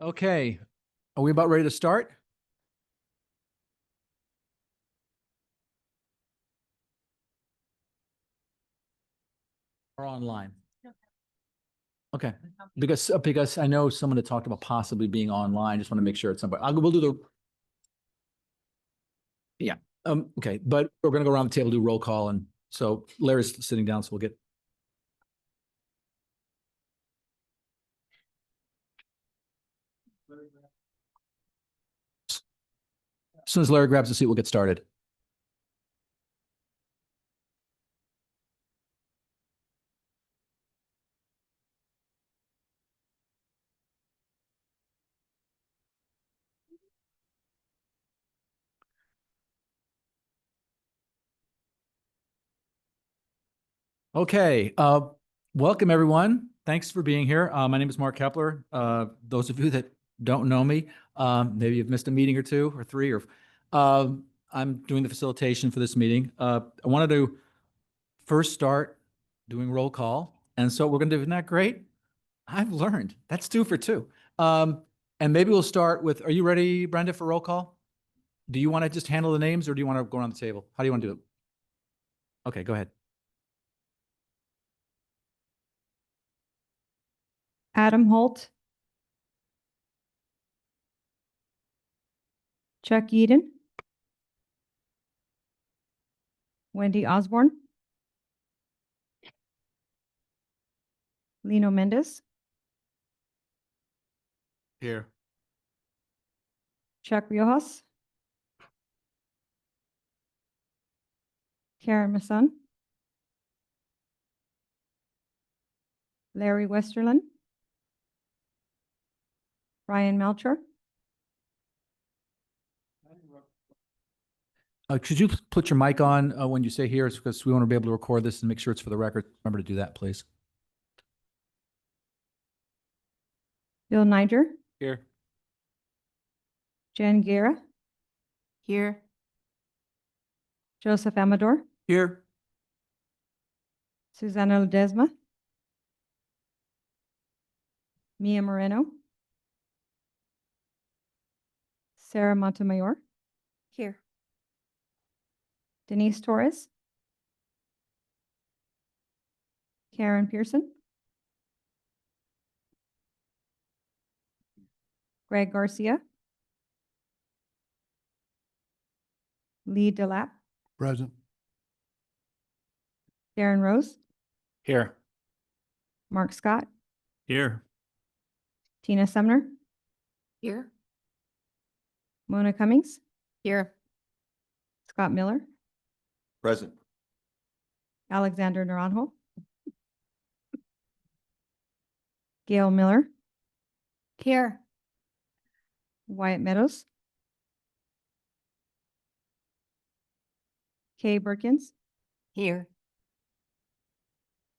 Okay, are we about ready to start? Or online? Okay, because I know someone had talked about possibly being online. Just want to make sure it's somebody. We'll do the. Yeah. Okay, but we're gonna go around the table, do roll call, and so Larry's sitting down, so we'll get. As soon as Larry grabs the seat, we'll get started. Okay, welcome everyone. Thanks for being here. My name is Mark Kepler. Those of you that don't know me, maybe you've missed a meeting or two or three, or I'm doing the facilitation for this meeting. I wanted to first start doing roll call, and so we're going to do. Isn't that great? I've learned. That's 2 for 2. And maybe we'll start with. Are you ready, Brenda, for roll call? Do you want to just handle the names, or do you want to go around the table? How do you want to do it? Okay, go ahead. Adam Holt, Chuck Eden, Wendy Osborne, Lino Mendez, Here. Chuck Riojas, Karen Masson, Larry Westerlin, Ryan Melcher, Could you put your mic on when you say here? It's because we want to be able to record this and make sure it's for the record. Remember to do that, please. Bill Niger, Here. Jen Guerra, Here. Joseph Amador, Here. Susana Ledesma, Mia Moreno, Sarah Montemayor, Here. Denise Torres, Karen Pearson, Greg Garcia, Lee Delap, Present. Darren Rose, Here. Mark Scott, Here. Tina Sumner, Here. Mona Cummings, Here. Scott Miller, Present. Alexander Naranjo, Gail Miller, Here. Wyatt Meadows, Kay Berkins, Here.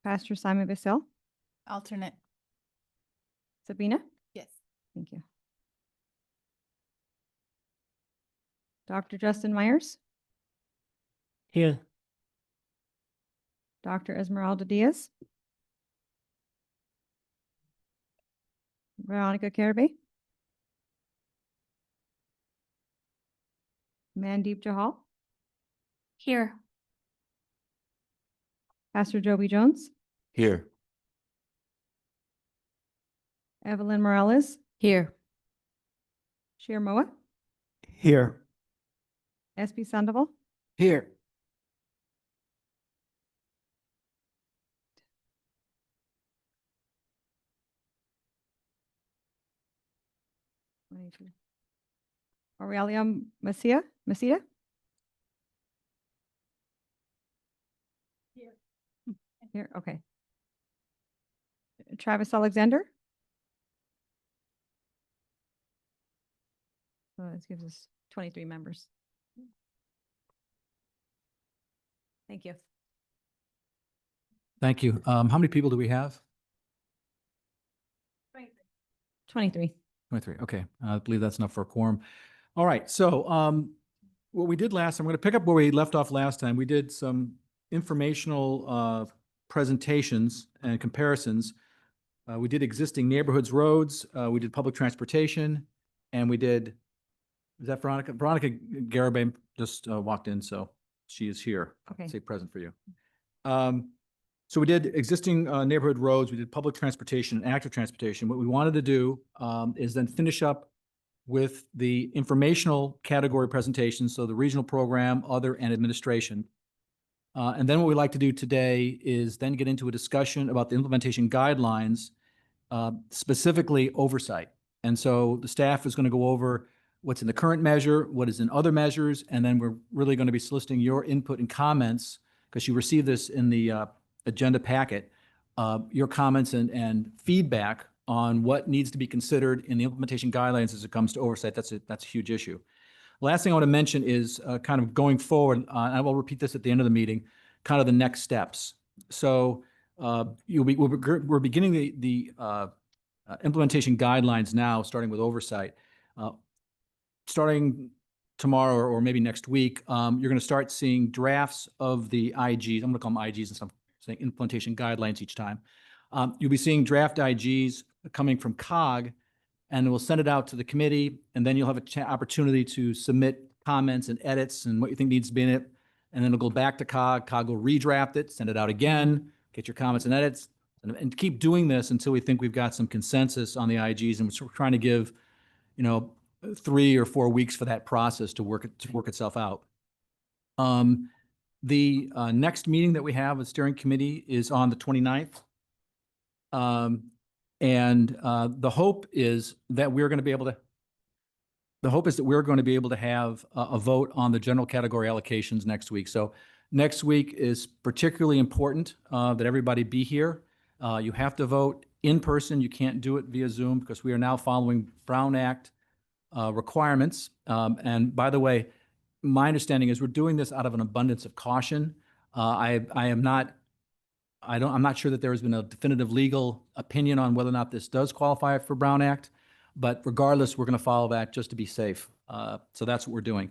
Pastor Simon Bissell, Alternate. Sabina. Yes. Thank you. Dr. Justin Myers, Here. Dr. Esmeralda Diaz, Veronica Carabay, Mandeep Jahal, Here. Pastor Joby Jones, Here. Evelyn Morales, Here. Shir Moa, Here. SB Sandoval, Here. Aurelia Mesida, Here, okay. Travis Alexander. So this gives us 23 members. Thank you. Thank you. How many people do we have? 23. 23. Okay. I believe that's enough for a quorum. All right. So what we did last time, I'm going to pick up where we left off last time. We did some informational presentations and comparisons We did existing neighborhoods, roads, we did public transportation, and we did, is that Veronica? Veronica Garabay just walked in, so she is here. Okay. Say present for you. So we did existing neighborhood roads, we did public transportation and active transportation. What we wanted to do is then finish up with the informational category presentations, so the regional program, other, and administration. And then what we'd like to do today is then get into a discussion about the implementation guidelines, specifically oversight. And so the staff is going to go over what's in the current measure, what is in other measures, and then we're really going to be soliciting your input and comments, because you received this in the agenda packet, your comments and feedback on what needs to be considered in the implementation guidelines as it comes to oversight. That's a huge issue. Last thing I want to mention is kind of going forward, I will repeat this at the end of the meeting, kind of the next steps. So we're beginning the implementation guidelines now, starting with oversight. Starting tomorrow or maybe next week, you're going to start seeing drafts of the IGs. I'm going to call them IGs and some saying implementation guidelines each time. You'll be seeing draft IGs coming from COG, and we'll send it out to the committee, and then you'll have an opportunity to submit comments and edits and what you think needs to be in it. And then it'll go back to COG. COG will redraft it, send it out again, get your comments and edits, and keep doing this until we think we've got some consensus on the IGs. And we're trying to give, 3 or 4 weeks for that process to work itself out. The next meeting that we have with steering committee is on the 29th. The hope is that we're going to be able to have a vote on the general category allocations next week. So next week is particularly important that everybody be here. You have to vote in person. You can't do it via Zoom because we are now following Brown Act requirements. And by the way, my understanding is we're doing this out of an abundance of caution. I'm not sure that there has been a definitive legal opinion on whether or not this does qualify for Brown Act, but regardless, we're going to follow that just to be safe. So that's what we're doing.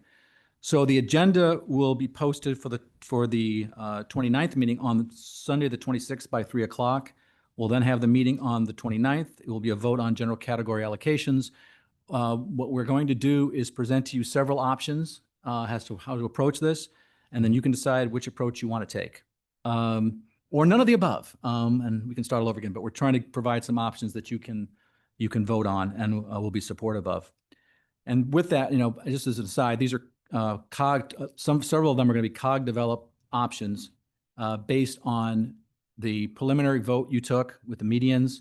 So the agenda will be posted for the 29th meeting on Sunday, the 26th by 3 o'clock. We'll then have the meeting on the 29th. It will be a vote on general category allocations. What we're going to do is present to you several options as to how to approach this, and then you can decide which approach you want to take. Or none of the above, and we can start all over again. But we're trying to provide some options that you can vote on, and we'll be supportive of. And with that, just as an aside, these are COG. Several of them are going to be COG developed options based on the preliminary vote you took with the medians,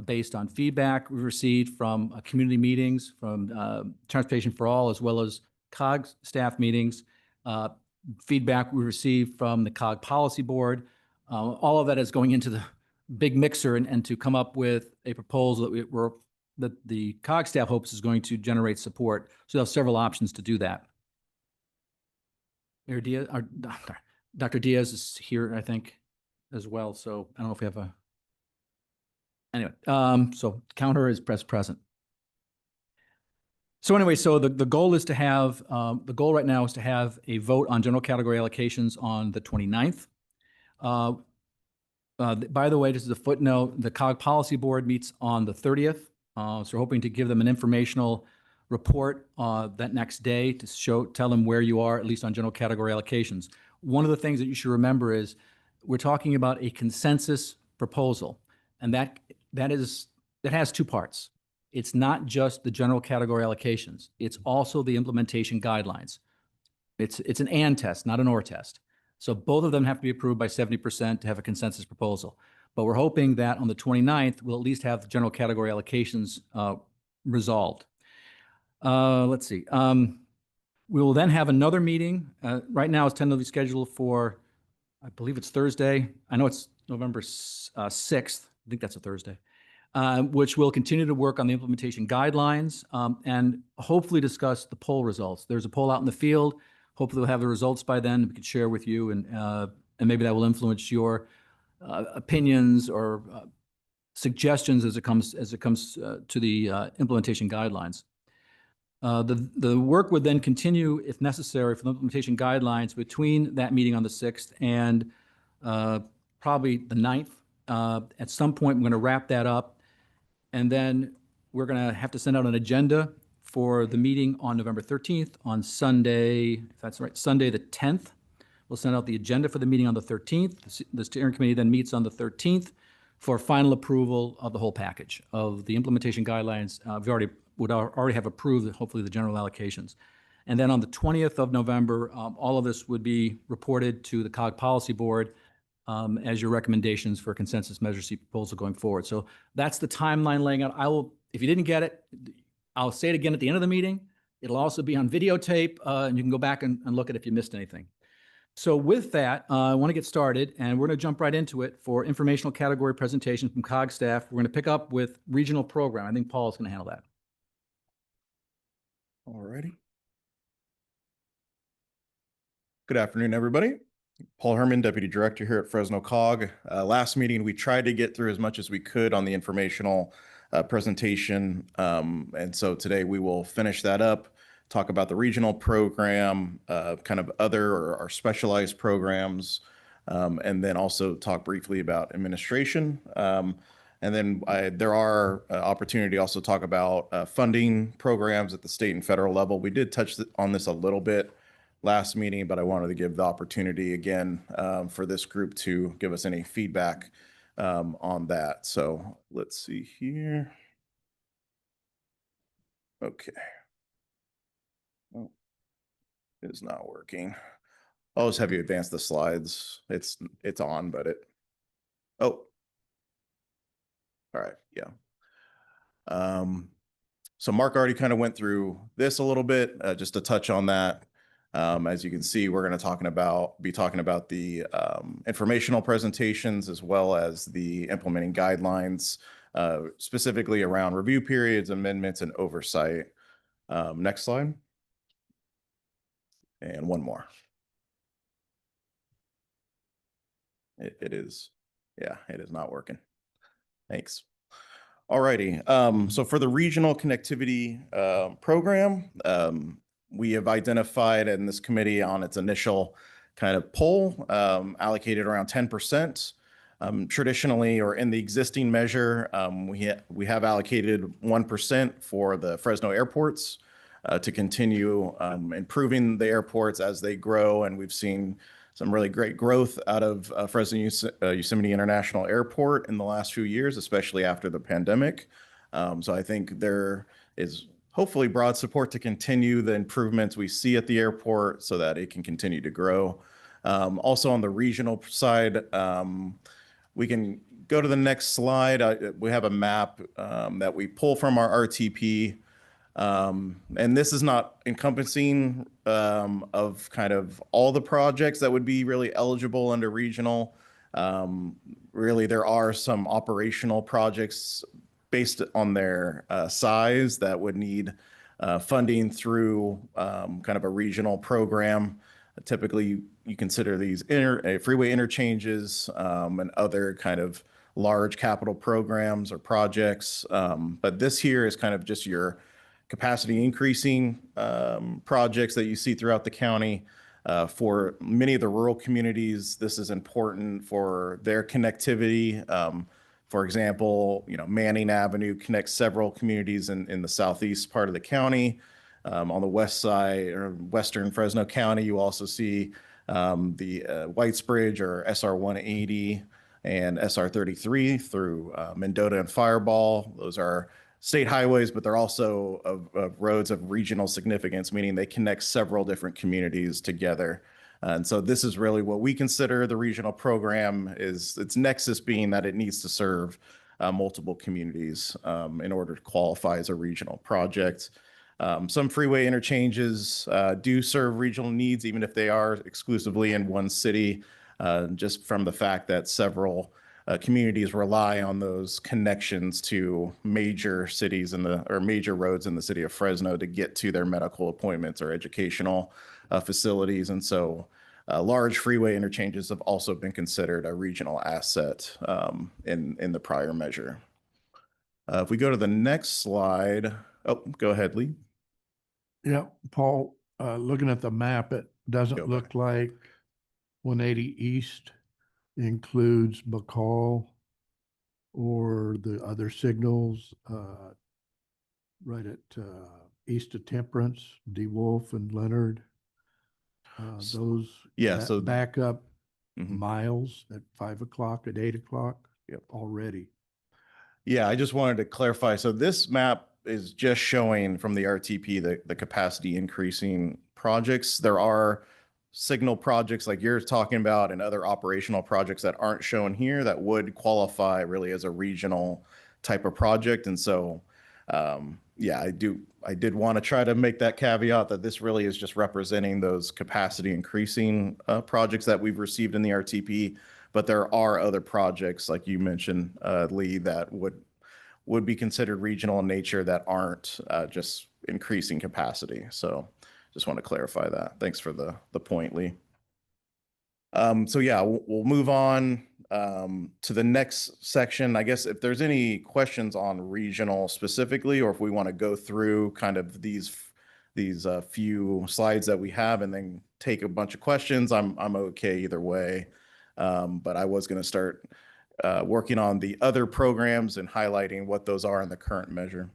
based on feedback we received from community meetings, from Transportation for All, as well as COG staff meetings, feedback we received from the COG Policy Board. All of that is going into the big mixer and to come up with a proposal that the COG staff hopes is going to generate support. So they'll have several options to do that. Mayor Diaz, Dr. Diaz is here, I think, as well. So I don't know if we have a. Anyway, so count her as present. So anyway, so the goal is to have, the goal right now is to have a vote on general category allocations on the 29th. By the way, just as a footnote, the COG Policy Board meets on the 30th. So we're hoping to give them an informational report that next day to tell them where you are, at least on general category allocations. One of the things that you should remember is we're talking about a consensus proposal, and that has 2 parts. It's not just the general category allocations. It's also the implementation guidelines. It's an and test, not an or test. So both of them have to be approved by 70% to have a consensus proposal. But we're hoping that on the 29th, we'll at least have the general category allocations resolved. Let's see. We will then have another meeting. Right now, it's tentatively scheduled for, I believe it's Thursday. I know it's November 6th. I think that's a Thursday. Which will continue to work on the implementation guidelines and hopefully discuss the poll results. There's a poll out in the field. Hopefully we'll have the results by then. We can share with you, and maybe that will influence your opinions or suggestions as it comes to the implementation guidelines. The work would then continue, if necessary, for the implementation guidelines between that meeting on the 6th and probably the 9th. At some point, we're going to wrap that up. And then we're going to have to send out an agenda for the meeting on November 13th, on Sunday, if that's right, Sunday the 10th. We'll send out the agenda for the meeting on the 13th. The steering committee then meets on the 13th for final approval of the whole package of the implementation guidelines. Would already have approved, hopefully, the general allocations. And then on the 20th of November, all of this would be reported to the COG Policy Board as your recommendations for consensus Measure C proposal going forward. So that's the timeline laying out. If you didn't get it, I'll say it again at the end of the meeting. It'll also be on videotape, and you can go back and look at it if you missed anything. So with that, I want to get started, and we're going to jump right into it for informational category presentation from COG staff. We're going to pick up with regional program. I think Paul is going to handle that. All righty. Good afternoon, everybody. Paul Herman, Deputy Director here at Fresno COG. Last meeting, we tried to get through as much as we could on the informational presentation. And so today we will finish that up, talk about the regional program, kind of other or our specialized programs, and then also talk briefly about administration. And then there are opportunity to also talk about funding programs at the state and federal level. We did touch on this a little bit last meeting, but I wanted to give the opportunity again for this group to give us any feedback on that. So let's see here. Okay. Oh, it is not working. I'll just have you advance the slides. It's on, but oh. All right, yeah. So Mark already kind of went through this a little bit, just to touch on that. As you can see, we're going to be talking about the informational presentations as well as the implementing guidelines, specifically around review periods, amendments, and oversight. Next slide. And one more. It is not working. Thanks. All righty. So for the regional connectivity program, we have identified in this committee on its initial kind of poll, allocated around 10%. Traditionally, or in the existing measure, we have allocated 1% for the Fresno airports to continue improving the airports as they grow, and we've seen some really great growth out of Fresno Yosemite International Airport in the last few years, especially after the pandemic. So I think there is hopefully broad support to continue the improvements we see at the airport so that it can continue to grow. Also on the regional side, we can go to the next slide. We have a map that we pull from our RTP. And this is not encompassing of kind of all the projects that would be really eligible under regional. Really, there are some operational projects based on their size that would need funding through kind of a regional program. Typically, you consider these freeway interchanges and other kind of large capital programs or projects. But this here is kind of just your capacity increasing projects that you see throughout the county. For many of the rural communities, this is important for their connectivity. For example, Manning Avenue connects several communities in the southeast part of the county. On the west side or western Fresno County, you also see the Whites Bridge or SR 180 and SR 33 through Mendota and Fireball. Those are state highways, but they're also of roads of regional significance, meaning they connect several different communities together. And so this is really what we consider the regional program is its nexus being that it needs to serve multiple communities in order to qualify as a regional project. Some freeway interchanges do serve regional needs, even if they are exclusively in one city, just from the fact that several communities rely on those connections to major cities or major roads in the city of Fresno to get to their medical appointments or educational facilities. And so large freeway interchanges have also been considered a regional asset in the prior measure. If we go to the next slide, go ahead, Lee. Yeah, Paul, looking at the map, it doesn't Go look like 180 East includes McCall or the other signals, right at, east of Temperance, DeWolf and Leonard. Those. Yeah, so- Backup Mhm. miles at 5 o'clock, at 8 o'clock. Yep. Already. Yeah, I just wanted to clarify. So this map is just showing from the RTP the capacity increasing projects. There are signal projects like you're talking about and other operational projects that aren't shown here that would qualify really as a regional type of project. And so, yeah, I did want to try to make that caveat that this really is just representing those capacity increasing projects that we've received in the RTP. But there are other projects, like you mentioned, Lee, that would be considered regional in nature that aren't just increasing capacity. So just want to clarify that. Thanks for the point, Lee. So yeah, we'll move on to the next section. I guess if there's any questions on regional specifically, or if we want to go through kind of these few slides that we have and then take a bunch of questions, I'm okay either way. But I was going to start working on the other programs and highlighting what those are in the current measure.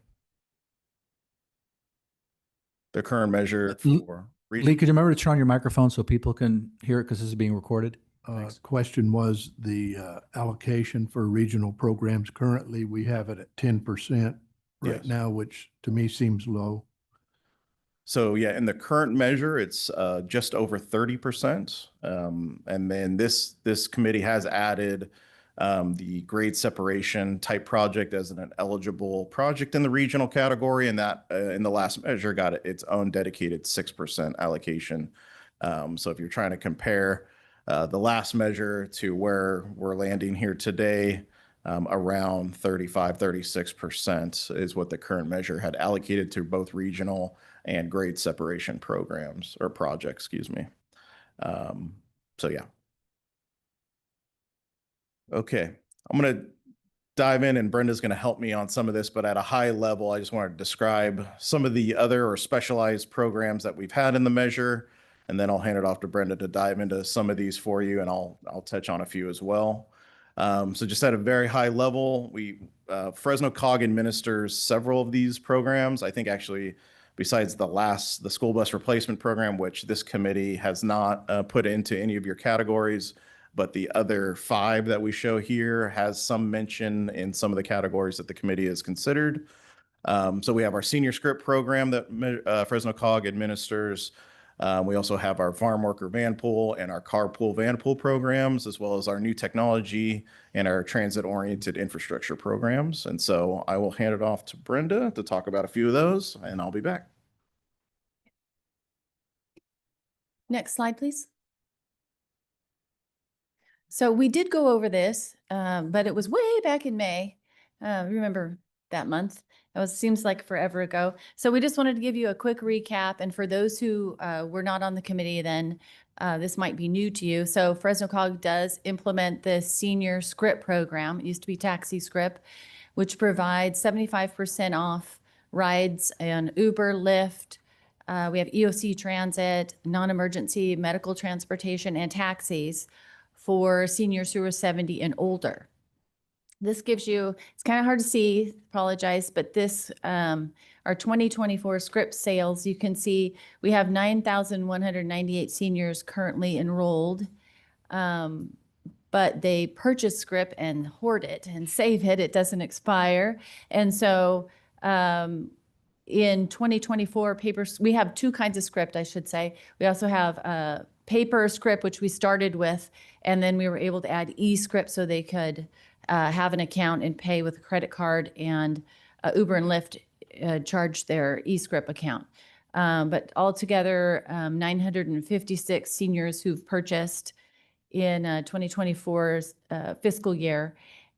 The current measure for Lee, region. could you remember to turn on your microphone so people can hear it because this is being recorded? Thanks. Question was the allocation for regional programs. Currently, we have it at 10% right Yes. now, which to me seems low. So yeah, in the current measure, it's just over 30%. And then this committee has added the grade separation type project as an eligible project in the regional category, and that in the last measure got its own dedicated 6% allocation. So if you're trying to compare the last measure to where we're landing here today, around 35, 36% is what the current measure had allocated to both regional and grade separation programs or projects, excuse me. So yeah. Okay, I'm going to dive in and Brenda's going to help me on some of this, but at a high level, I just want to describe some of the other or specialized programs that we've had in the measure, and then I'll hand it off to Brenda to dive into some of these for you, and I'll touch on a few as well. So just at a very high level, Fresno COG administers several of these programs. I think actually, besides the school bus replacement program, which this committee has not put into any of your categories, but the other 5 that we show here has some mention in some of the categories that the committee has considered. So we have our senior script program that Fresno COG administers. We also have our farm worker van pool and our carpool van pool programs, as well as our new technology and our transit-oriented infrastructure programs. And so I will hand it off to Brenda to talk about a few of those, and I'll be back. Next slide, please. So we did go over this, but it was way back in May. Remember that month? Seems like forever ago. So we just wanted to give you a quick recap. And for those who were not on the committee, then this might be new to you. So Fresno COG does implement the senior script program. It used to be taxi script, which provides 75% off rides on Uber, Lyft. We have EOC transit, non-emergency medical transportation, and taxis for seniors who are 70 and older. This gives you, it's kind of hard to see, apologize, but this, our 2024 script sales, you can see we have 9,198 seniors currently enrolled, but they purchase script and hoard it and save it. It doesn't expire. And so in 2024 papers, we have 2 kinds of script, I should say. We also have paper script, which we started with, and then we were able to add e-script so they could have an account and pay with a credit card, and Uber and Lyft charge their e-script account. But altogether, 956 seniors who've purchased in 2024's fiscal year.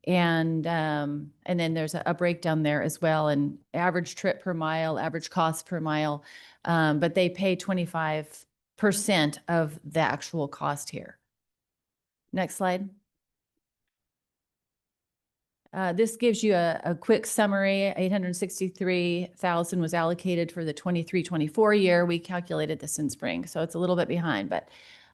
And then there's a breakdown there as well, and average trip per mile, average cost per mile, but they pay 25% of the actual cost here. Next slide. This gives you a quick summary. 863,000 was allocated for the 23-24 year. We calculated this in spring, so it's a little bit behind, but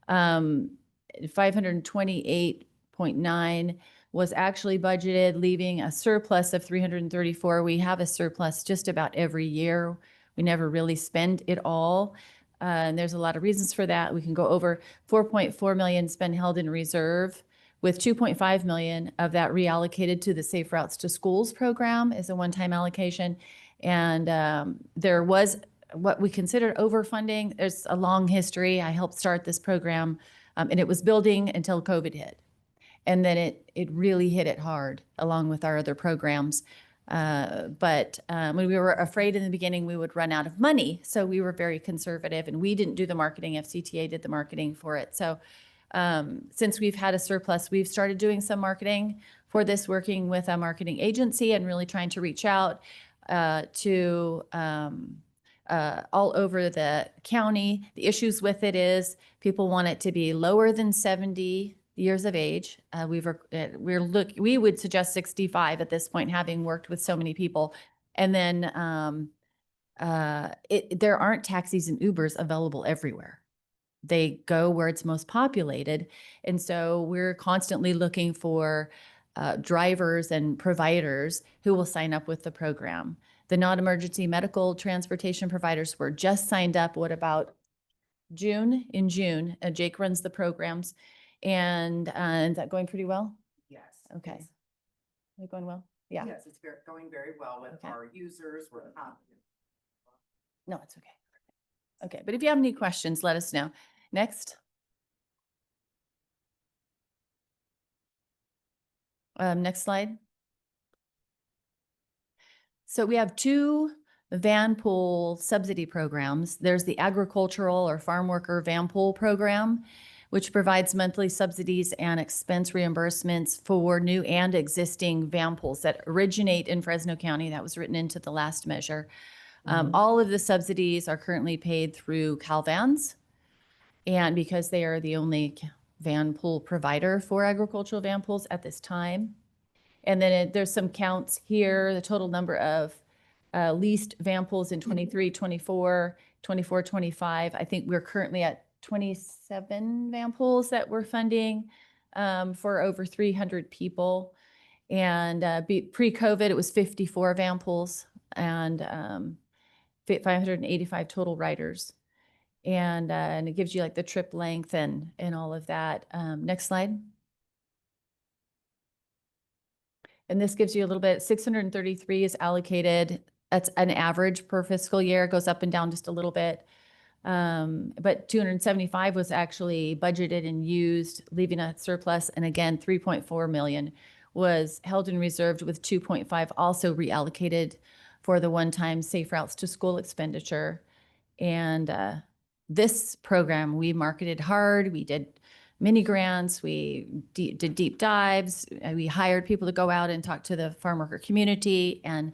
528.9 was actually budgeted, leaving a surplus of 334. We have a surplus just about every year. We never really spend it all. And there's a lot of reasons for that. We can go over 4.4 million spent held in reserve, with 2.5 million of that reallocated to the Safe Routes to Schools program as a one-time allocation. And there was what we considered overfunding. There's a long history. I helped start this program, and it was building until COVID hit. And then it really hit it hard, along with our other programs. But when we were afraid in the beginning we would run out of money, so we were very conservative, and we didn't do the marketing. FCTA did the marketing for it. So since we've had a surplus, we've started doing some marketing for this, working with a marketing agency and really trying to reach out to all over the county. The issues with it is people want it to be lower than 70 years of age. We would suggest 65 at this point, having worked with so many people. And then there aren't taxis and Ubers available everywhere. They go where it's most populated. And so we're constantly looking for drivers and providers who will sign up with the program. The non-emergency medical transportation providers were just signed up. What about June? In June, Jake runs the programs. And is that going pretty well? Yes. Okay. it's- Is it going well? Yeah. Yes, it's going very well with Okay. our users. We're confident. No, it's okay. Okay, but if you have any questions, let us know. Next. Next slide. So we have two van pool subsidy programs. There's the agricultural or farm worker van pool program, which provides monthly subsidies and expense reimbursements for new and existing van pools that originate in Fresno County. That was written into the last measure. All of the subsidies are currently paid through CalVans. And because they are the only van pool provider for agricultural van pools at this time. And then there's some counts here, the total number of leased van pools in 23, 24, 24, 25. I think we're currently at 27 van pools that we're funding for over 300 people. And pre-COVID, it was 54 van pools and 585 total riders. And it gives you like the trip length and all of that. Next slide. And this gives you a little bit, 633 is allocated. That's an average per fiscal year. It goes up and down just a little bit. But 275 was actually budgeted and used, leaving a surplus. And again, 3.4 million was held and reserved, with 2.5 also reallocated for the one-time Safe Routes to School expenditure. And this program, we marketed hard. We did mini grants. We did deep dives. We hired people to go out and talk to the farm worker community and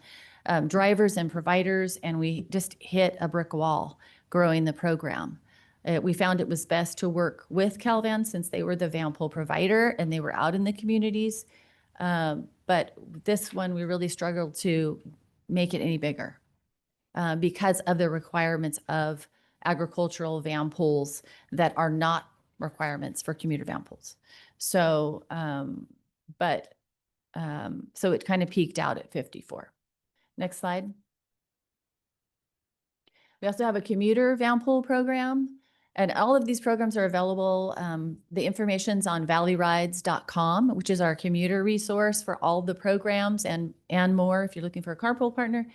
drivers and providers. And we just hit a brick wall growing the program. We found it was best to work with CalVan since they were the van pool provider and they were out in the communities. But this one, we really struggled to make it any bigger because of the requirements of agricultural van pools that are not requirements for commuter van pools. So, so it kind of peaked out at 54. Next slide. We also have a commuter van pool program, and all of these programs are available. The information's on valleyrides.com, which is our commuter resource for all the programs and more if you're looking for a carpool partner.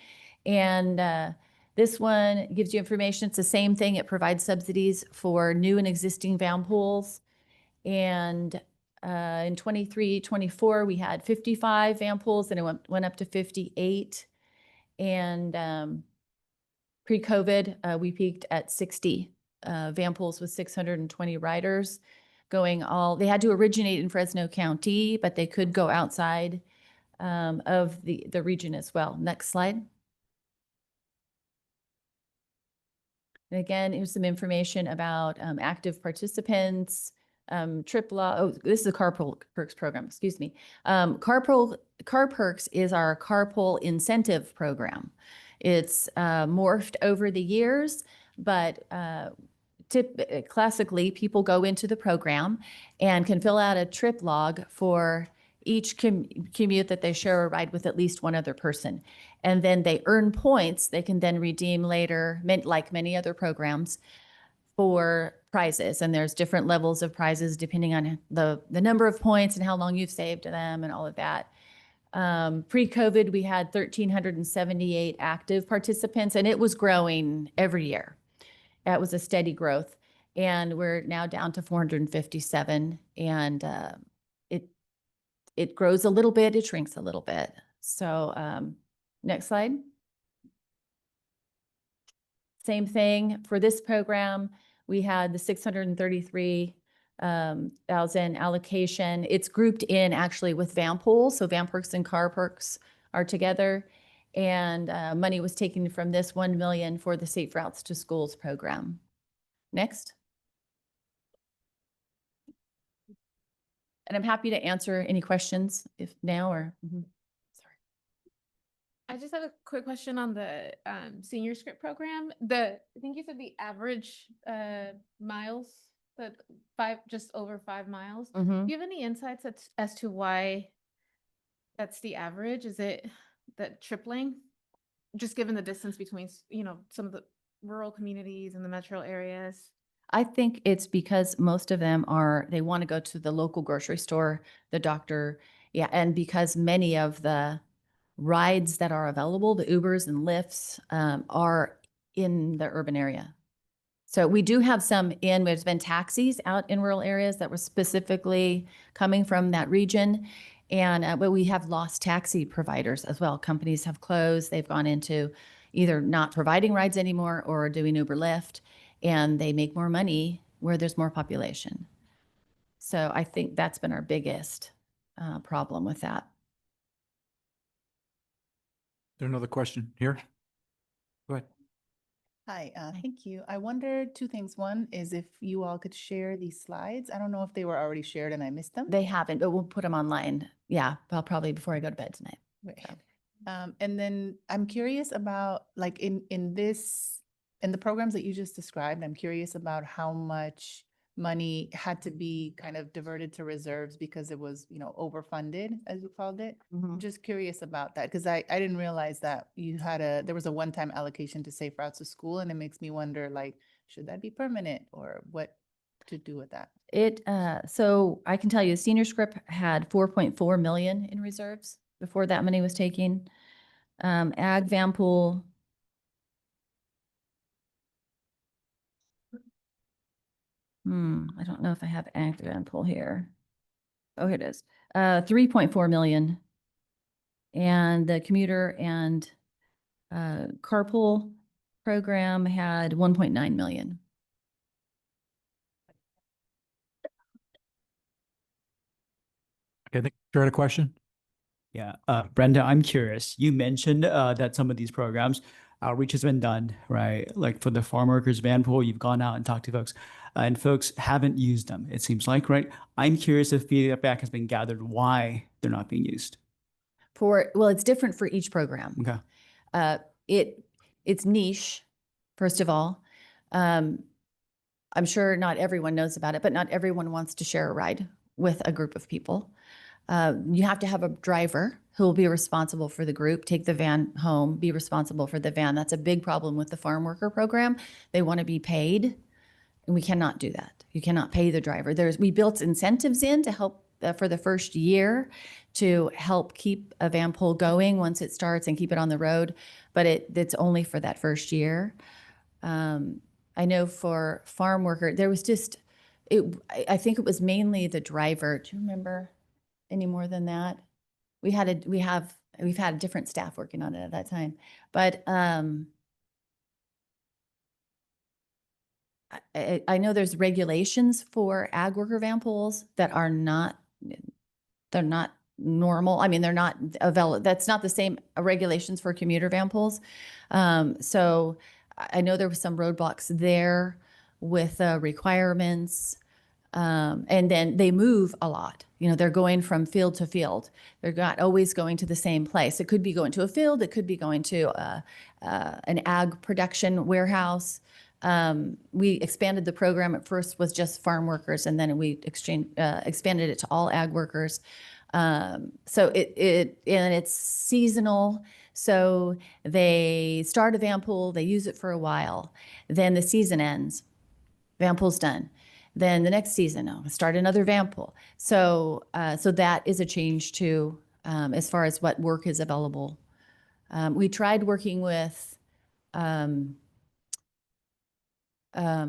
And this one gives you information. It's the same thing. It provides subsidies for new and existing van pools. And in 23, 24, we had 55 van pools, and it went up to 58. And pre-COVID, we peaked at 60 van pools with 620 riders going all. They had to originate in Fresno County, but they could go outside of the region as well. Next slide. And again, here's some information about active participants, trip law. Oh, this is a Carpool Perks program, excuse me. Car Perks is our carpool incentive program. It's morphed over the years, but classically, people go into the program and can fill out a trip log for each commute that they share a ride with at least one other person. And then they earn points they can then redeem later, like many other programs, for prizes. And there's different levels of prizes depending on the number of points and how long you've saved them and all of that. Pre-COVID, we had 1,378 active participants, and it was growing every year. That was a steady growth. And we're now down to 457. And it grows a little bit, it shrinks a little bit. So next slide. Same thing for this program. We had the 633,000 allocation. It's grouped in actually with van pools. So van perks and car perks are together. And money was taken from this 1 million for the Safe Routes to Schools program. Next. And I'm happy to answer any questions if now or. Sorry. I just have a quick question on the senior script program. I think you said the average miles, just over 5 miles. Mhm. Do you have any insights as to why that's the average? Is it that tripling? Just given the distance between, some of the rural communities and the metro areas? I think it's because most of them they want to go to the local grocery store, the doctor. Yeah. And because many of the rides that are available, the Ubers and Lyfts, are in the urban area. So we do have there's been taxis out in rural areas that were specifically coming from that region. And, but we have lost taxi providers as well. Companies have closed. They've gone into either not providing rides anymore or doing Uber Lyft, and they make more money where there's more population. So I think that's been our biggest problem with that. There's another question here. Go ahead. Hi, thank you. I wonder two things. One is if you all could share these slides. I don't know if they were already shared and I missed them. They haven't, but we'll put them online. Yeah, I'll probably before I go to bed tonight. Right. And then I'm curious about like in the programs that you just described, I'm curious about how much money had to be kind of diverted to reserves because it was, overfunded, as you called it. I'm just curious about that because I didn't realize that there was a one-time allocation to Safe Routes to School, and it makes me wonder, like, should that be permanent or what to do with that? So I can tell you, Senior Script had 4.4 million in reserves before that money was taken. Ag Van Pool. I don't know if I have Ag Van Pool here. Oh, here it is. 3.4 million. And the commuter and carpool program had 1.9 million. Okay, I think you had a question. Yeah, Brenda, I'm curious. You mentioned that some of these programs, outreach has been done, right? Like for the farm workers van pool, you've gone out and talked to folks, and folks haven't used them, it seems like, right? I'm curious if feedback has been gathered why they're not being used. Well, it's different for each program. Okay. It's niche, first of all. I'm sure not everyone knows about it, but not everyone wants to share a ride with a group of people. You have to have a driver who will be responsible for the group, take the van home, be responsible for the van. That's a big problem with the farm worker program. They want to be paid, and we cannot do that. You cannot pay the driver. We built incentives in to help for the first year to help keep a van pool going once it starts and keep it on the road, but it's only for that first year. I know for farm worker, there was I think it was mainly the driver. Do you remember any more than that? We've had different staff working on it at that time, but I know there's regulations for ag worker van pools that they're not normal. I mean, they're not available. That's not the same regulations for commuter van pools. So I know there was some roadblocks there with requirements. And then they move a lot. They're going from field to field. They're not always going to the same place. It could be going to a field. It could be going to an ag production warehouse. We expanded the program. At first was just farm workers, and then we expanded it to all ag workers. So and it's seasonal. So they start a van pool, they use it for a while, then the season ends, van pool's done. Then the next season, start another van pool. So, so that is a change too, as far as what work is available. We tried working with, oh, I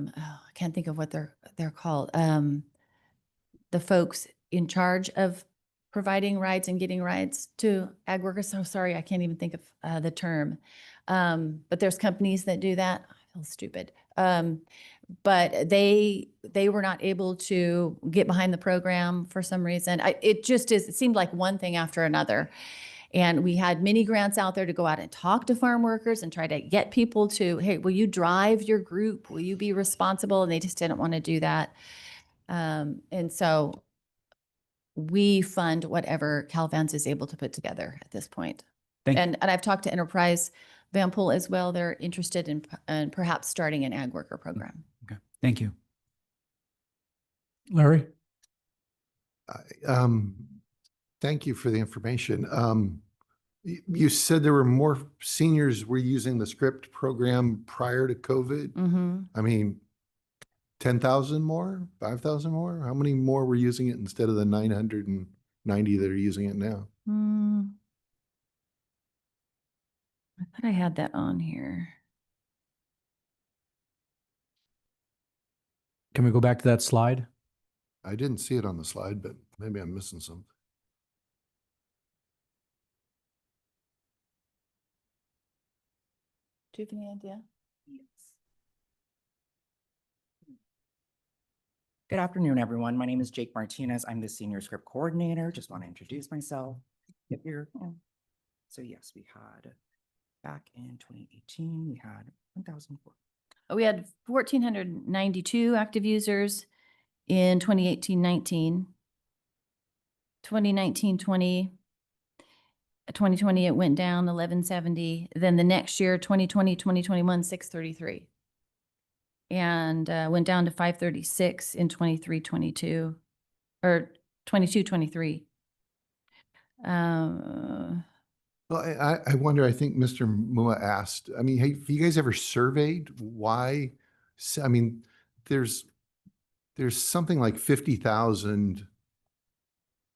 can't think of what they're called. The folks in charge of providing rides and getting rides to ag workers. So sorry, I can't even think of the term. But there's companies that do that. I feel stupid. But they were not able to get behind the program for some reason. It seemed like one thing after another. And we had many grants out there to go out and talk to farm workers and try to get people to, hey, will you drive your group? Will you be responsible? And they just didn't want to do that. And so we fund whatever Calvans is able to put together at this point. Thank you. And I've talked to Enterprise Van Pool as well. They're interested in perhaps starting an ag worker program. Okay. Thank you. Larry? Thank you for the information. You said there were more seniors were using the script program prior to COVID. Mm-hmm. I mean, 10,000 more, 5,000 more? How many more were using it instead of the 990 that are using it now? I thought I had that on here. Can we go back to that slide? I didn't see it on the slide, but maybe I'm missing something. Do you have any idea? Good afternoon, everyone. My name is Jake Martinez. I'm the Senior Script Coordinator. Just want to introduce myself. If you're, so yes, we had back in 2018, we had 1,004. We had 1,492 active users in 2018-19. 2019-20. 2020, it went down 1,170. Then the next year, 2020, 2021, 633. And went down to 536 in 23-22 or 22-23. Well, I wonder, I think Mr. Mua asked, I mean, have you guys ever surveyed why? I mean, there's something like 50,000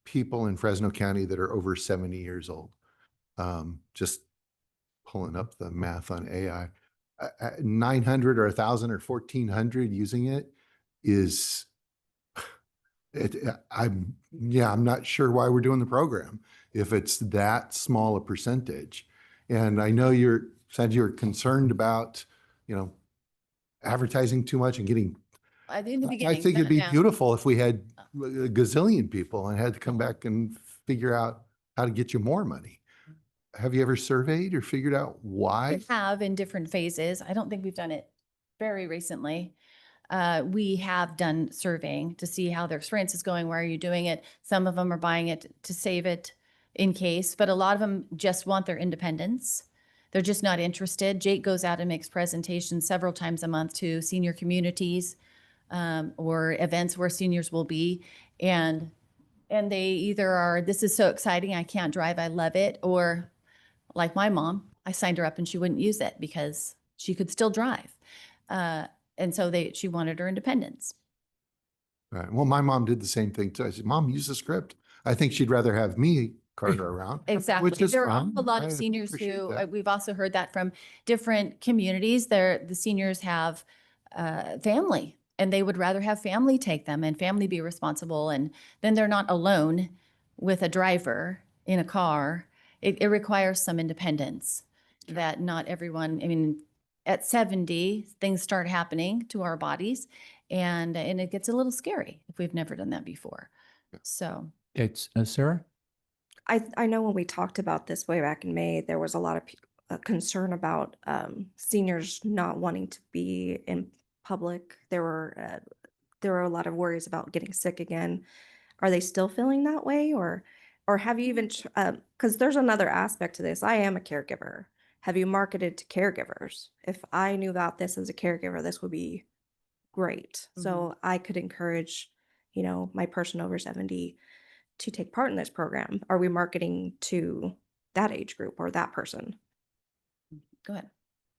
people in Fresno County that are over 70 years old. Just pulling up the math on AI. 900 or 1,000 or 1,400 using it is, I'm not sure why we're doing the program if it's that small a percentage. And I know said you're concerned about, advertising too much and getting. In the I beginning. think it'd be yeah. beautiful if we had a gazillion people and had to come back and figure out how to get you more money. Have you ever surveyed or figured out why? We have in different phases. I don't think we've done it very recently. We have done surveying to see how their experience is going. Why are you doing it? Some of them are buying it to save it in case, but a lot of them just want their independence. They're just not interested. Jake goes out and makes presentations several times a month to senior communities or events where seniors will be. And they either are, this is so exciting, I can't drive, I love it, or like my mom, I signed her up and she wouldn't use it because she could still drive. And so she wanted her independence. Right. Well, my mom did the same thing too. I said, Mom, use the script. I think she'd rather have me cart her around. Exactly. Which is There are fine. a lot of I seniors appreciate who, that. we've also heard that from different communities. The seniors have family and they would rather have family take them and family be responsible. And then they're not alone with a driver in a car. It requires some independence that not everyone, I mean, at 70, things start happening to our bodies and it gets a little scary if we've never done that before. So. It's Sarah? I know when we talked about this way back in May, there was a lot of concern about seniors not wanting to be in public. There were a lot of worries about getting sick again. Are they still feeling that way, or have you even? Because there's another aspect to this. I am a caregiver. Have you marketed to caregivers? If I knew about this as a caregiver, this would be great. So I could encourage, my person over 70 to take part in this program? Are we marketing to that age group or that person? Go ahead.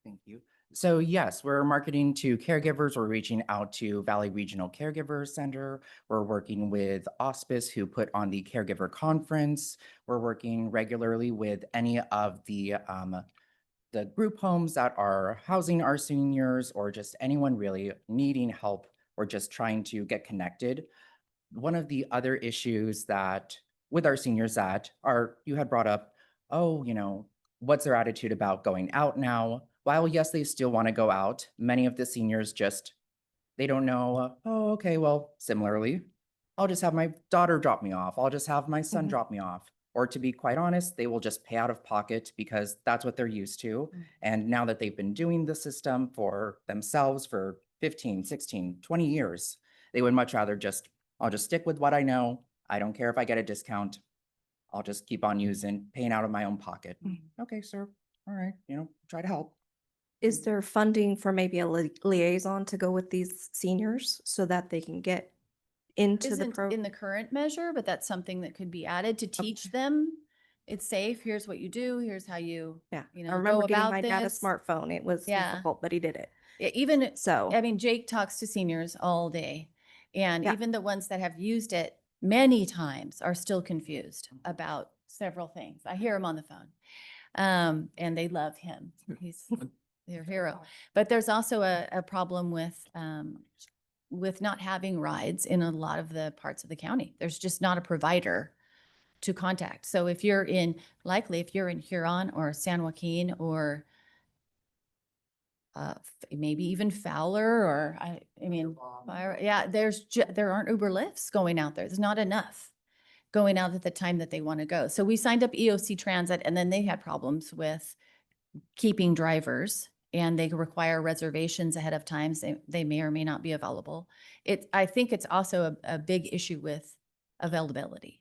Thank you. So yes, we're marketing to caregivers. We're reaching out to Valley Regional Caregiver Center. We're working with Auspice, who put on the caregiver conference. We're working regularly with any of the group homes that are housing our seniors, or just anyone really needing help or just trying to get connected. One of the other issues that with our seniors that are, you had brought up, oh, what's their attitude about going out now? While yes, they still want to go out, many of the seniors just, they don't know, oh, okay, well, similarly, I'll just have my daughter drop me off. I'll just have my son Mhm. drop me off. Or to be quite honest, they will just pay out of pocket because that's what they're used to. And now that they've been doing the system for themselves for 15, 16, 20 years, they would much rather just, I'll just stick with what I know. I don't care if I get a discount. I'll just keep on using, paying out of my own pocket. Okay, sir. All right, try to help. Is there funding for maybe a liaison to go with these seniors so that they can get into the Isn't in program? the current measure, but that's something that could be added to teach them. It's safe. Here's what you do. Here's how you, Yeah, you I know, remember go getting about my dad a this. smartphone. It was Yeah. difficult, but he did it. Even, So, I mean, Jake talks to seniors all day. And Yeah. even the ones that have used it many times are still confused about several things. I hear him on the phone. And they love him. He's their hero. But there's also a problem with not having rides in a lot of the parts of the county. There's just not a provider to contact. So if you're in Huron or San Joaquin or maybe even Fowler or I mean, yeah, there aren't Uber Lyfts going out there. There's not enough going out at the time that they want to go. So we signed up EOC Transit, and then they had problems with keeping drivers, and they require reservations ahead of time. So they may or may not be available. I think it's also a big issue with availability.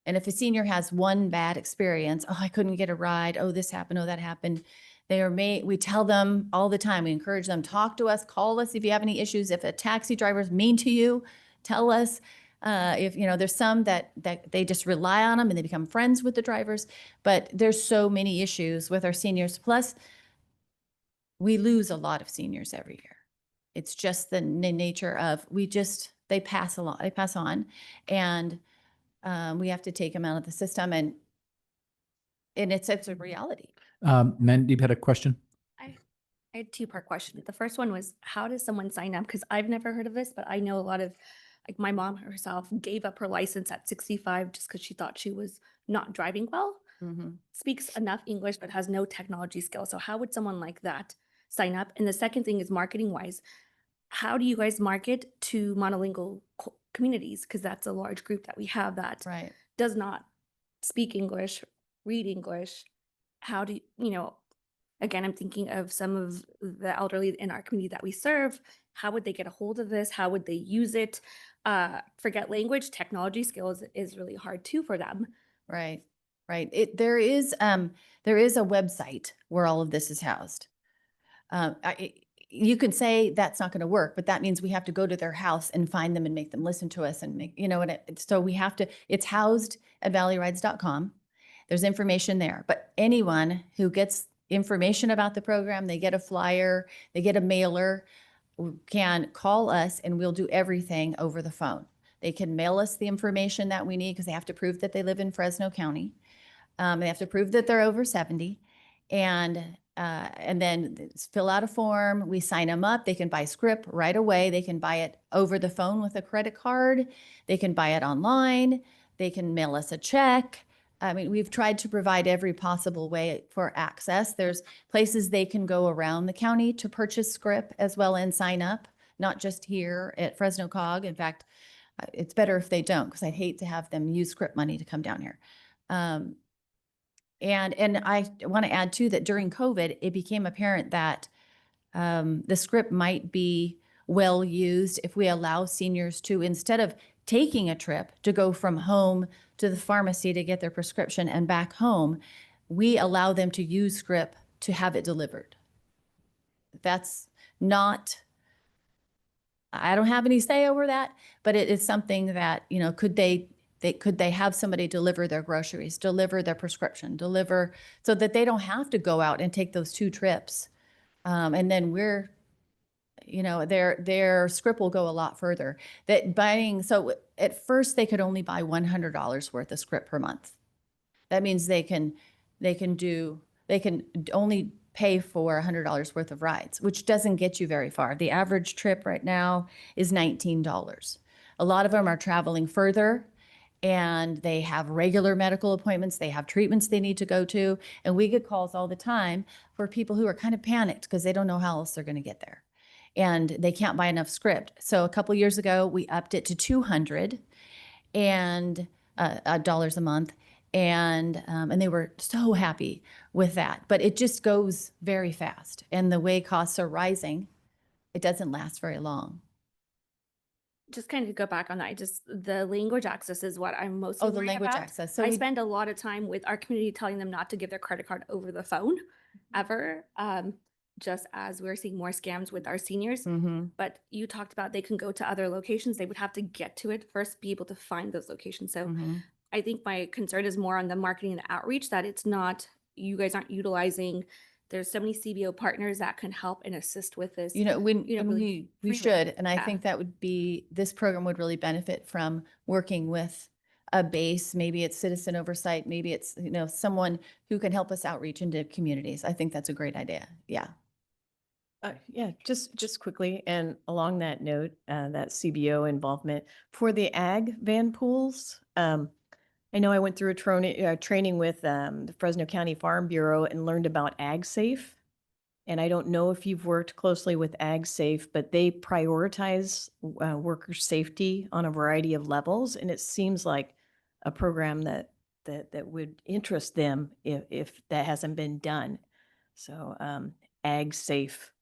And if a senior has one bad experience, oh, I couldn't get a ride, oh, this happened, oh, that happened, we tell them all the time, we encourage them, talk to us, call us if you have any issues. If a taxi driver is mean to you, tell us. If, there's some that they just rely on them and they become friends with the drivers, but there's so many issues with our seniors. Plus, we lose a lot of seniors every year. It's just the nature of, they pass on, and we have to take them out of the system, and it's a reality. Mandeep had a question. I had a two-part question. The first one was, how does someone sign up? Because I've never heard of this, but I know a lot of, like my mom herself gave up her license at 65 just because she thought she was not driving well, speaks enough English, but has no technology skills. So how would someone like that sign up? And the second thing is marketing-wise. How do you guys market to monolingual communities? Because that's a large group that we have that Right. does not speak English, read English. How do you, again, I'm thinking of some of the elderly in our community that we serve. How would they get a hold of this? How would they use it? Forget language, technology skills is really hard too for them. Right. There is a website where all of this is housed. You can say that's not going to work, but that means we have to go to their house and find them and make them listen to us and make, so we have to, it's housed at valleyrides.com. There's information there, but anyone who gets information about the program, they get a flyer, they get a mailer, can call us and we'll do everything over the phone. They can mail us the information that we need because they have to prove that they live in Fresno County. They have to prove that they're over 70, and then fill out a form. We sign them up. They can buy script right away. They can buy it over the phone with a credit card. They can buy it online. They can mail us a check. I mean, we've tried to provide every possible way for access. There's places they can go around the county to purchase script as well and sign up, not just here at Fresno COG. In fact, it's better if they don't, because I'd hate to have them use script money to come down here. And I want to add too that during COVID, it became apparent that the script might be well used if we allow seniors to, instead of taking a trip to go from home to the pharmacy to get their prescription and back home, we allow them to use script to have it delivered. That's not, I don't have any say over that, but it is something that, could they could they have somebody deliver their groceries, deliver their prescription, deliver, so that they don't have to go out and take those 2 trips. And then their script will go a lot further. So at first they could only buy $100 worth of script per month. That means they can only pay for $100 worth of rides, which doesn't get you very far. The average trip right now is $19. A lot of them are traveling further, and they have regular medical appointments. They have treatments they need to go to. And we get calls all the time for people who are kind of panicked because they don't know how else they're going to get there. And they can't buy enough script. So a couple years ago, we upped it to $200 dollars a month. And they were so happy with that. But it just goes very fast. And the way costs are rising, it doesn't last very long. Just kind of go back on that. The language access is what I'm most Oh, the worried language about. access. So I we- spend a lot of time with our community telling them not to give their credit card over the phone ever. Just as we're seeing more scams with our seniors. Mhm. But you talked about they can go to other locations. They would have to get to it first, be able to find those locations. So Mhm. I think my concern is more on the marketing and the outreach, that it's not, you guys aren't utilizing. There's so many CBO partners that can help and assist with this. When really we freely. should, and I Yeah. think that would be, this program would really benefit from working with a base. Maybe it's citizen oversight, maybe it's, someone who can help us outreach into communities. I think that's a great idea. Yeah. Yeah, just quickly, and along that note, that CBO involvement for the ag van pools. I know I went through a training with the Fresno County Farm Bureau and learned about Ag Safe. And I don't know if you've worked closely with Ag Safe, but they prioritize worker safety on a variety of levels, and it seems like a program that would interest them if that hasn't been done. So Ag Safe.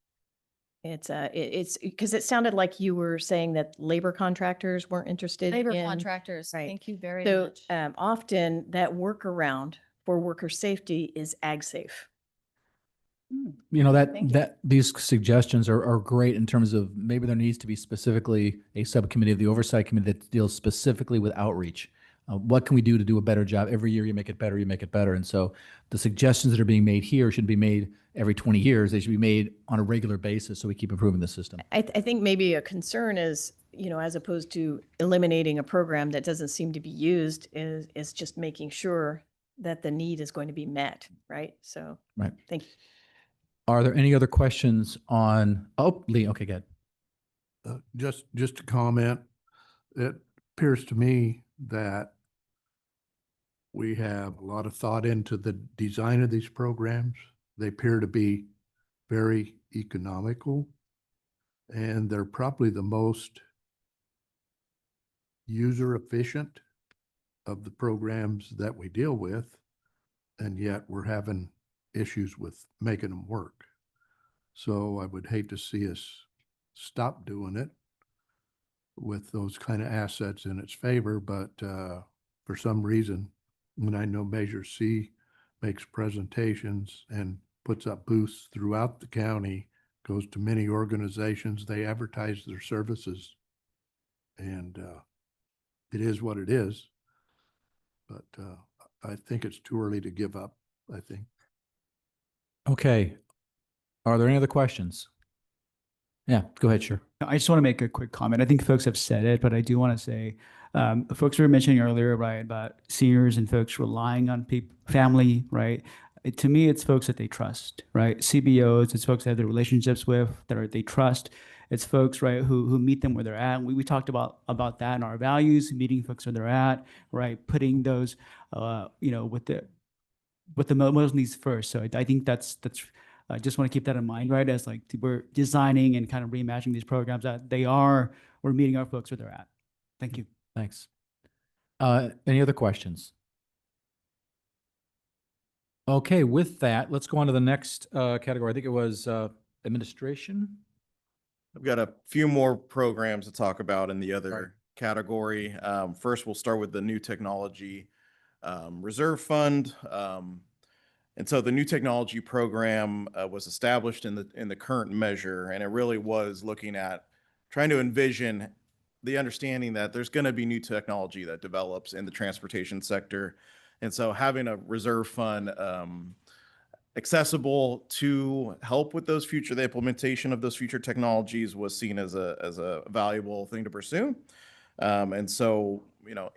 It's because it sounded like you were saying that labor contractors weren't interested Labor in. contractors, Right. thank you very So much. often that workaround for worker safety is Ag Safe. Thank you. These suggestions are great in terms of maybe there needs to be specifically a subcommittee of the oversight committee that deals specifically with outreach. What can we do to do a better job? Every year you make it better, you make it better. And so the suggestions that are being made here shouldn't be made every 20 years. They should be made on a regular basis so we keep improving the system. I think maybe a concern is, as opposed to eliminating a program that doesn't seem to be used, is just making sure that the need is going to be met, right? So, Right. thank you. Are there any other questions on, Lee, okay, good. Just to comment, it appears to me that we have a lot of thought into the design of these programs. They appear to be very economical, and they're probably the most user efficient of the programs that we deal with, and yet we're having issues with making them work. So I would hate to see us stop doing it with those kind of assets in its favor, but for some reason, when I know Measure C makes presentations and puts up booths throughout the county, goes to many organizations, they advertise their services, and it is what it is. But I think it's too early to give up, I think. Okay. Are there any other questions? Yeah, go ahead, sure. I just want to make a quick comment. I think folks have said it, but I do want to say, folks were mentioning earlier, right, about seniors and folks relying on family, right? To me, it's folks that they trust, right? CBOs, it's folks they have their relationships with, they trust. It's folks, right, who meet them where they're at. We talked about that in our values, meeting folks where they're at, right? Putting those, with the most needs first. So I think that's. I just want to keep that in mind, right? As like we're designing and kind of reimagining these programs, that we're meeting our folks where they're at. Thank you. Thanks. Any other questions? Okay, with that, let's go on to the next category. I think it was administration. I've got a few more programs to talk about in the other category. First, we'll start with the new technology reserve fund. And so the new technology program was established in the current measure, and it really was looking at trying to envision the understanding that there's going to be new technology that develops in the transportation sector. And so having a reserve fund accessible to help with the implementation of those future technologies was seen as a valuable thing to pursue. And so,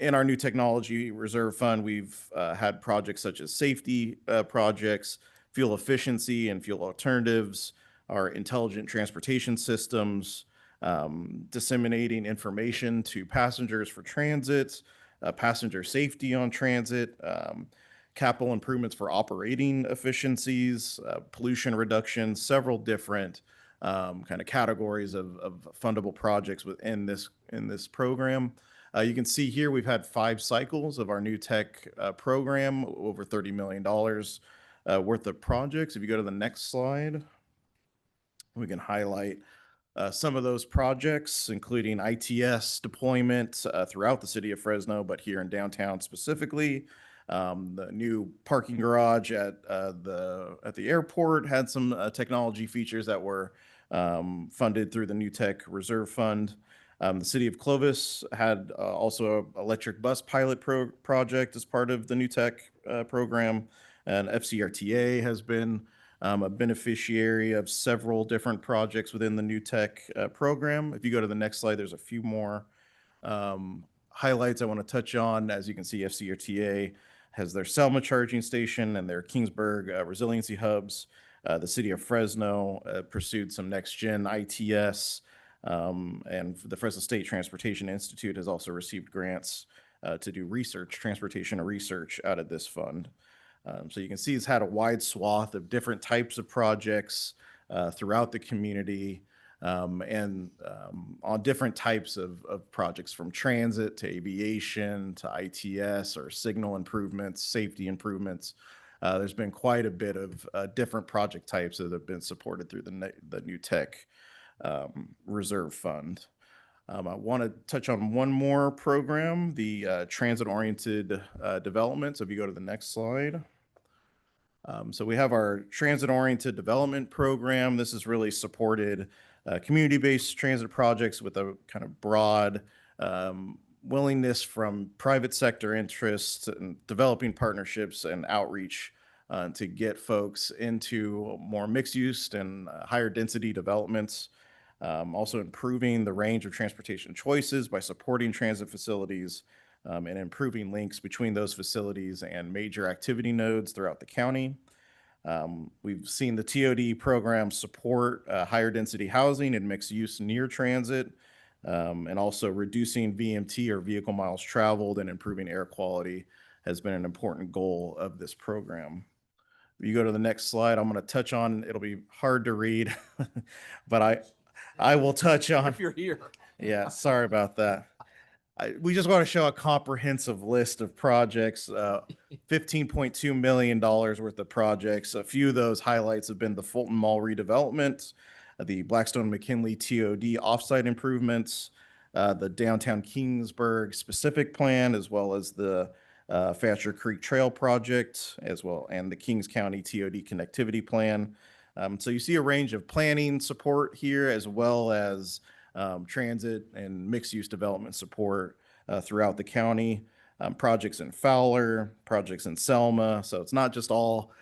in our new technology reserve fund, we've had projects such as safety projects, fuel efficiency and fuel alternatives, our intelligent transportation systems, disseminating information to passengers for transit, passenger safety on transit, capital improvements for operating efficiencies, pollution reduction, several different kind of categories of fundable projects within this program. You can see here we've had 5 cycles of our new tech program, over $30 million worth of projects. If you go to the next slide, we can highlight some of those projects, including ITS deployment throughout the city of Fresno, but here in downtown specifically. The new parking garage at the airport had some technology features that were funded through the New Tech Reserve Fund. The city of Clovis had also an electric bus pilot project as part of the New Tech program, and FCRTA has been a beneficiary of several different projects within the New Tech program. If you go to the next slide, there's a few more highlights I want to touch on. As you can see, FCRTA has their Selma charging station and their Kingsburg resiliency hubs. The city of Fresno pursued some next-gen ITS, and the Fresno State Transportation Institute has also received grants to do transportation research out of this fund. So you can see it's had a wide swath of different types of projects throughout the community, and on different types of projects, from transit to aviation to ITS or signal improvements, safety improvements. There's been quite a bit of different project types that have been supported through the New Tech Reserve Fund. I want to touch on one more program, the transit-oriented development. So if you go to the next slide. So we have our transit-oriented development program. This has really supported community-based transit projects with a kind of broad willingness from private sector interests and developing partnerships and outreach to get folks into more mixed-use and higher density developments. Also improving the range of transportation choices by supporting transit facilities and improving links between those facilities and major activity nodes throughout the county. We've seen the TOD program support higher density housing and mixed use near transit, and also reducing VMT or vehicle miles traveled and improving air quality has been an important goal of this program. If you go to the next slide, I'm going to touch on, it'll be hard to read, but I will touch on. If you're here. Yeah, sorry about that. We just want to show a comprehensive list of projects, $15.2 million worth of projects. A few of those highlights have been the Fulton Mall redevelopment, the Blackstone McKinley TOD offsite improvements, the downtown Kingsburg specific plan, as well as the Thatcher Creek Trail project, as well, and the Kings County TOD connectivity plan. So you see a range of planning support here, as well as transit and mixed-use development support throughout the county. Projects in Fowler, projects in Selma. So it's not just all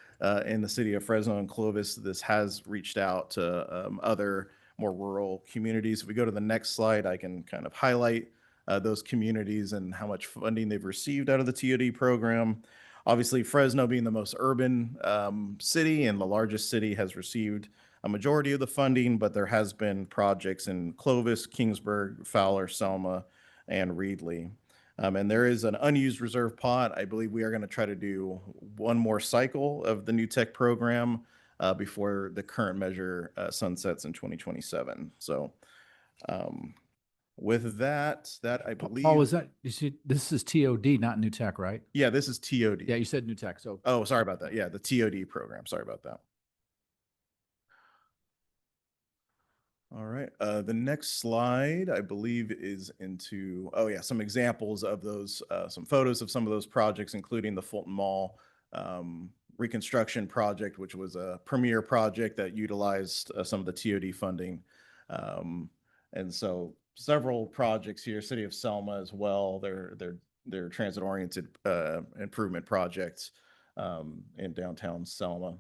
in the city of Fresno and Clovis. This has reached out to other more rural communities. If we go to the next slide, I can kind of highlight those communities and how much funding they've received out of the TOD program. Obviously, Fresno being the most urban city and the largest city has received a majority of the funding, but there has been projects in Clovis, Kingsburg, Fowler, Selma, and Reedley. And there is an unused reserve pot. I believe we are going to try to do one more cycle of the New Tech program before the current measure sunsets in 2027. So with that I believe. Paul, is that, you see, this is TOD, not New Tech, right? Yeah, this is TOD. Yeah, you said New Tech, so. Oh, sorry about that. Yeah, the TOD program. Sorry about that. All right. The next slide, I believe, is into, oh yeah, some examples of those, some photos of some of those projects, including the Fulton Mall reconstruction project, which was a premier project that utilized some of the TOD funding. And so several projects here, City of Selma as well. They're transit-oriented improvement projects in downtown Selma.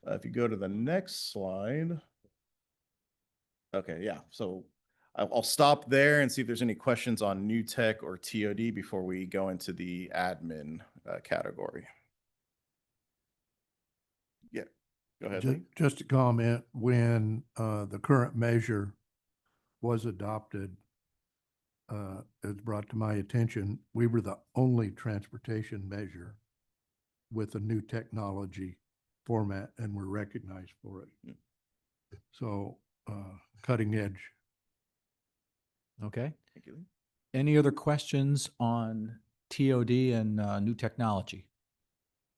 If you go to the next slide. Okay, yeah. So I'll stop there and see if there's any questions on new tech or TOD before we go into the admin category. Yeah, go ahead, Lee. Just a comment, when the current measure was adopted, it's brought to my attention, we were the only transportation measure with a new technology format, and we're recognized for it. So cutting edge. Okay. Thank you, Lee. Any other questions on TOD and new technology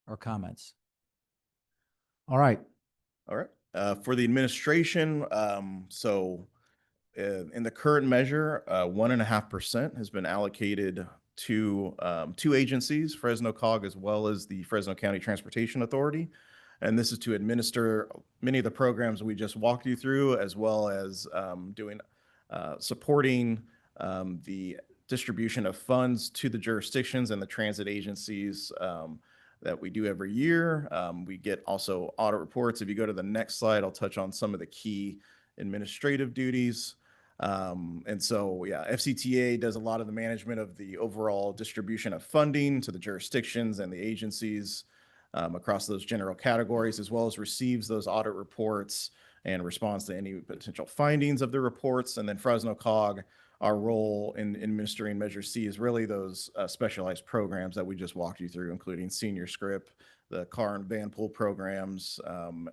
or comments? All right. All right. For the administration, in the current measure, 1.5% has been allocated to two agencies, Fresno COG as well as the Fresno County Transportation Authority. And this is to administer many of the programs we just walked you through, as well as supporting the distribution of funds to the jurisdictions and the transit agencies that we do every year. We get also audit reports. If you go to the next slide, I'll touch on some of the key administrative duties. And so, yeah, FCTA does a lot of the management of the overall distribution of funding to the jurisdictions and the agencies across those general categories, as well as receives those audit reports and responds to any potential findings of the reports. And then Fresno COG, our role in administering Measure C is really those specialized programs that we just walked you through, including senior script, the car and van pool programs.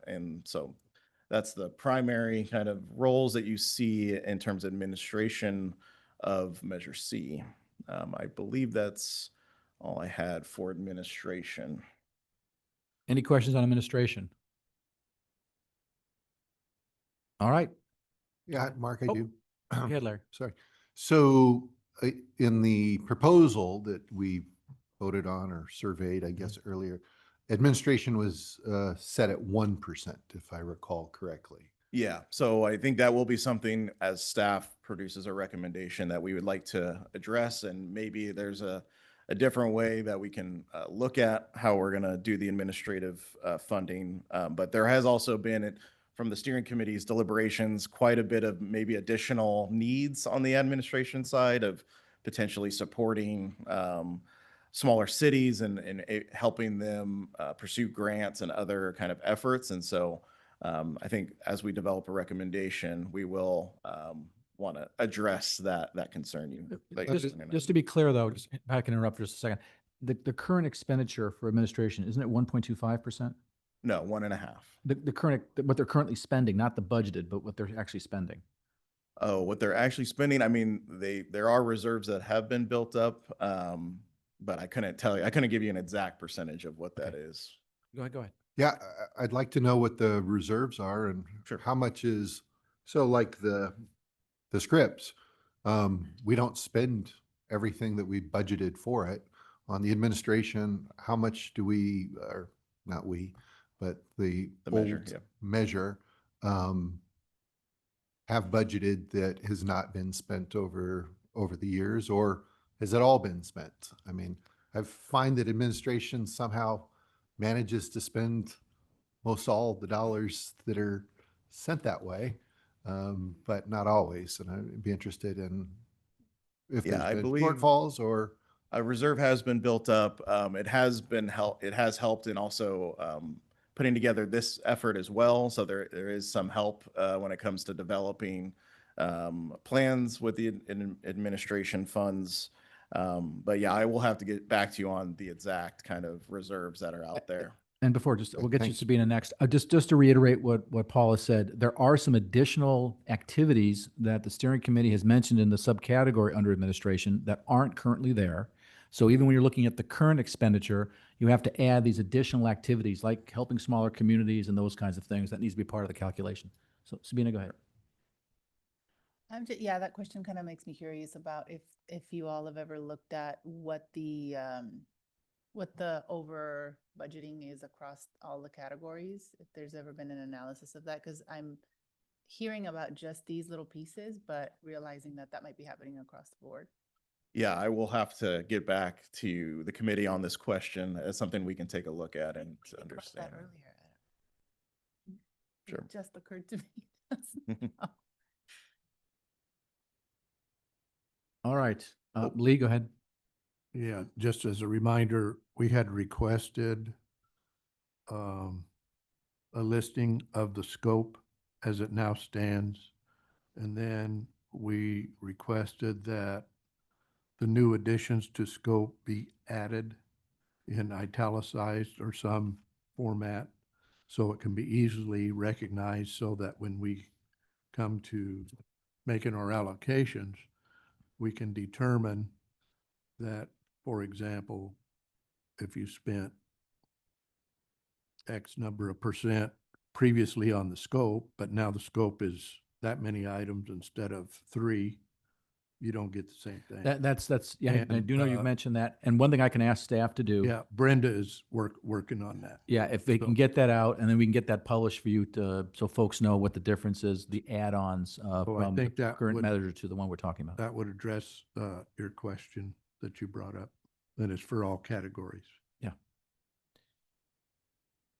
And so that's the primary kind of roles that you see in terms of administration of Measure C. I believe that's all I had for administration. Any questions on administration? All right. Yeah, Mark, I Oh, do. Go ahead, Larry. Sorry. So in the proposal that we voted on or surveyed, I guess, earlier, administration was set at 1%, if I recall correctly. Yeah, so I think that will be something as staff produces a recommendation that we would like to address, and maybe there's a different way that we can look at how we're going to do the administrative funding. But there has also been, from the steering committee's deliberations, quite a bit of maybe additional needs on the administration side of potentially supporting smaller cities and helping them pursue grants and other kind of efforts. And so I think as we develop a recommendation, we will want to address that concern. Just to be clear, though, just, if I can interrupt for just a second. The current expenditure for administration, isn't it 1.25%? No, 1.5. The current, what they're currently spending, not the budgeted, but what they're actually spending. Oh, what they're actually spending? I mean, there are reserves that have been built up, but I couldn't tell you. I couldn't give you an exact percentage of what that is. Go ahead. Go ahead. Yeah, I'd like to know what the reserves are and Sure. how much is, so like the scripts, we don't spend everything that we budgeted for it. On the administration, how much do we, or not we, but the measure, old yeah. measure, have budgeted that has not been spent over the years, or has it all been spent? I mean, I find that administration somehow manages to spend most all of the dollars that are sent that way, but not always. And I'd be interested in if Yeah, there's I been believe- shortfalls or. A reserve has been built up. It has helped in also putting together this effort as well. So there is some help when it comes to developing plans with the administration funds. But yeah, I will have to get back to you on the exact kind of reserves that are out there. And before, we'll get you Thanks. Sabina next. Just to reiterate what Paul has said, there are some additional activities that the steering committee has mentioned in the subcategory under administration that aren't currently there. So even when you're looking at the current expenditure, you have to add these additional activities like helping smaller communities and those kinds of things. That needs to be part of the calculation. So Sabina, go ahead. Yeah, that question kind of makes me curious about if you all have ever looked at what the over budgeting is across all the categories, if there's ever been an analysis of that, because hearing about just these little pieces, but realizing that that might be happening across the board. Yeah, I will have to get back to the committee on this question. It's something we can take a look at and We brought understand. that earlier. Sure. It just occurred to me. All right. Oh. Lee, go ahead. Yeah, just as a reminder, we had requested a listing of the scope as it now stands. And then we requested that the new additions to scope be added in italicized or some format so it can be easily recognized so that when we come to making our allocations, we can determine that, for example, if you spent X number of percent previously on the scope, but now the scope is that many items instead of 3, you don't get the same thing. That's, yeah, I And, do know you've mentioned that. And one thing I can ask staff to do. Yeah, Brenda is working on that. Yeah, if they can So- get that out and then we can get that published for you to, so folks know what the difference is, the add-ons So I from the think that current would- measure to the one we're talking about. That would address your question that you brought up. That is for all categories. Yeah.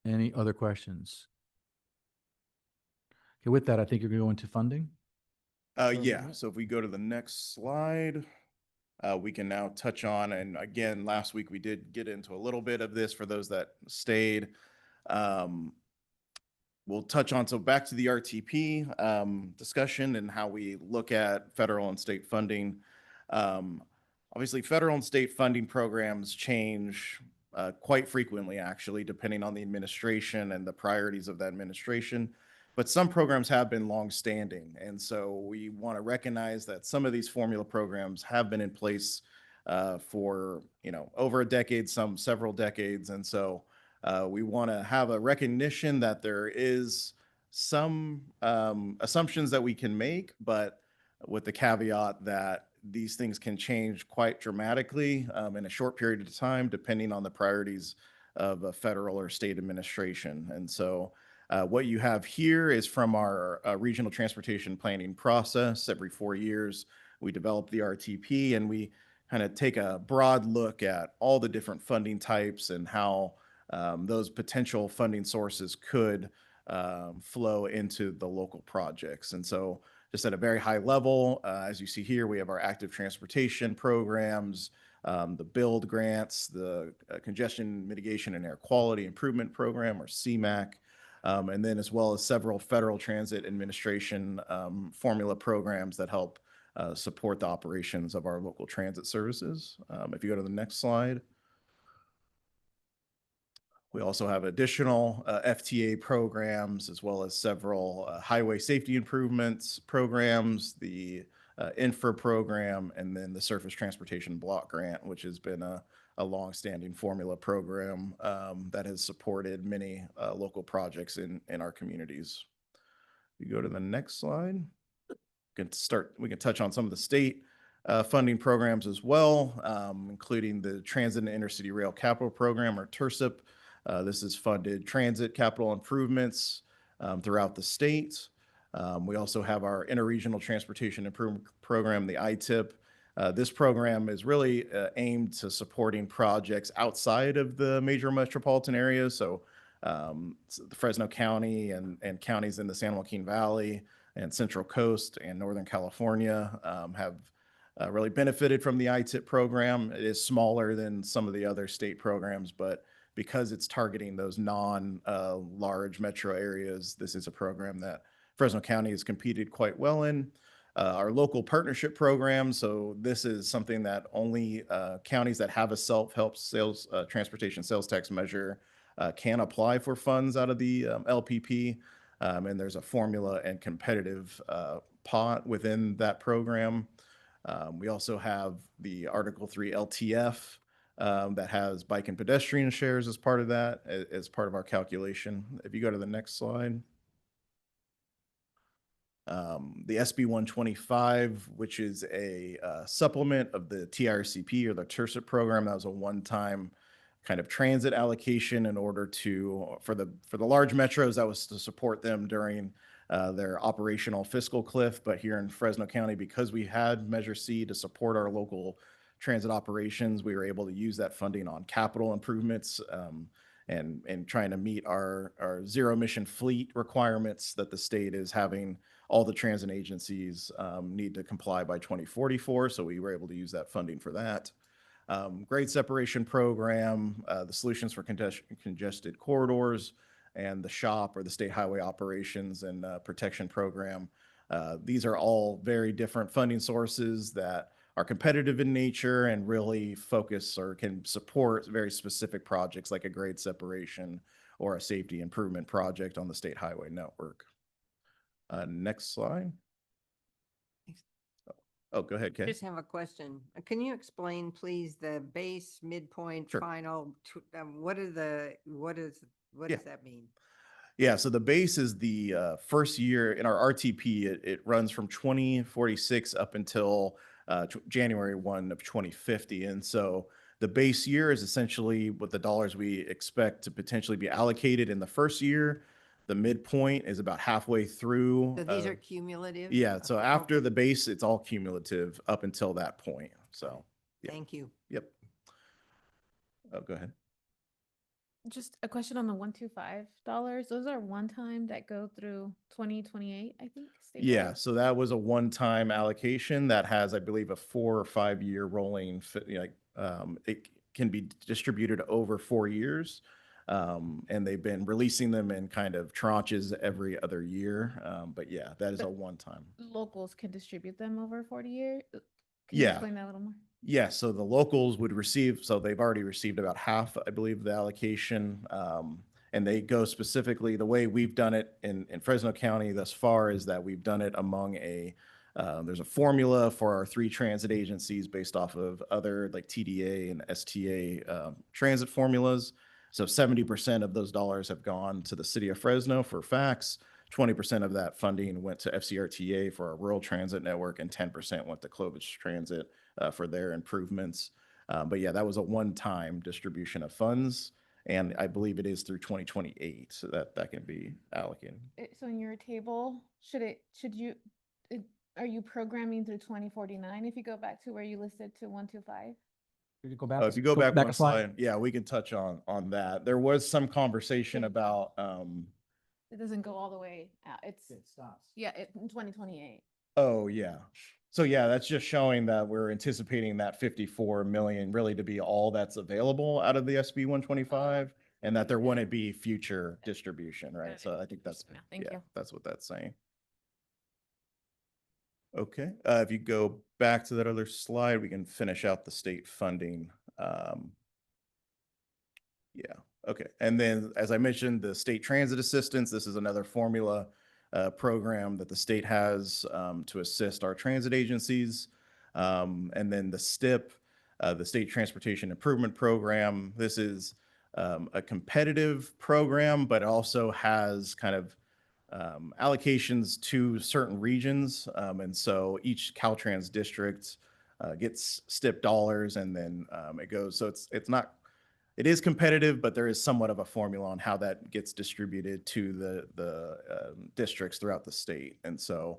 Any other questions? Okay, with that, I think you're going to go into funding. Yeah, so if we go to the next slide, we can now touch on, and again, last week we did get into a little bit of this for those that stayed. We'll touch on, so back to the RTP discussion and how we look at federal and state funding. Obviously, federal and state funding programs change quite frequently, actually, depending on the administration and the priorities of that administration. But some programs have been longstanding, and so we want to recognize that some of these formula programs have been in place for over a decade, some several decades, and so we want to have a recognition that there is some assumptions that we can make, but with the caveat that these things can change quite dramatically in a short period of time, depending on the priorities of a federal or state administration. And so what you have here is from our regional transportation planning process. Every 4 years, we develop the RTP and we kind of take a broad look at all the different funding types and how those potential funding sources could flow into the local projects. And so just at a very high level, as you see here, we have our active transportation programs, the build grants, the congestion mitigation and air quality improvement program, or CMAQ, and then as well as several Federal Transit Administration formula programs that help support the operations of our local transit services. If you go to the next slide. We also have additional FTA programs, as well as several highway safety improvements programs, the INFRA program, and then the Surface Transportation Block Grant, which has been a longstanding formula program that has supported many local projects in our communities. You go to the next slide. We can touch on some of the state funding programs as well, including the Transit and Intercity Rail Capital Program, or TIRCIP. This has funded transit capital improvements throughout the state. We also have our Interregional Transportation Improvement Program, the ITIP. This program is really aimed to supporting projects outside of the major metropolitan areas. So the Fresno County and counties in the San Joaquin Valley and Central Coast and Northern California have really benefited from the ITIP program. It is smaller than some of the other state programs, but because it's targeting those non-large metro areas, this is a program that Fresno County has competed quite well in. Our local partnership program, so this is something that only counties that have a self-help sales transportation sales tax measure can apply for funds out of the LPP. And there's a formula and competitive pot within that program. We also have the Article 3 LTF that has bike and pedestrian shares as part of that, as part of our calculation. If you go to the next slide. The SB 125, which is a supplement of the TRCP, or the TIRCIP program, that was a one-time kind of transit allocation in order to, for the large metros, that was to support them during their operational fiscal cliff. But here in Fresno County, because we had Measure C to support our local transit operations, we were able to use that funding on capital improvements, and trying to meet our zero emission fleet requirements that the state is having all the transit agencies need to comply by 2044. So we were able to use that funding for that. Grade separation program, the solutions for congested corridors, and the SHOP, or the State Highway Operations and Protection Program. These are all very different funding sources that are competitive in nature and really focus or can support very specific projects like a grade separation or a safety improvement project on the state highway network. Next slide. Oh, go ahead, Kay. Just have a question. Can you explain, please, the base, midpoint, Sure. final? What does that mean? Yeah, so the base is the first year in our RTP. It runs from 2046 up until January 1 of 2050. And so the base year is essentially what the dollars we expect to potentially be allocated in the first year. The midpoint is about halfway through. So these are cumulative? Yeah, so Okay, after okay. the base, it's all cumulative up until that point. So, yeah. Thank you. Yep. Oh, go ahead. Just a question on the $125. Those are one time that go through 2028, I think. Yeah, statewide? so that was a one-time allocation that has, I believe, a 4 or 5 year rolling, it can be distributed over 4 years. And they've been releasing them in kind of tranches every other year. But yeah, that is a But one-time. locals can distribute them over 40 years? Can you Yeah. explain that a little more? Yeah, so the locals would receive, so they've already received about half, I believe, the allocation. And they go specifically, the way we've done it in Fresno County thus far is that we've done it among there's a formula for our 3 transit agencies based off of other like TDA and STA transit formulas. So 70% of those dollars have gone to the city of Fresno for FACTS. 20% of that funding went to FCRTA for our rural transit network, and 10% went to Clovis Transit for their improvements. But yeah, that was a one-time distribution of funds, and I believe it is through 2028, so that can be allocated. So in your table, are you programming through 2049 if you go back to where you listed to 125? Could you go back? If you go back a one slide, yeah, we can touch on that. There was some conversation about It doesn't go all the way out. It stops. Yeah, in 2028. oh, yeah. So yeah, that's just showing that we're anticipating that 54 million really to be all that's available out of the SB 125, and that there wouldn't be future distribution, right? Got So it. I think that's, Now, thank yeah, you. that's what that's saying. Okay, if you go back to that other slide, we can finish out the state funding. Yeah, okay. And then, as I mentioned, the state transit assistance, this is another formula program that the state has to assist our transit agencies. And then the STIP, the State Transportation Improvement Program, this is a competitive program, but also has kind of allocations to certain regions. And so each Caltrans district gets STIP dollars, and then it goes, so it's not, it is competitive, but there is somewhat of a formula on how that gets distributed to the districts throughout the state. And so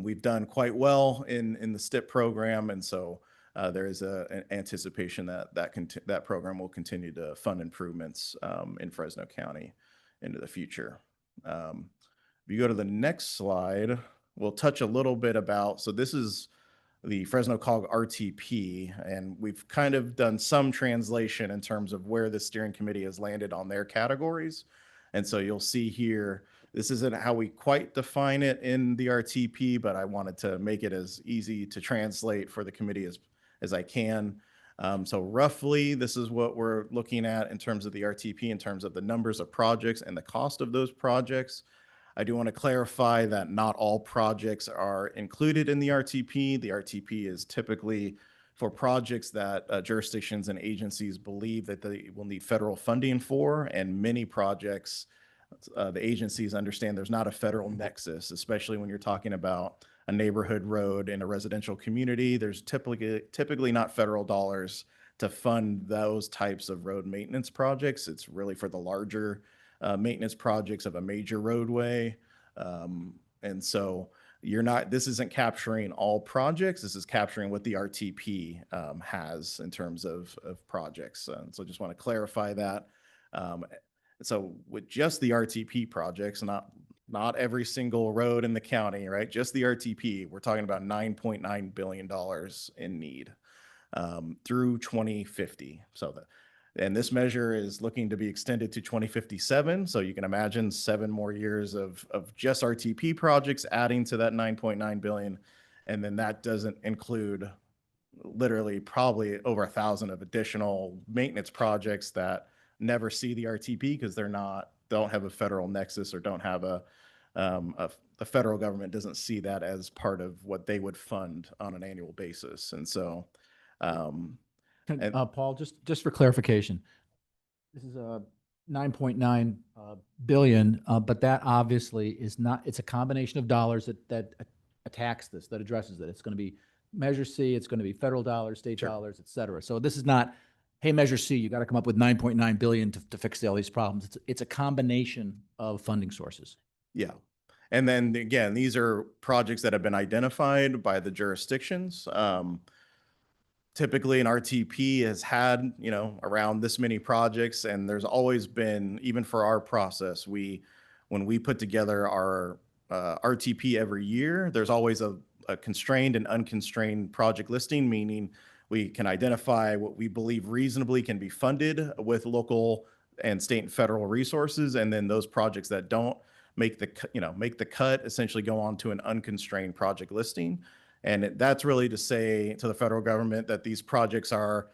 we've done quite well in the STIP program, and so there is an anticipation that program will continue to fund improvements in Fresno County into the future. If you go to the next slide, we'll touch a little bit about, so this is the Fresno COG RTP, and we've kind of done some translation in terms of where the steering committee has landed on their categories. And so you'll see here, this isn't how we quite define it in the RTP, but I wanted to make it as easy to translate for the committee as I can. So roughly, this is what we're looking at in terms of the RTP, in terms of the numbers of projects and the cost of those projects. I do want to clarify that not all projects are included in the RTP. The RTP is typically for projects that jurisdictions and agencies believe that they will need federal funding for, and many projects, the agencies understand there's not a federal nexus, especially when you're talking about a neighborhood road in a residential community. There's typically not federal dollars to fund those types of road maintenance projects. It's really for the larger maintenance projects of a major roadway. And so this isn't capturing all projects. This is capturing what the RTP has in terms of projects. And so just want to clarify that. So with just the RTP projects, not every single road in the county, right? Just the RTP, we're talking about $9.9 billion in need through 2050. And this measure is looking to be extended to 2057. So you can imagine 7 more years of just RTP projects adding to that 9.9 billion. And then that doesn't include literally probably over 1,000 of additional maintenance projects that never see the RTP because don't have a federal nexus or don't have the federal government doesn't see that as part of what they would fund on an annual basis. And so, Paul, just for clarification, this is a 9.9 billion, but that obviously is not, it's a combination of dollars that attacks this, that addresses it. It's going to be Measure C, it's going to be federal dollars, state dollars, et cetera. So this is not, hey, Measure C, you got to come up with 9.9 billion to fix all these problems. It's a combination of funding sources. Yeah. And then again, these are projects that have been identified by the jurisdictions. Typically an RTP has had, around this many projects, and there's always been, even for our process, when we put together our RTP every year, there's always a constrained and unconstrained project listing, meaning we can identify what we believe reasonably can be funded with local and state and federal resources, and then those projects that don't make the cut essentially go on to an unconstrained project listing. And that's really to say to the federal government that these projects are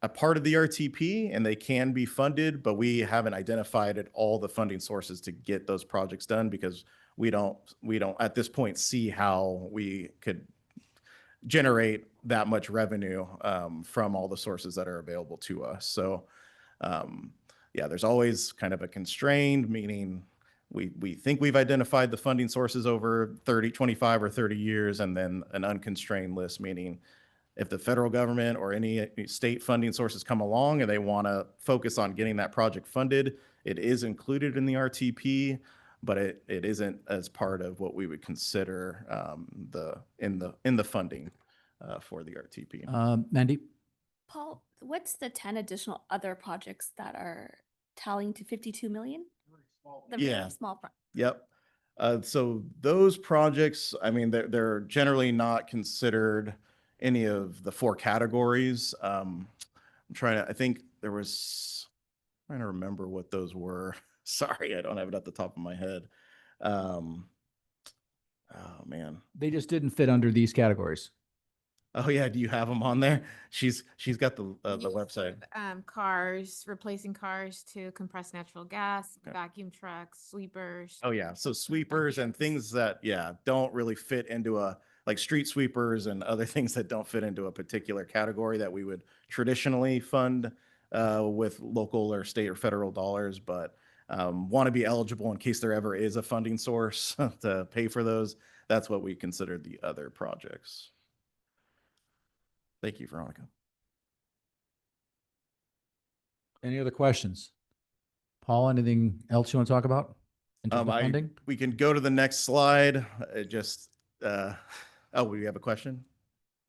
a part of the RTP and they can be funded, but we haven't identified all the funding sources to get those projects done because we don't at this point see how we could generate that much revenue from all the sources that are available to us. So yeah, there's always kind of a constrained, meaning we think we've identified the funding sources over 25 or 30 years, and then an unconstrained list, meaning if the federal government or any state funding sources come along and they want to focus on getting that project funded, it is included in the RTP, but it isn't as part of what we would consider in the funding for the RTP. Mandy? Paul, what's the 10 additional other projects that are tallying to 52 million? The really Yeah. small Yep. So those projects, I mean, they're generally not considered any of the 4 categories. I'm trying to remember what those were. Sorry, I don't have it at the top of my head. Oh man. They just didn't fit under these categories. Oh yeah, do you have them on there? She's got the Use website. Cars, replacing cars to compressed natural gas, Okay. vacuum trucks, sweepers. Oh yeah, so sweepers and things that don't really fit into like street sweepers and other things that don't fit into a particular category that we would traditionally fund with local or state or federal dollars, but want to be eligible in case there ever is a funding source to pay for those. That's what we consider the other projects. Thank you, Veronica. Any other questions? Paul, anything else you want to talk about in terms of funding? We can go to the next slide. We have a question?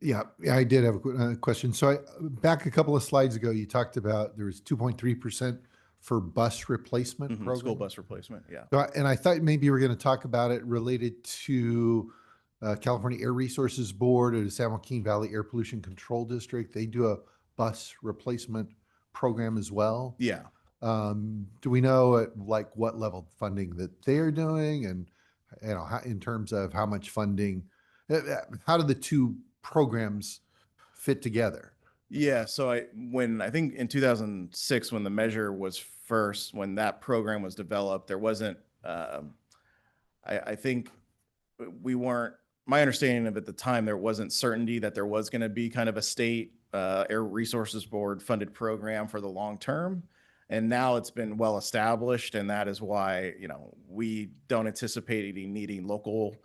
Yeah, I did have a question. So back a couple of slides ago, you talked about there was 2.3% for bus replacement program. School bus replacement, yeah. So and I thought maybe you were going to talk about it related to California Air Resources Board or the San Joaquin Valley Air Pollution Control District. They do a bus replacement program as well. Yeah. Do we know at like what level of funding that they're doing, and how, in terms of how much funding, how do the two programs fit together? Yeah, so I think in 2006, when the measure was when that program was developed, there wasn't, I think my understanding of at the time, there wasn't certainty that there was going to be kind of a state Air Resources Board funded program for the long term. And now it's been well established, and that is why, we don't anticipate needing local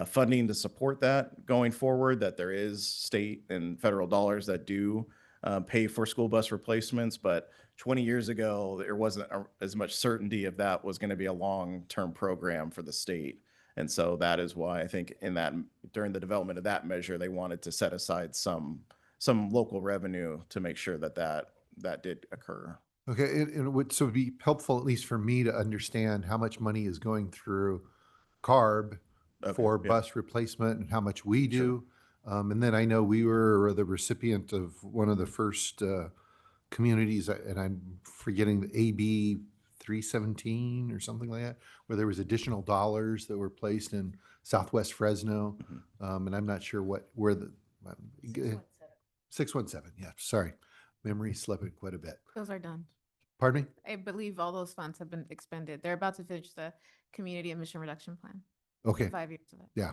funding to support that going forward, that there is state and federal dollars that do pay for school bus replacements. But 20 years ago, there wasn't as much certainty if that was going to be a long-term program for the state. And so that is why I think during the development of that measure, they wanted to set aside some local revenue to make sure that did occur. Okay, so it'd be helpful, at least for me, to understand how much money is going through CARB Okay, for yeah. bus replacement and how much we Sure. do. And then I know we were the recipient of one of the first communities, and I'm forgetting the AB 317 or something like that, where there was additional dollars that were placed in Southwest Fresno. And I'm not sure where the 617. Yeah, sorry. Memory slipping quite a bit. Those are done. Pardon me? I believe all those funds have been expended. They're about to finish the community emission reduction plan. Okay. 5 years of it. Yeah.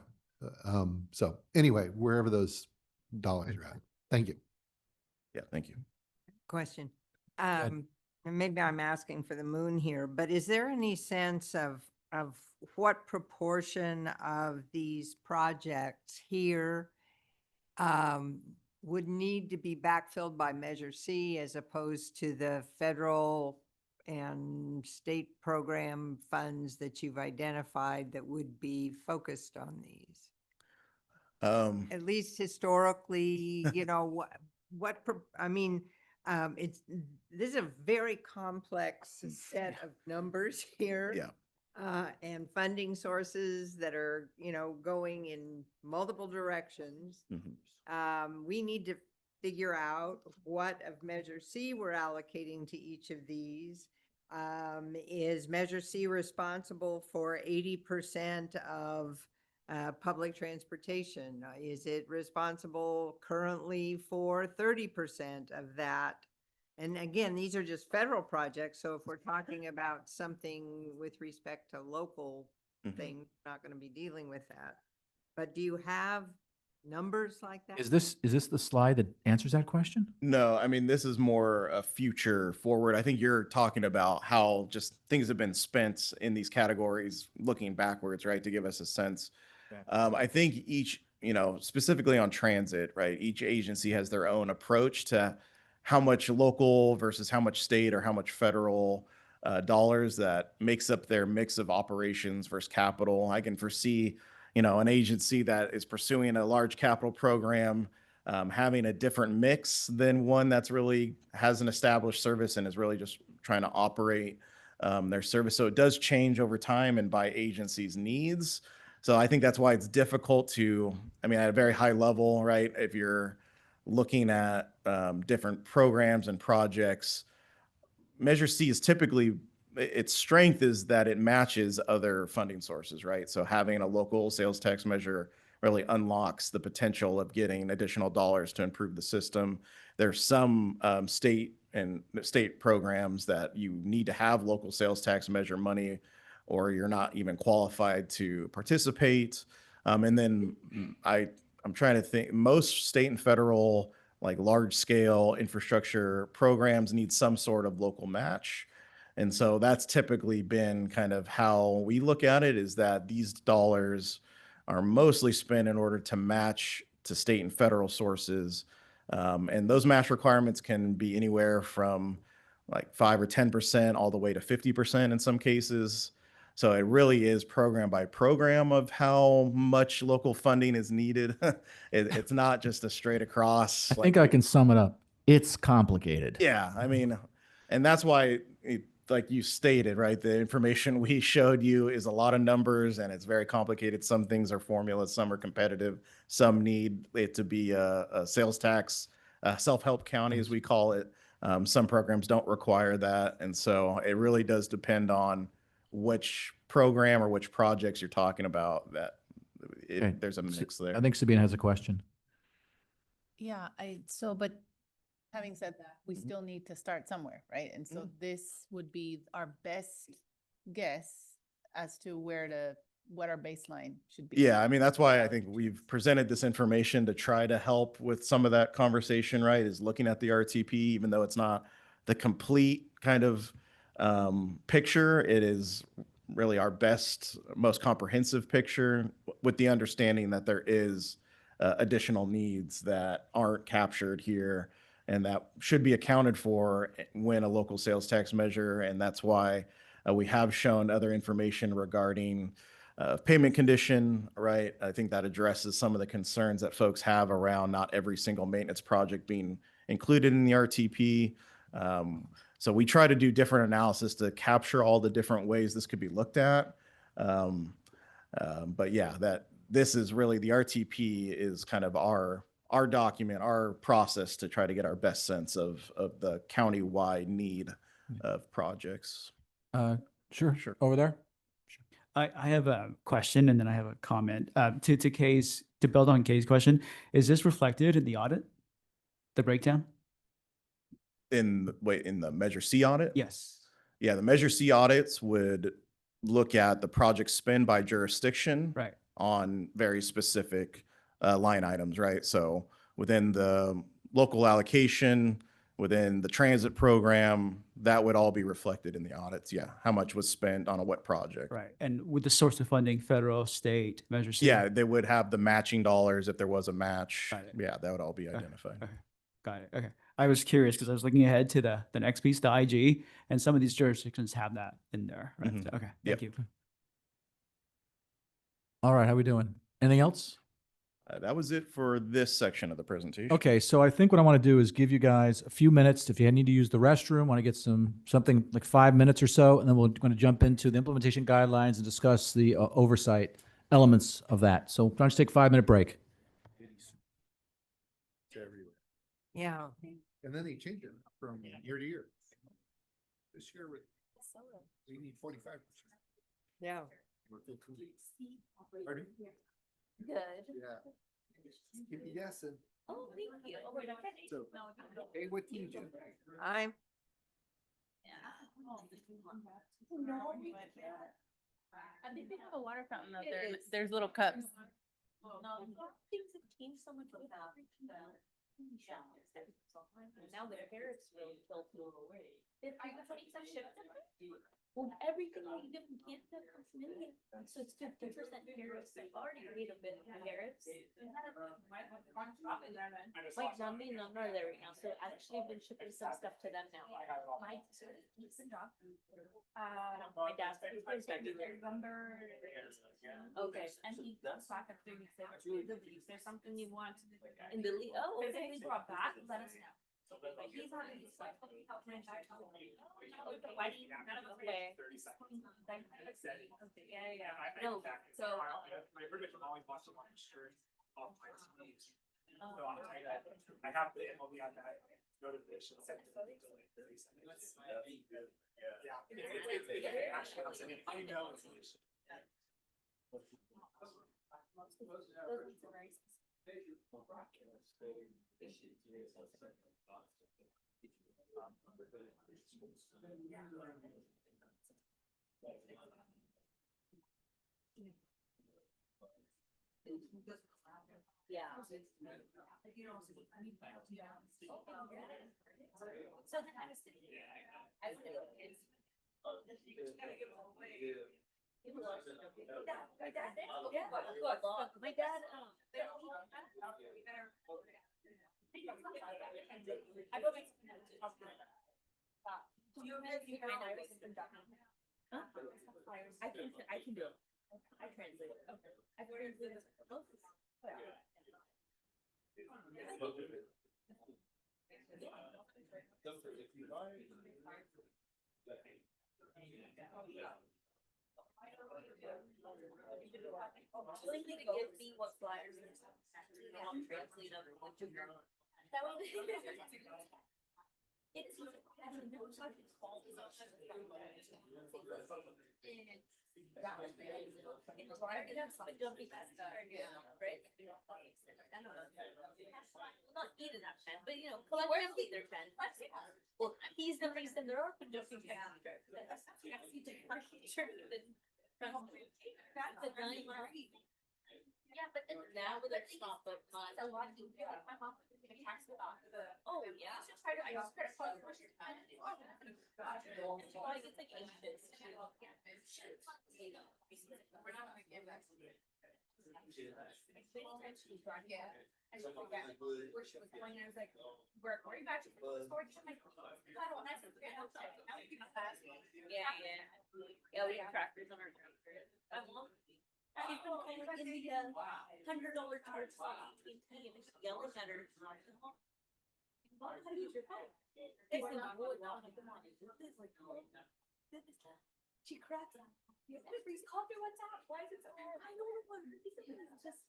So anyway, wherever those dollars are at. Thank you. Yeah, thank you. Question. And maybe I'm asking for the moon here, but is there any sense of what proportion of these projects here would need to be backfilled by Measure C as opposed to the federal and state program funds that you've identified that would be focused on these? At least historically, you know, this is a very complex set of numbers here. Yeah. And funding sources that are, you know, going in multiple directions. We need to figure out what of Measure C we're allocating to each of these. Is Measure C responsible for 80% of public transportation? Is it responsible currently for 30% of that? And again, these are just federal projects. So if we're talking about something with respect to local things, we're not going to be dealing with that. But do you have numbers like that? Is this the slide that answers that question? No, I mean, this is more a future forward. I think you're talking about how just things have been spent in these categories looking backwards, right? To give us a sense. I think each, specifically on transit, right? Each agency has their own approach to how much local versus how much state or how much federal dollars that makes up their mix of operations versus capital. I can foresee, an agency that is pursuing a large capital program having a different mix than one that's really has an established service and is really just trying to operate their service. So it does change over time and by agency's needs. So I think that's why it's difficult to, at a very high level, right? If you're looking at different programs and projects, Measure C is typically, its strength is that it matches other funding sources, right? So having a local sales tax measure really unlocks the potential of getting additional dollars to improve the system. There's some state programs that you need to have local sales tax measure money or you're not even qualified to participate. And then I'm trying to think, most state and federal like large scale infrastructure programs need some sort of local match. And so that's typically been kind of how we look at it, is that these dollars are mostly spent in order to match to state and federal sources. And those match requirements can be anywhere from like 5 or 10% all the way to 50% in some cases. So it really is program by program of how much local funding is needed. It's not just a straight across. I think I can sum it up. It's complicated. Yeah, and that's why, like you stated, right, the information we showed you is a lot of numbers and it's very complicated. Some things are formulas, some are competitive, some need it to be a sales tax, self-help county, as we call it. Some programs don't require that. And so it really does depend on which program or which projects you're talking about that Okay. there's a mix there. I think Sabina has a question. Yeah, but having said that, we still need to start somewhere, right? And so this would be our best guess as to what our baseline should be. Yeah, that's why I think we've presented this information to try to help with some of that conversation, right? Is looking at the RTP, even though it's not the complete kind of picture, it is really our best, most comprehensive picture, with the understanding that there is additional needs that aren't captured here and that should be accounted for when a local sales tax measure. And that's why we have shown other information regarding payment condition, right? I think that addresses some of the concerns that folks have around not every single maintenance project being included in the RTP. So we try to do different analysis to capture all the different ways this could be looked at. But yeah, that this is really the RTP is kind of our document, our process to try to get our best sense of the county-wide need of projects. Sure. Over there. I have a question and then I have a comment. To build on Kay's question, is this reflected in the audit? The breakdown? In the Measure C audit? Yes. Yeah, the Measure C audits would look at the project spend by jurisdiction. Right. On very specific line items, right? So within the local allocation, within the transit program, that would all be reflected in the audits. Yeah, how much was spent on a what project? Right. And with the source of funding, federal, state, Measure C? Yeah, they would have the matching dollars if there was a match. Got it. Yeah, that would all be Okay, identified. okay. Got it. Okay. I was curious because I was looking ahead to the next piece, the IG, and some of these jurisdictions have that in there. Right? Mhm. Okay. Yep. Thank you. All right. How we doing? Anything else? That was it for this section of the presentation. Okay, so I think what I want to do is give you guys a few minutes. If you need to use the restroom, want to get something like 5 minutes or so, and then we're going to jump into the implementation guidelines and discuss the oversight elements of that. So why don't you take a 5-minute break? Yeah. And then they change it from year to year. This year, we need 45%. Yeah. Pardon? Good. Yeah. Keep you guessing. Oh, thank you. Oh, wait, okay. So, hey, what do you do? I'm, I think they have a water fountain out there. And there's little cups. No, things have changed so much with that. Now their hair is really tilted away. Are you putting some shit? Well, everything that you do in Canada comes from India, so it's 50% carrots. I've already made a bit of carrots. Like Zombie and None are there right now, so actually I've been shipping some stuff to them now. My dad's first got me there. Okay, and he comes back after you say, there's something you want in the lead. Oh, okay, we brought back, let us know. But he's on his like, why do you okay? Yeah. No, so. I have the MLB on that notification. I know. Yeah. So then I was thinking, I was like, my dad, I can do it. I translate it. Okay. I translated it. Simply to give me what flyers and stuff. I'll translate them. That way. It's not eating that pen, but you know, collectively they're pen. Well, he's the reason there are jumping pen. Yeah, but then now with it stop, but a lot of people, my mom, oh yeah. I just try to follow the question. It's like ancient. We're not gonna give that. Where she was going, I was like, where are you back to the storage? I'm like, oh, and I said, yeah. Yeah, we have tractors on our tractor. She's been kind of in the $100 charge slot between tea and she's yelling at her. How to use your phone. She cracks up. Everybody's called your WhatsApp. Why is it so hard? I don't know what. It's just,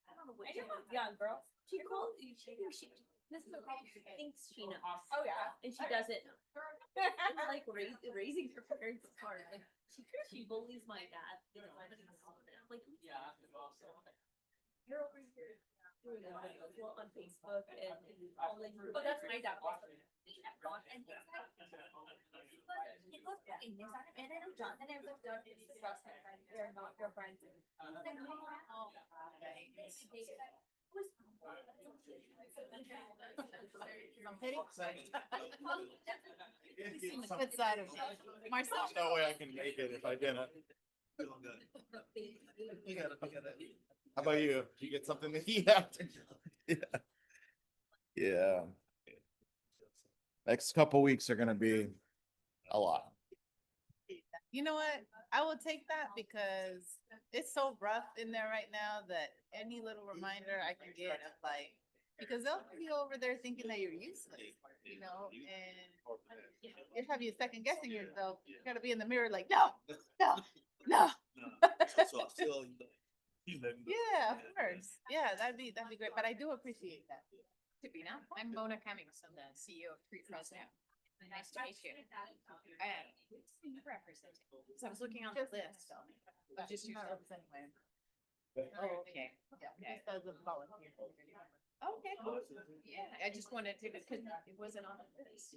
I don't know what. Young girl. She called. This is the problem. She thinks she knows. Oh yeah, and she doesn't know. It's like raising her parents apart. Like she bullies my dad. You know, like yeah. You're over here doing a video on Facebook and all like, but that's my dad. And he's like, it was funny. And then I'm done. And I was like, done. It's just friends. They're not your friends. And then oh, Good side of it. Marcel. There's no way I can make it if I didn't. How about you? Did you get something to eat after? Yeah. Yeah. Next couple weeks are gonna be a lot. You know what? I will take that because it's so rough in there right now that any little reminder I can get of like, because they'll be over there thinking that you're useless, you know, and you're probably second guessing yourself. You gotta be in the mirror like, no, no, no. Yeah, of course. Yeah, that'd be great. But I do appreciate that. Sabina, I'm Mona Cummings, I'm the CEO of Tree Fresno. Nice to meet you. Representing. So I was looking on the list. Just yourself anyway. Oh, okay. Yeah, just as a volunteer. Okay. Yeah, I just wanted to, because it wasn't on the list.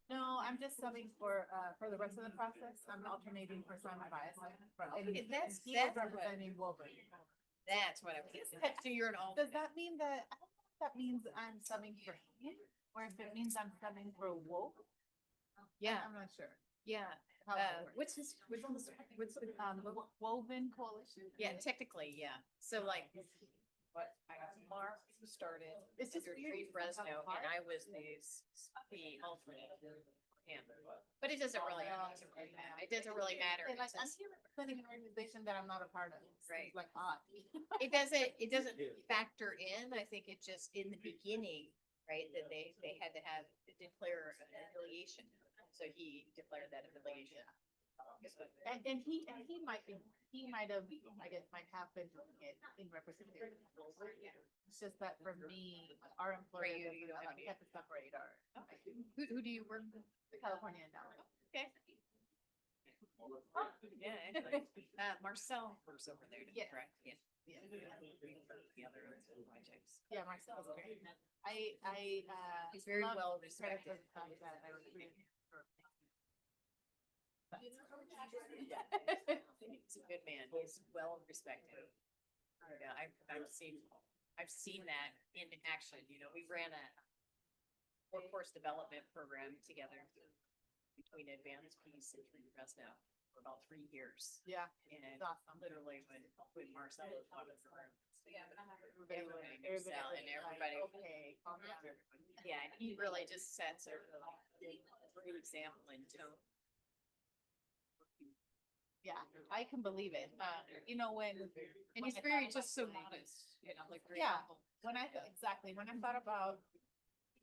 No, I'm just subbing for the rest of the process. I'm alternating for Simon Bias. Okay, that's representing Wolverine. That's what I was. So you're an all. Does that mean that, I don't know if that means I'm subbing for him, or if it means I'm subbing for Wolf? Yeah, I'm not sure. yeah. How that works. What's the, Woven Coalition? yeah, technically, yeah. So like, what, Mark started. It's just under weird Tree because Fresno, how and I was the alternate. Yeah, but it doesn't really, it doesn't really matter. And like, I'm It's just- here representing an organization that I'm not a part of. Right. Like odd. It doesn't factor in, I think it just, in the beginning, right, that they had to have, declare an affiliation. So he declared that affiliation. And he might have, I guess, might have been doing it in representation. It's just that for me, our employer For you, you don't have to. have to separate our. Who do you work with? California and Dallas. Okay. Yeah, Marcel works over there, Yeah. correct? Yeah. Yeah. The other projects. Yeah, Marcel is great. He's very love well credit respected. for the fact that I was reading for- He's a good man. He's well respected. Yeah, I've seen that in action. You know, we ran a workforce development program together between Advanced Peace and Tree Fresno for about 3 years. Yeah. And It's awesome. literally when Marcel was on the program. Everybody Marcel and everybody. Okay. calm down, everybody. Yeah, and he really just sets a great example in tone. Yeah, I can believe it. You know, when. And he's very just so modest, you know, like. very Yeah. humble. When I thought about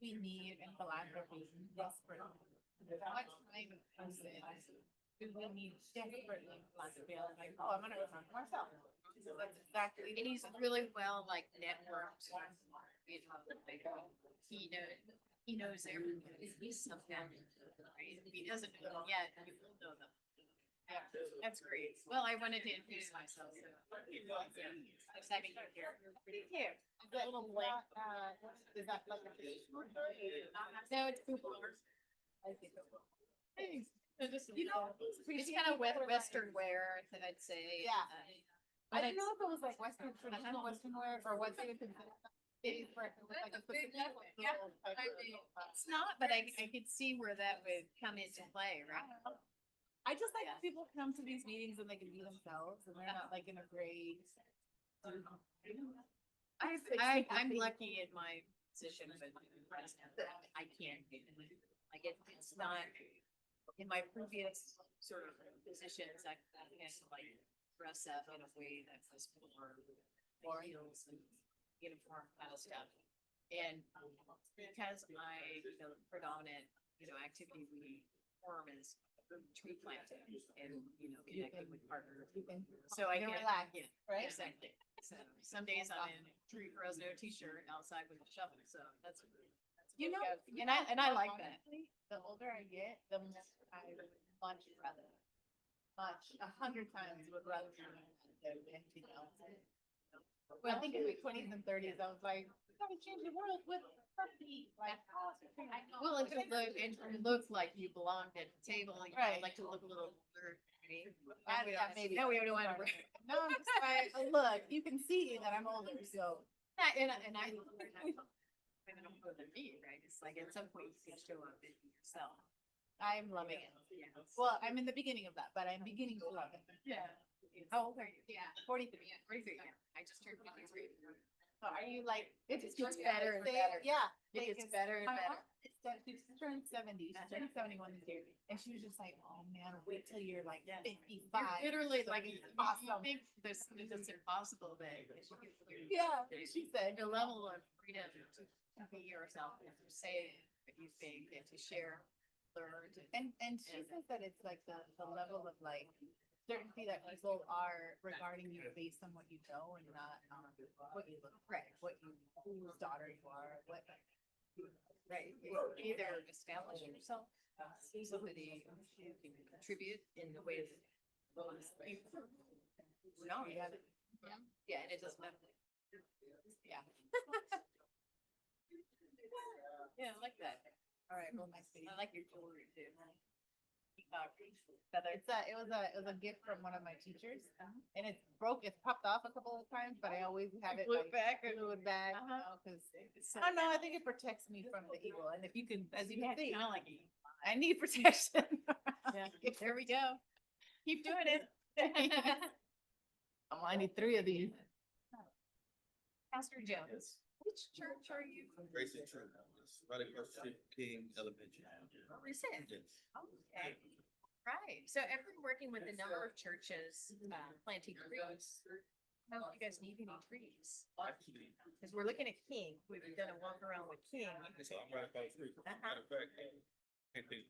we need and philanthropy desperately. How much time do we need desperately philanthropy? I was like, oh, I'm gonna run myself. So that's exactly. And he's really well like networked. You know, like, he knows everybody. He's something. If he doesn't know them yet, he will know them. Yeah, that's great. Well, I wanted to introduce myself. So. Nice having you here. Thank you. Is that little blank, is that like a? No, it's Google. Thanks. You know, it's kind of Western wear, I'd say. Yeah. But I didn't know it's- if it was like Western traditional Western wear or what's even considered. It is for like a specific. Yeah. It's not, but I could see where that would come into play, right? I just like when people come to these meetings and they can be themselves and they're not like in a grade. I'm lucky in my position, but I can't. Like it's not, in my previous sort of positions, I had like dress up in a way that was more heels and uniform kind of stuff. And because the predominant, activity we perform is tree planting and, connecting with partners. So I can relax, yeah, right? Exactly. So some days I'm in tree Fresno t-shirt outside with a shovel. So that's You know, and I like that. The older I get, the more I much rather, 100 times would rather do than anything else. Well, I think in my 20s and 30s, I was like, we gotta change the world with puppy. Like, Well, it looks like you belonged at the table. Right. Like to look a little older. maybe. No, we don't want to. No, I'm just like, look, you can see that I'm older, so. And I women are older than me, right? It's like at some point you can show up in yourself. I'm loving it. Yeah. Well, I'm in the beginning of that, but I'm beginning to love it. Yeah. How old are you? Yeah. 43. Yeah. 43. Yeah. I just turned 53. So are you like? It just gets better and better. Yeah. It gets better and better. She turned 70. She turned 71 this year. And she was just like, oh man, wait till you're like 55. You're literally So like, it's you awesome. think this is impossible, but Yeah, she said. the level of freedom to be yourself and to say what you think and to share, learn. And she says that it's like the level of like certainty that people are regarding you based on what you know and not what you look like, whose daughter you are, what. Right, either establish yourself, see somebody who can contribute in the way that. No, yeah, and it doesn't matter. Yeah. Yeah, I like that. All right, well, nice to meet you. I like your jewelry too. It was a gift from one of my teachers, and it's popped off a couple of times, but I always have it Glue it back. glued back, because I don't know, I think it protects me from the evil, and if you can, as you can see, Kind of like. I need protection. Yeah, there we go. Keep doing it. I need 3 of these. Pastor Jones, which church are you? Grace and Truth. It's right across the street from King Elementary. Oh, is it? Yes. Okay, right. So I've been working with a number of churches, planting trees. How do you guys need any trees? Actually, Because we're looking at King. We've done a walk around with King. so I'm right across the street. Matter of fact, I think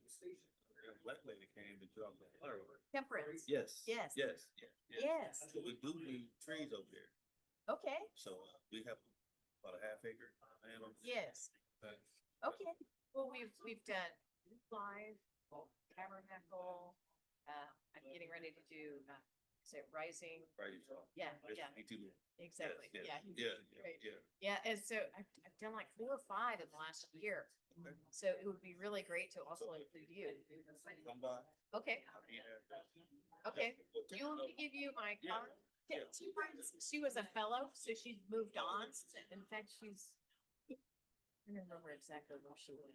a black lady came to drop the flower. Temperance. Yes. Yes. Yes. Yes. So we do need trees over there. Okay. So we have about a half acre land over there. Yes. Okay. Well, we've done live, tabernacle. I'm getting ready to do, is it rising? Right. Yeah, Yes, yeah. Me too. Exactly. Yes, Yeah. yes. Yeah, Great. yeah. Yeah, and so I've done like 4 or 5 in the last year. Okay. So it would be really great to also include you. Come by. Okay, okay. Do you want me to give you my card? Yeah, she was a fellow, so she's moved on. In fact, I don't remember exactly where she went.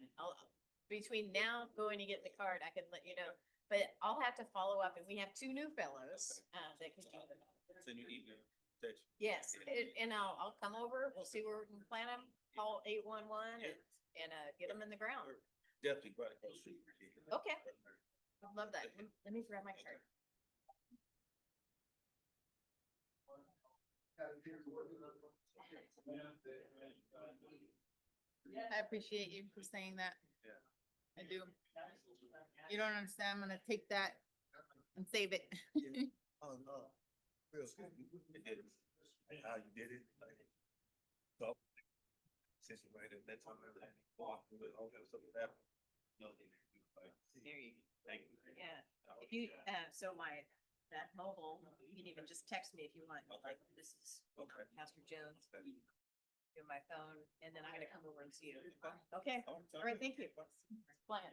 Between now going to get the card, I can let you know. But I'll have to follow up, and we have 2 new fellows that can do it. Send you email. Text. Yes, and I'll come over. We'll see where we can plant them. Call 811 and get them in the ground. Definitely right across the street. Okay. I love that. Let me grab my card. I appreciate you for saying that. Yeah. I do. You don't understand, I'm gonna take that and save it. Oh, no. Real good. How you did it, like, so, since you made it, that time, all that stuff happened. There you go. Thank you. Yeah. If you, so that mobile, you can even just text me if you want, like, this is Okay. Pastor Jones. Do my phone, and then I'm gonna come over and see you. Okay, all right, thank you. Plan.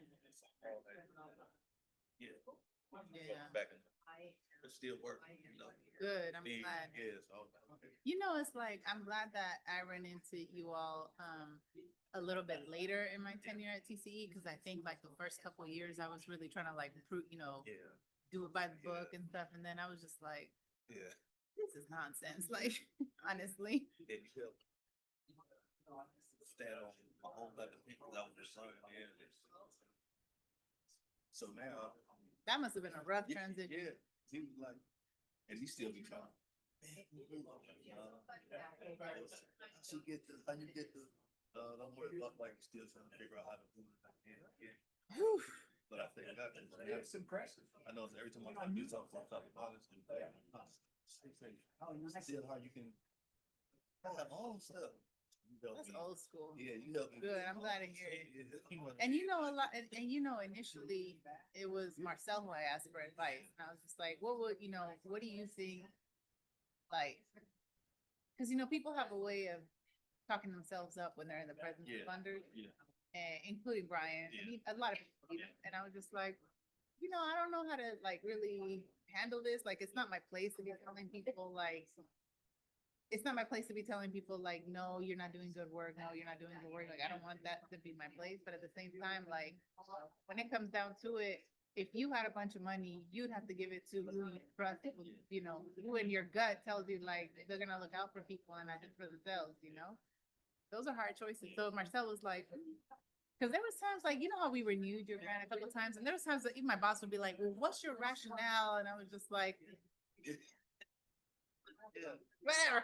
Yeah. Yeah. Back in, I it's still working, you know. Good, I'm Big, glad. yes, okay. You know, it's like, I'm glad that I ran into you all a little bit later in my tenure at TCE, because I think like the first couple of years, I was really trying to like prove, Yeah, do it by the book and stuff, and then I was just like, yeah. this is nonsense, like, honestly. It helped. Stand on a whole lot of people that was the son, man. So now. That must have been a rough Yeah, transition. Yeah, he was like, and he still be trying. How you get the, don't worry about like you still trying to figure out how to do it. But I think that's impressive. I know every time I do something, I'm talking about it. Still how you can have all stuff. That's old school. Yeah, you help me. Good, I'm glad to hear it. And you know, a lot, and initially it was Marcel who I asked for advice. And I was just like, what do you think? Like, because, people have a way of talking themselves up when they're in the presence of funders, and including Brian. I mean, a lot of people, and I was just like, I don't know how to like really handle this. Like, it's not my place to be telling people like, no, you're not doing good work. No, you're not doing good work. Like, I don't want that to be my place. But at the same time, like, when it comes down to it, if you had a bunch of money, you'd have to give it to who you trust, who in your gut tells you like they're gonna look out for people and not just for themselves, Those are hard choices. So Marcel was like, because there was times like, how we renewed your grant a couple of times, and there was times that even my boss would be like, well, what's your rationale? And I was just like, whatever.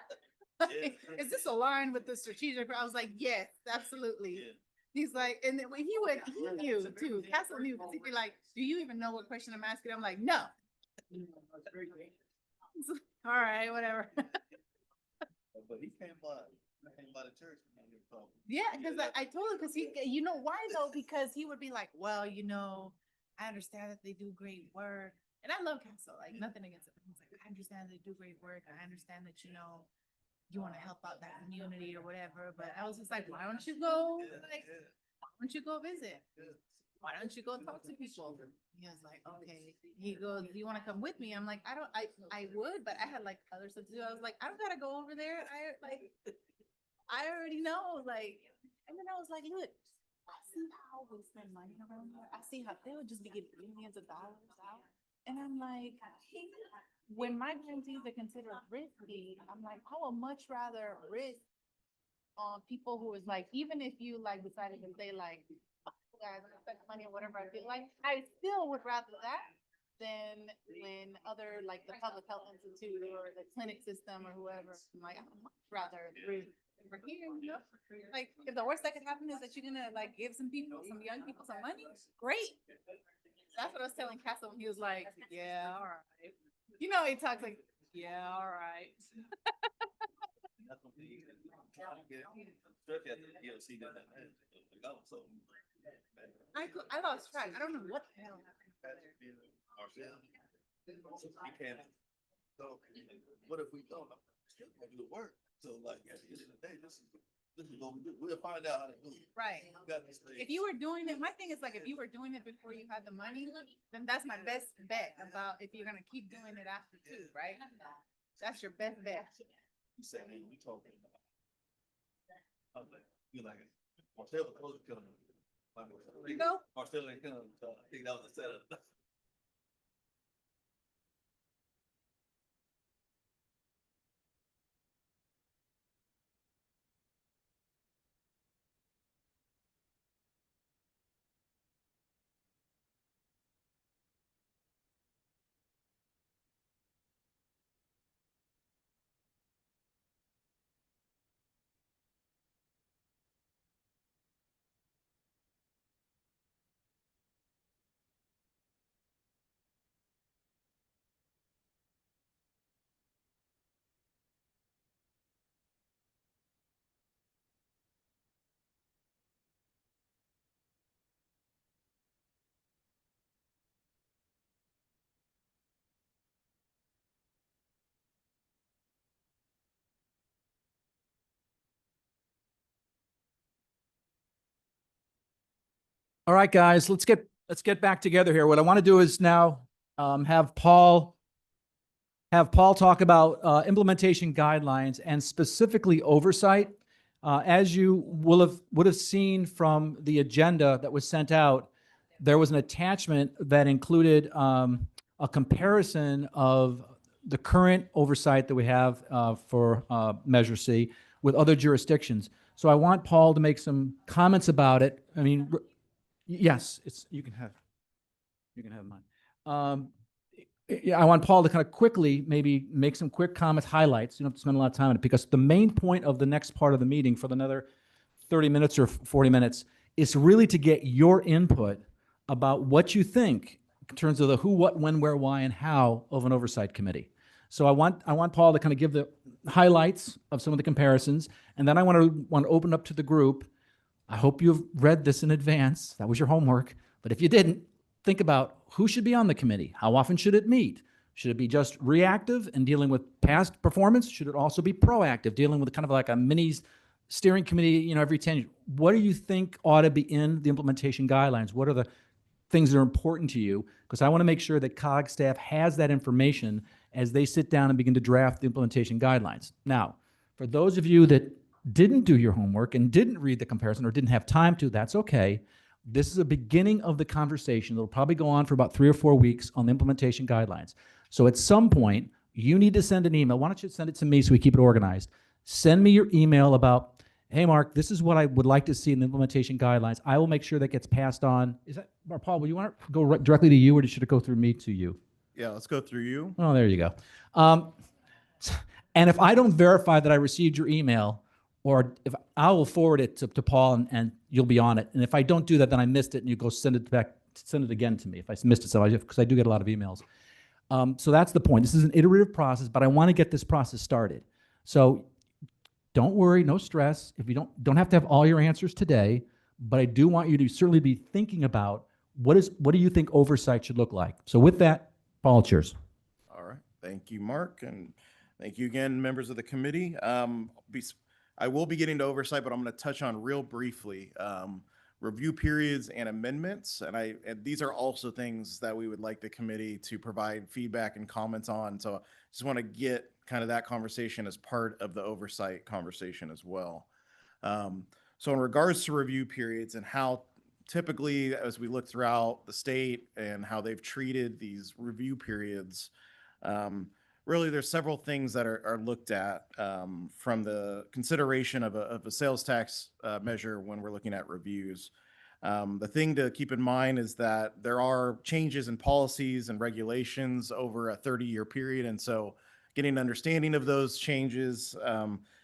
Is this aligned with the strategic? I was like, yes, absolutely. He's like, and then when he knew too, Castle knew, because he'd be like, do you even know what question I'm asking? I'm like, no. All right, whatever. But he came by the church. Yeah, because I told him, because why though? Because he would be like, well, I understand that they do great work. And I love Castle, like nothing against it. He's like, I understand they do great work. I understand that, you want to help out that community or whatever. But I was just like, why don't you go visit? Why don't you go talk to people? He was like, okay. He goes, do you want to come with me? I'm like, I would, but I had like other stuff to do. I was like, I don't gotta go over there. I already know, like, and then I was like, look, I see how we spend money around here. I see how they would just be getting millions of dollars out. And I'm like, when my grantees are considered risky, I'm like, I would much rather risk on people who is like, even if you like decided to say like, oh, guys, I'm gonna spend money or whatever I feel like, I still would rather that than when other like the public health institute or the clinic system or whoever, I'm like, I would much rather risk for here, like if the worst that could happen is that you're gonna like give some young people some money, great. That's what I was telling Castle when he was like, yeah, all right. He talks like, yeah, all right. That's what he I lost track. I don't know what the hell happened. He can't. So what if we don't? Still gonna do the work. So like at the end of the day, this is what we do. We'll find out how to do it. Right. If you were doing it, my thing is like, if you were doing it before you had the money, then that's my best bet about if you're gonna keep doing it after too, right? That's your best bet. You said, hey, we talking about. You like it. Marcel was supposed to come. You go? Marcel ain't come. So I think that was the setup. All right, guys, let's get back together here. What I want to do is now have Paul talk about implementation guidelines and specifically oversight. As you would have seen from the agenda that was sent out, there was an attachment that included a comparison of the current oversight that we have for Measure C with other jurisdictions. So I want Paul to make some comments about it. I mean, yes, you can have mine. I want Paul to kind of quickly maybe make some quick comments, highlights. You don't have to spend a lot of time on it because the main point of the next part of the meeting for another 30 minutes or 40 minutes is really to get your input about what you think in terms of the who, what, when, where, why, and how of an oversight committee. So I want Paul to kind of give the highlights of some of the comparisons, and then I want to open up to the group. I hope you've read this in advance. That was your homework. But if you didn't, think about who should be on the committee. How often should it meet? Should it be just reactive and dealing with past performance? Should it also be proactive, dealing with kind of like a mini steering committee, every 10 years? What do you think ought to be in the implementation guidelines? What are the things that are important to you? Because I want to make sure that COG staff has that information as they sit down and begin to draft the implementation guidelines. Now, for those of you that didn't do your homework and didn't read the comparison or didn't have time to, that's okay. This is a beginning of the conversation. It'll probably go on for about 3 or 4 weeks on the implementation guidelines. So at some point, you need to send an email. Why don't you send it to me so we keep it organized? Send me your email about, hey, Mark, this is what I would like to see in the implementation guidelines. I will make sure that gets passed on. Is that, Paul, will you want to go directly to you, or should it go through me to you? Yeah, let's go through you. Oh, there you go. And if I don't verify that I received your email, or if I will forward it to Paul and you'll be on it. And if I don't do that, then I missed it and you go send it again to me if I missed it. So because I do get a lot of emails. So that's the point. This is an iterative process, but I want to get this process started. So don't worry, no stress. If you don't have to have all your answers today, but I do want you to certainly be thinking about what do you think oversight should look like? So with that, Paul, it's yours. All right. Thank you, Mark. And thank you again, members of the committee. I will be getting to oversight, but I'm going to touch on real briefly review periods and amendments. And these are also things that we would like the committee to provide feedback and comments on. So I just want to get kind of that conversation as part of the oversight conversation as well. So in regards to review periods and how typically, as we look throughout the state and how they've treated these review periods, really there's several things that are looked at from the consideration of a sales tax measure when we're looking at reviews. The thing to keep in mind is that there are changes in policies and regulations over a 30-year period. And so getting an understanding of those changes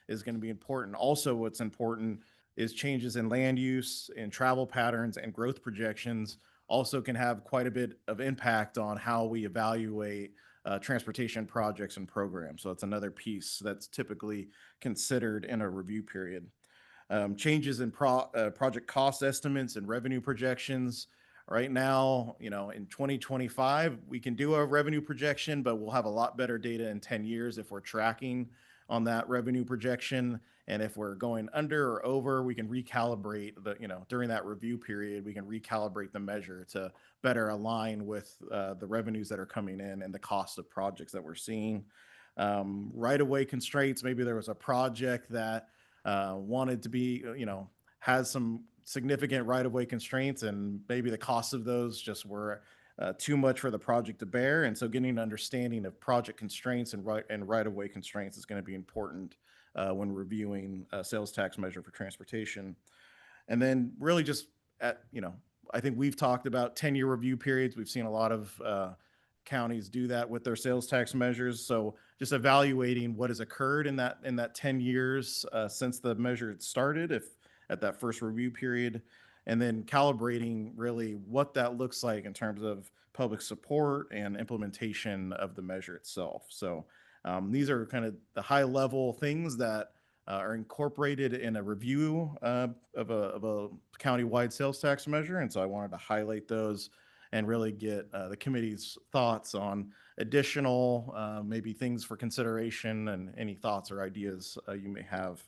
is going to be important. Also, what's important is changes in land use, in travel patterns, and growth projections also can have quite a bit of impact on how we evaluate transportation projects and programs. So that's another piece that's typically considered in a review period. Changes in project cost estimates and revenue projections. Right now, in 2025, we can do a revenue projection, but we'll have a lot better data in 10 years if we're tracking on that revenue projection. And if we're going under or over, we can recalibrate during that review period, we can recalibrate the measure to better align with the revenues that are coming in and the cost of projects that we're seeing. Right-of-way constraints, maybe there was a project that wanted to be, has some significant right-of-way constraints, and maybe the cost of those just were too much for the project to bear. And so getting an understanding of project constraints and right-of-way constraints is going to be important when reviewing a sales tax measure for transportation. And then really just I think we've talked about 10-year review periods. We've seen a lot of counties do that with their sales tax measures. So just evaluating what has occurred in that 10 years since the measure had started, if at that first review period, and then calibrating really what that looks like in terms of public support and implementation of the measure itself. So these are kind of the high level things that are incorporated in a review of a county-wide sales tax measure. And so I wanted to highlight those and really get the committee's thoughts on additional maybe things for consideration and any thoughts or ideas you may have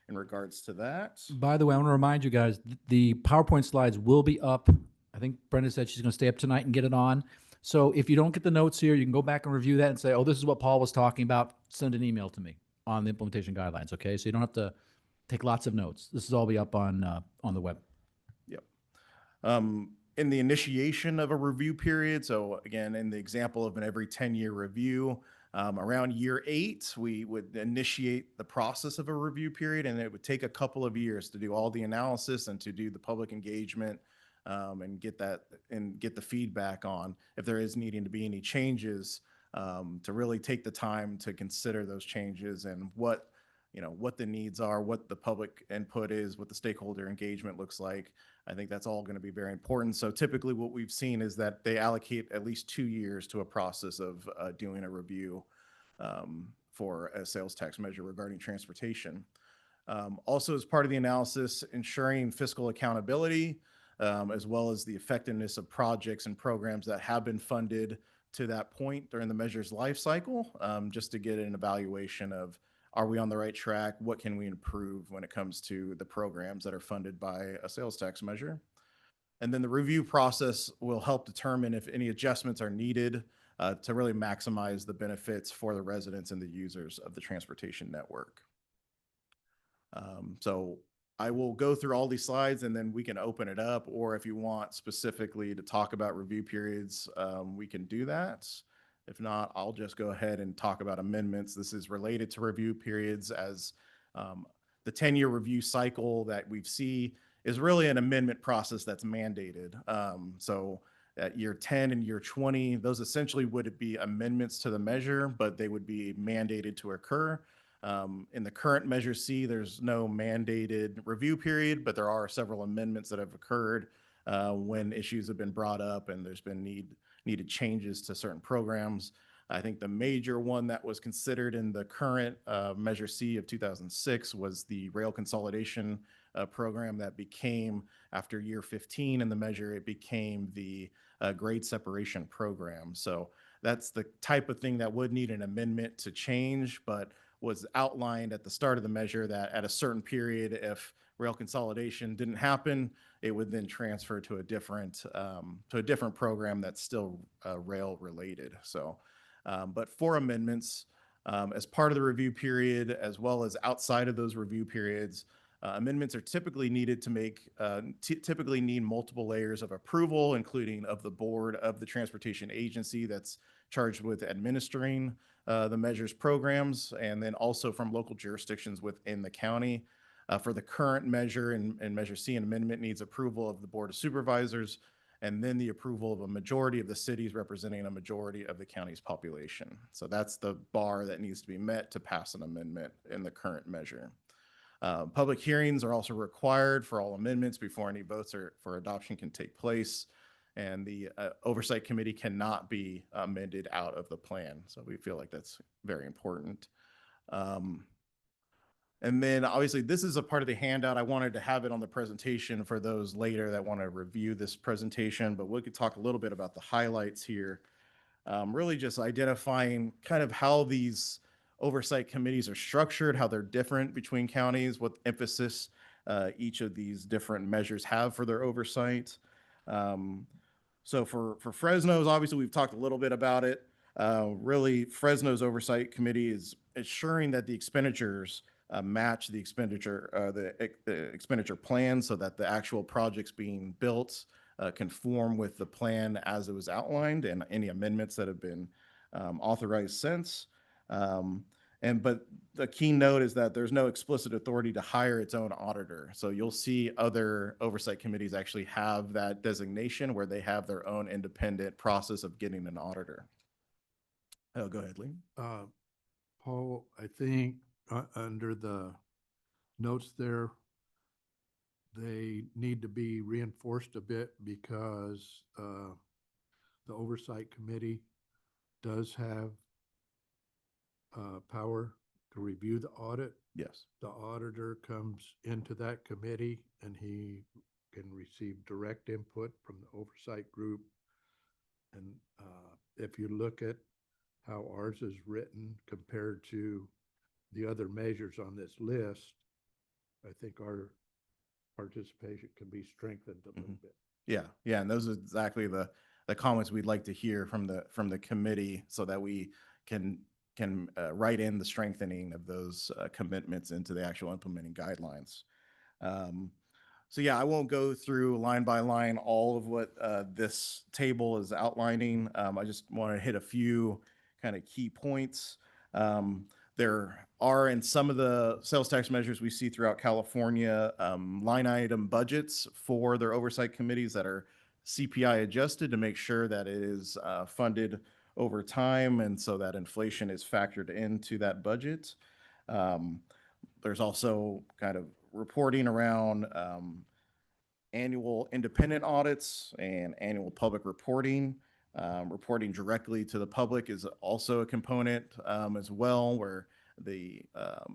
in regards to that. By the way, I want to remind you guys, the PowerPoint slides will be up. I think Brenda said she's going to stay up tonight and get it on. So if you don't get the notes here, you can go back and review that and say, oh, this is what Paul was talking about. Send an email to me on the implementation guidelines, okay? So you don't have to take lots of notes. This is all be up on the web. Yep. In the initiation of a review period, so again, in the example of an every 10-year review, around year 8, we would initiate the process of a review period, and it would take a couple of years to do all the analysis and to do the public engagement and get the feedback on if there is needing to be any changes, to really take the time to consider those changes and what the needs are, what the public input is, what the stakeholder engagement looks like. I think that's all going to be very important. So typically what we've seen is that they allocate at least 2 years to a process of doing a review for a sales tax measure regarding transportation. Also, as part of the analysis, ensuring fiscal accountability, as well as the effectiveness of projects and programs that have been funded to that point during the measure's life cycle, just to get an evaluation of, are we on the right track? What can we improve when it comes to the programs that are funded by a sales tax measure? And then the review process will help determine if any adjustments are needed to really maximize the benefits for the residents and the users of the transportation network. So I will go through all these slides and then we can open it up, or if you want specifically to talk about review periods, we can do that. If not, I'll just go ahead and talk about amendments. This is related to review periods, as the 10-year review cycle that we see is really an amendment process that's mandated. So at year 10 and year 20, those essentially would be amendments to the measure, but they would be mandated to occur. In the current Measure C, there's no mandated review period, but there are several amendments that have occurred when issues have been brought up and there's been needed changes to certain programs. I think the major one that was considered in the current Measure C of 2006 was the rail consolidation program that became, after year 15 in the measure, it became the grade separation program. So that's the type of thing that would need an amendment to change, but was outlined at the start of the measure that at a certain period, if rail consolidation didn't happen, it would then transfer to a different program that's still rail related. So, but for amendments, as part of the review period, as well as outside of those review periods, amendments are typically needed to typically need multiple layers of approval, including of the board of the transportation agency that's charged with administering the measures programs, and then also from local jurisdictions within the county. For the current measure and Measure C, an amendment needs approval of the Board of Supervisors, and then the approval of a majority of the cities representing a majority of the county's population. So that's the bar that needs to be met to pass an amendment in the current measure. Public hearings are also required for all amendments before any votes for adoption can take place. And the Oversight Committee cannot be amended out of the plan. So we feel like that's very important. And then obviously this is a part of the handout. I wanted to have it on the presentation for those later that want to review this presentation, but we could talk a little bit about the highlights here. Really just identifying kind of how these oversight committees are structured, how they're different between counties, what emphasis each of these different measures have for their oversight. So for Fresno's, obviously we've talked a little bit about it. Really, Fresno's Oversight Committee is ensuring that the expenditures match the expenditure plan, so that the actual projects being built conform with the plan as it was outlined and any amendments that have been authorized since. But the key note is that there's no explicit authority to hire its own auditor. So you'll see other oversight committees actually have that designation where they have their own independent process of getting an auditor. Oh, go ahead, Lee. Paul, I think under the notes there, they need to be reinforced a bit because the Oversight Committee does have power to review the audit. Yes. The auditor comes into that committee and he can receive direct input from the oversight group. And if you look at how ours is written compared to the other measures on this list, I think our participation can be strengthened a little bit. Yeah, and those are exactly the comments we'd like to hear from the committee, so that we can write in the strengthening of those commitments into the actual implementing guidelines. So yeah, I won't go through line by line all of what this table is outlining. I just want to hit a few kind of key points. There are in some of the sales tax measures we see throughout California, line item budgets for their oversight committees that are CPI adjusted to make sure that it is funded over time, and so that inflation is factored into that budget. There's also kind of reporting around annual independent audits and annual public reporting. Reporting directly to the public is also a component as well, where the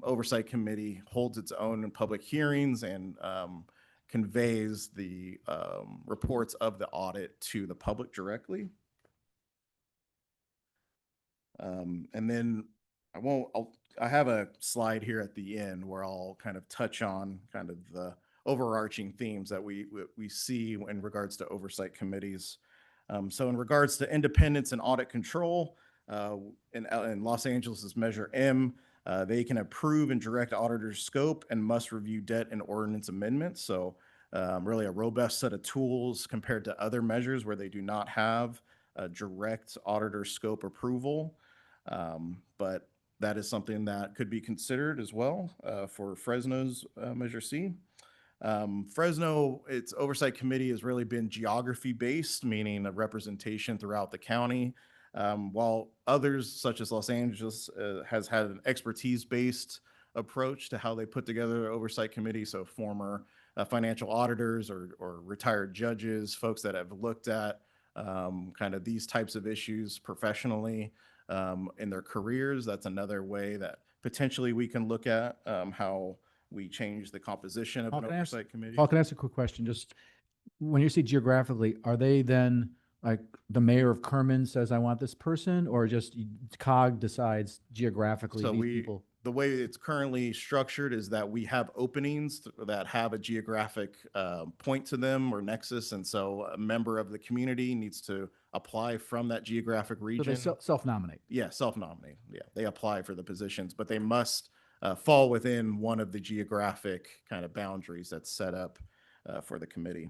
Oversight Committee holds its own public hearings and conveys the reports of the audit to the public directly. And then I have a slide here at the end where I'll kind of touch on kind of the overarching themes that we see in regards to oversight committees. So in regards to independence and audit control, in Los Angeles's Measure M, they can approve and direct auditors' scope and must review debt and ordinance amendments. So really a robust set of tools compared to other measures where they do not have a direct auditor scope approval. But that is something that could be considered as well for Fresno's Measure C. Fresno, its oversight committee has really been geography based, meaning a representation throughout the county, while others, such as Los Angeles, has had an expertise based approach to how they put together their oversight committee. So former financial auditors or retired judges, folks that have looked at kind of these types of issues professionally in their careers. That's another way that potentially we can look at how we change the composition of an oversight committee. Paul, can I ask a quick question? Just when you say geographically, are they then like the mayor of Kerman says, I want this person, or just COG decides geographically So these people? the way it's currently structured is that we have openings that have a geographic point to them or nexus. And so a member of the community needs to apply from that geographic So region. they self-nominate. Yeah, self-nominate. Yeah, they apply for the positions, but they must fall within one of the geographic kind of boundaries that's set up for the committee.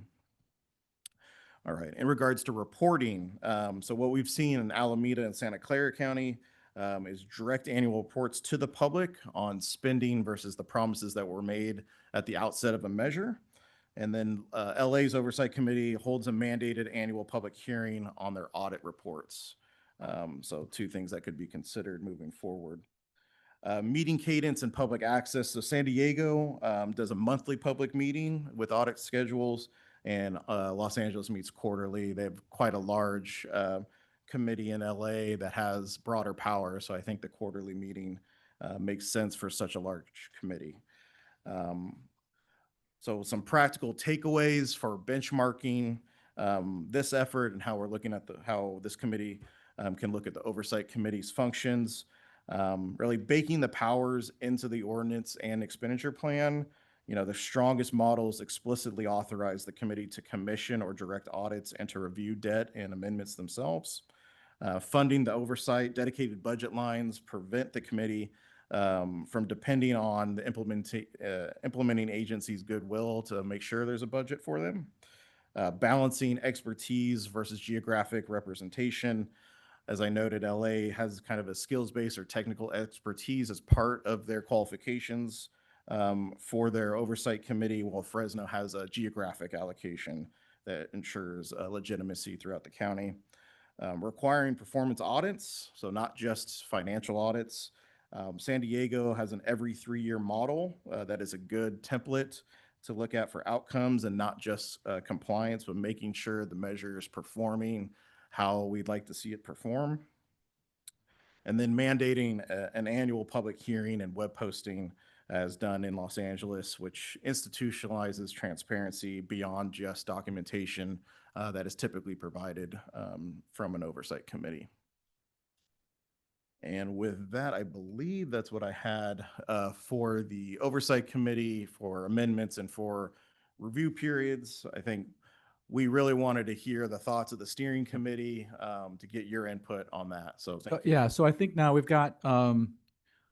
All right, in regards to reporting, so what we've seen in Alameda and Santa Clara County is direct annual reports to the public on spending versus the promises that were made at the outset of a measure. And then LA's Oversight Committee holds a mandated annual public hearing on their audit reports. So two things that could be considered moving forward. Meeting cadence and public access. So San Diego does a monthly public meeting with audit schedules, and Los Angeles meets quarterly. They have quite a large committee in LA that has broader power. So I think the quarterly meeting makes sense for such a large committee. So some practical takeaways for benchmarking this effort and how we're looking at how this committee can look at the oversight committee's functions. Really baking the powers into the ordinance and expenditure plan. You know, the strongest models explicitly authorize the committee to commission or direct audits and to review debt and amendments themselves. Funding the oversight, dedicated budget lines prevent the committee from depending on the implementing agency's goodwill to make sure there's a budget for them. Balancing expertise versus geographic representation. As I noted, LA has kind of a skills-based or technical expertise as part of their qualifications for their oversight committee, while Fresno has a geographic allocation that ensures legitimacy throughout the county. Requiring performance audits, so not just financial audits. San Diego has an every 3-year model that is a good template to look at for outcomes and not just compliance, but making sure the measure is performing how we'd like to see it perform. And then mandating an annual public hearing and web posting as done in Los Angeles, which institutionalizes transparency beyond just documentation that is typically provided from an oversight committee. And with that, I believe that's what I had for the oversight committee, for amendments and for review periods. I think we really wanted to hear the thoughts of the steering committee to get your input on that. So thank you. Yeah, so I think now we've got a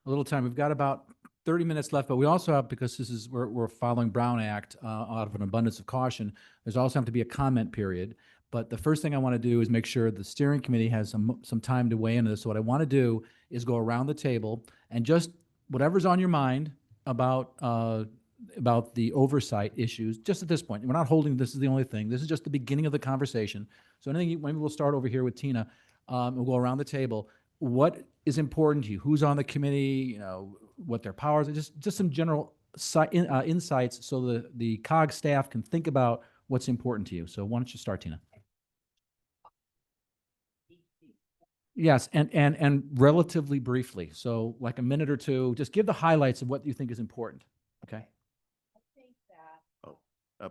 little time. We've got about 30 minutes left, but we also have, because this is, we're following Brown Act out of an abundance of caution, there's also have to be a comment period. But the first thing I want to do is make sure the steering committee has some time to weigh into this. So what I want to do is go around the table and just whatever's on your mind about the oversight issues, just at this point. We're not holding this is the only thing. This is just the beginning of the conversation. So anything, maybe we'll start over here with Tina. We'll go around the table. What is important to you? Who's on the committee? You know, what their powers are, just some general insights so the COG staff can think about what's important to you. So why don't you start, Tina? Yes, and relatively briefly. So like a minute or two, just give the highlights of what you think is important. Okay.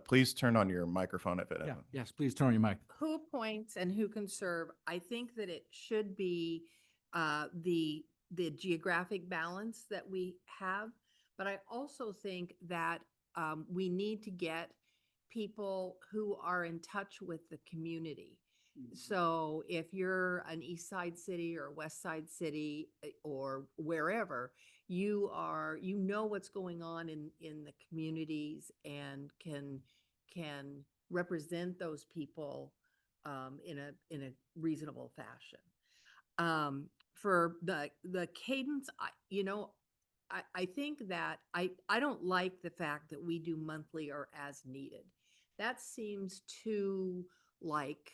Please turn on your microphone if it Yeah. hasn't. Yes, please turn on your mic. Who appoints and who can serve? I think that it should be the geographic balance that we have. But I also think that we need to get people who are in touch with the community. So if you're an East Side city or West Side city or wherever, you know what's going on in the communities and can represent those people in a reasonable fashion. For the cadence, I think that I don't like the fact that we do monthly or as needed. That seems too like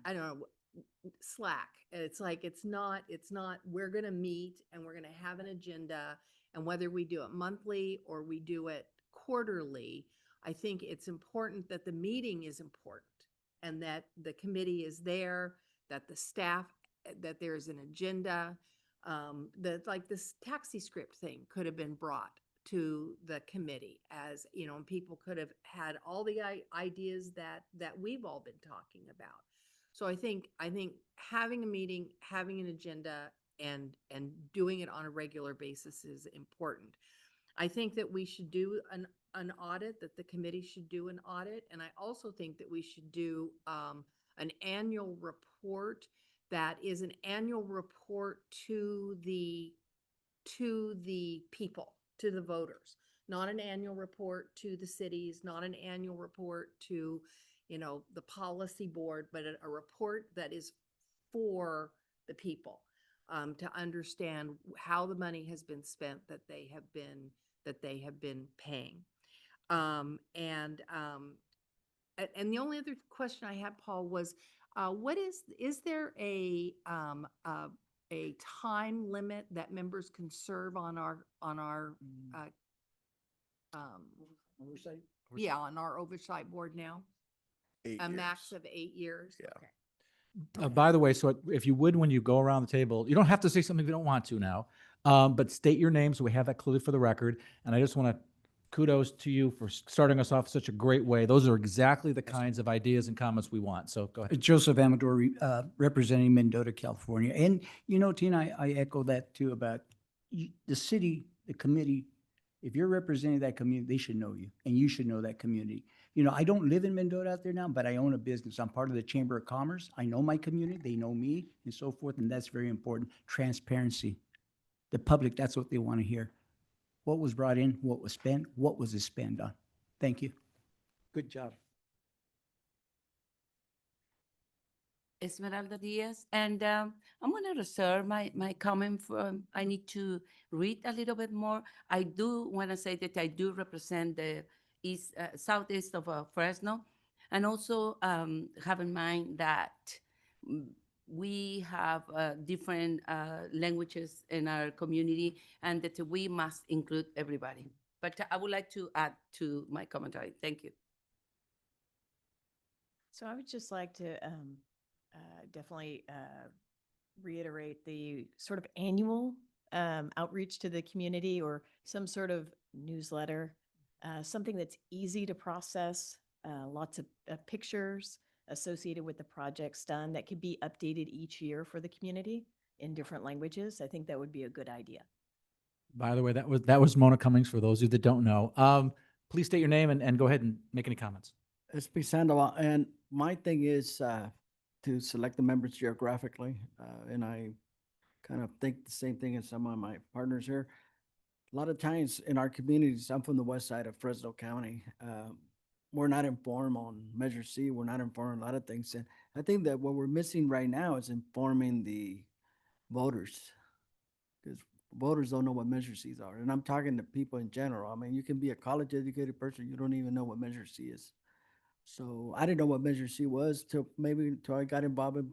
I don't know, slack. It's like it's not we're going to meet and we're going to have an agenda, and whether we do it monthly or we do it quarterly, I think it's important that the meeting is important and that the committee is there, that the staff, that there's an agenda, that like this taxi script thing could have been brought to the committee, as you know, and people could have had all the ideas that we've all been talking about. So I think having a meeting, having an agenda, and doing it on a regular basis is important. I think that we should do an audit, that the committee should do an audit, and I also think that we should do an annual report that is an annual report to the people, to the voters, not an annual report to the cities, not an annual report to the policy board, but a report that is for the people, to understand how the money has been spent that they have been paying. And the only other question I had, Paul, was what is there a time limit that members can serve on our Oversight? yeah, on our oversight board now? 8 A years. max of 8 years? Yeah. Okay. By the way, so if you would, when you go around the table, you don't have to say something if you don't want to now, but state your name so we have that clearly for the record. And I just want to kudos to you for starting us off such a great way. Those are exactly the kinds of ideas and comments we want. So go ahead. Joseph Amador, representing Mendota, California. And, Tina, I echo that too about the city, the committee. If you're representing that community, they should know you, and you should know that community. I don't live in Mendota out there now, but I own a business. I'm part of the Chamber of Commerce. I know my community, they know me, and so forth, and that's very important. Transparency. The public, that's what they want to hear. What was brought in, what was spent, what was it spent on? Thank you. Good job. Esmeralda Diaz, and I'm going to reserve my comment for, I need to read a little bit more. I do want to say that I do represent the southeast of Fresno, and also have in mind that we have different languages in our community, and that we must include everybody. But I would like to add to my commentary. Thank you. So I would just like to definitely reiterate the sort of annual outreach to the community, or some sort of newsletter, something that's easy to process, lots of pictures associated with the projects done that could be updated each year for the community in different languages. I think that would be a good idea. By the way, that was Mona Cummings, for those of you that don't know. Please state your name and go ahead and make any comments. It's Sandoval, and my thing is to select the members geographically, and I kind of think the same thing as some of my partners here. A lot of times in our communities, I'm from the west side of Fresno County. we're not informed on Measure C. We're not informed on a lot of things. And I think that what we're missing right now is informing the voters. Because voters don't know what Measure Cs are. And I'm talking to people in general. I mean, you can be a college educated person, you don't even know what Measure C is. So I didn't know what Measure C was till I got involved in,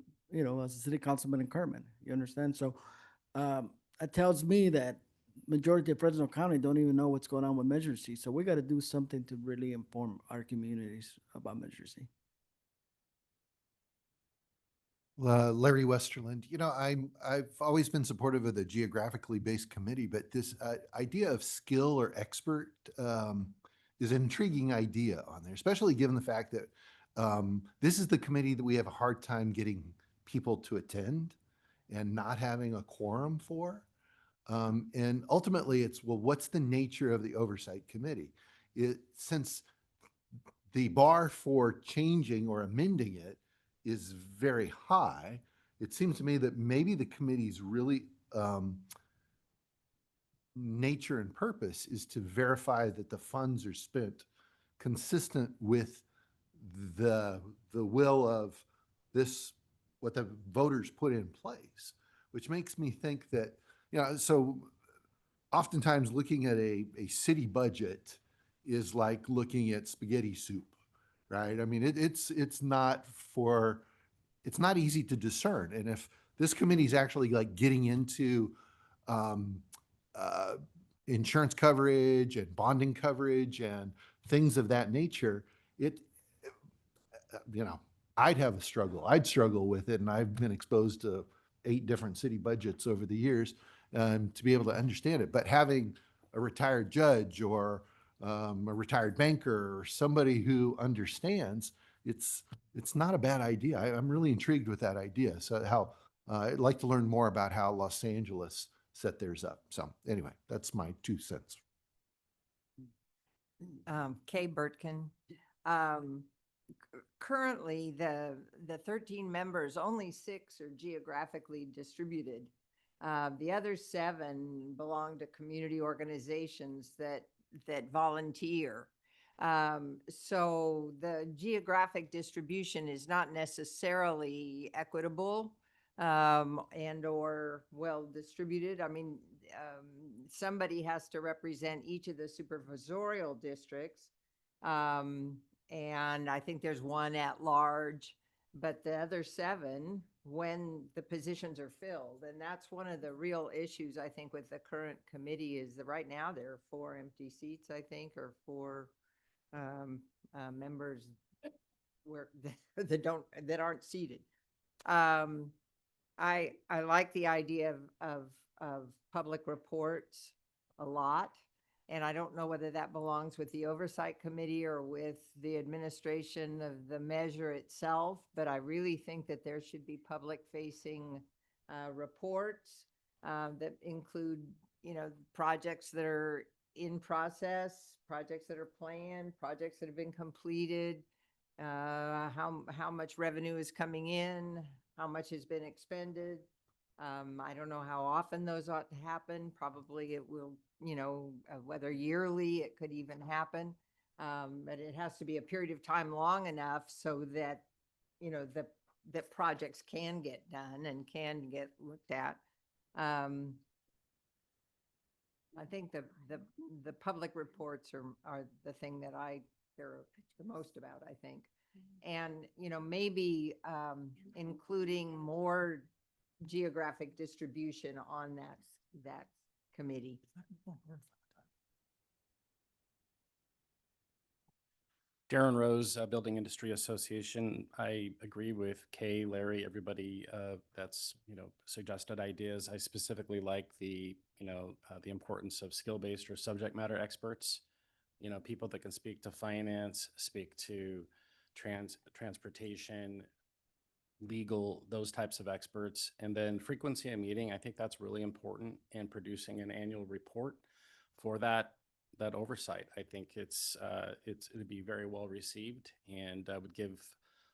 as a city councilman in Kerman. You understand? So it tells me that majority of Fresno County don't even know what's going on with Measure C. So we got to do something to really inform our communities about Measure C. Larry Westerland, I've always been supportive of the geographically based committee, but this idea of skill or expert is an intriguing idea on there, especially given the fact that this is the committee that we have a hard time getting people to attend and not having a quorum for. And ultimately it's, well, what's the nature of the oversight committee? Since the bar for changing or amending it is very high, it seems to me that maybe the committee's really nature and purpose is to verify that the funds are spent consistent with the will of this, what the voters put in place, which makes me think that, so oftentimes looking at a city budget is like looking at spaghetti soup, right? I mean, it's not easy to discern. And if this committee is actually like getting into um, uh, insurance coverage and bonding coverage and things of that nature, I'd have a struggle. I'd struggle with it. And I've been exposed to 8 different city budgets over the years to be able to understand it. But having a retired judge or a retired banker or somebody who understands, it's not a bad idea. I'm really intrigued with that idea. So I'd like to learn more about how Los Angeles set theirs up. So anyway, that's my 2 cents. Kay Burtkin. Currently, the 13 members, only 6 are geographically distributed. The other 7 belong to community organizations that volunteer. So the geographic distribution is not necessarily equitable and or well distributed. I mean, somebody has to represent each of the supervisorial districts. And I think there's 1 at large, but the other 7 when the positions are filled. And that's one of the real issues, I think, with the current committee is that right now there are 4 empty seats, I think, or 4 members that aren't seated. I like the idea of public reports a lot. And I don't know whether that belongs with the oversight committee or with the administration of the measure itself, but I really think that there should be public facing reports that include, projects that are in process, projects that are planned, projects that have been completed, how much revenue is coming in, how much has been expended. I don't know how often those ought to happen. Probably it will, whether yearly, it could even happen. But it has to be a period of time long enough so that, that projects can get done and can get looked at. I think the public reports are the thing that I care the most about, I think. And, maybe including more geographic distribution on that committee. Darren Rose, Building Industry Association. I agree with Kay, Larry, everybody that's suggested ideas. I specifically like the importance of skill-based or subject matter experts. People that can speak to finance, speak to transportation, legal, those types of experts. And then frequency of meeting, I think that's really important in producing an annual report for that oversight. I think it'd be very well received and would give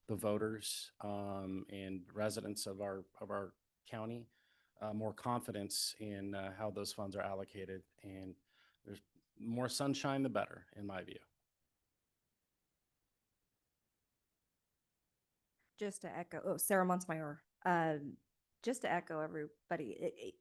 the voters and residents of our county more confidence in how those funds are allocated. And there's more sunshine, the better, in my view. just to echo, oh, Sarah Monsmeyer, just to echo everybody,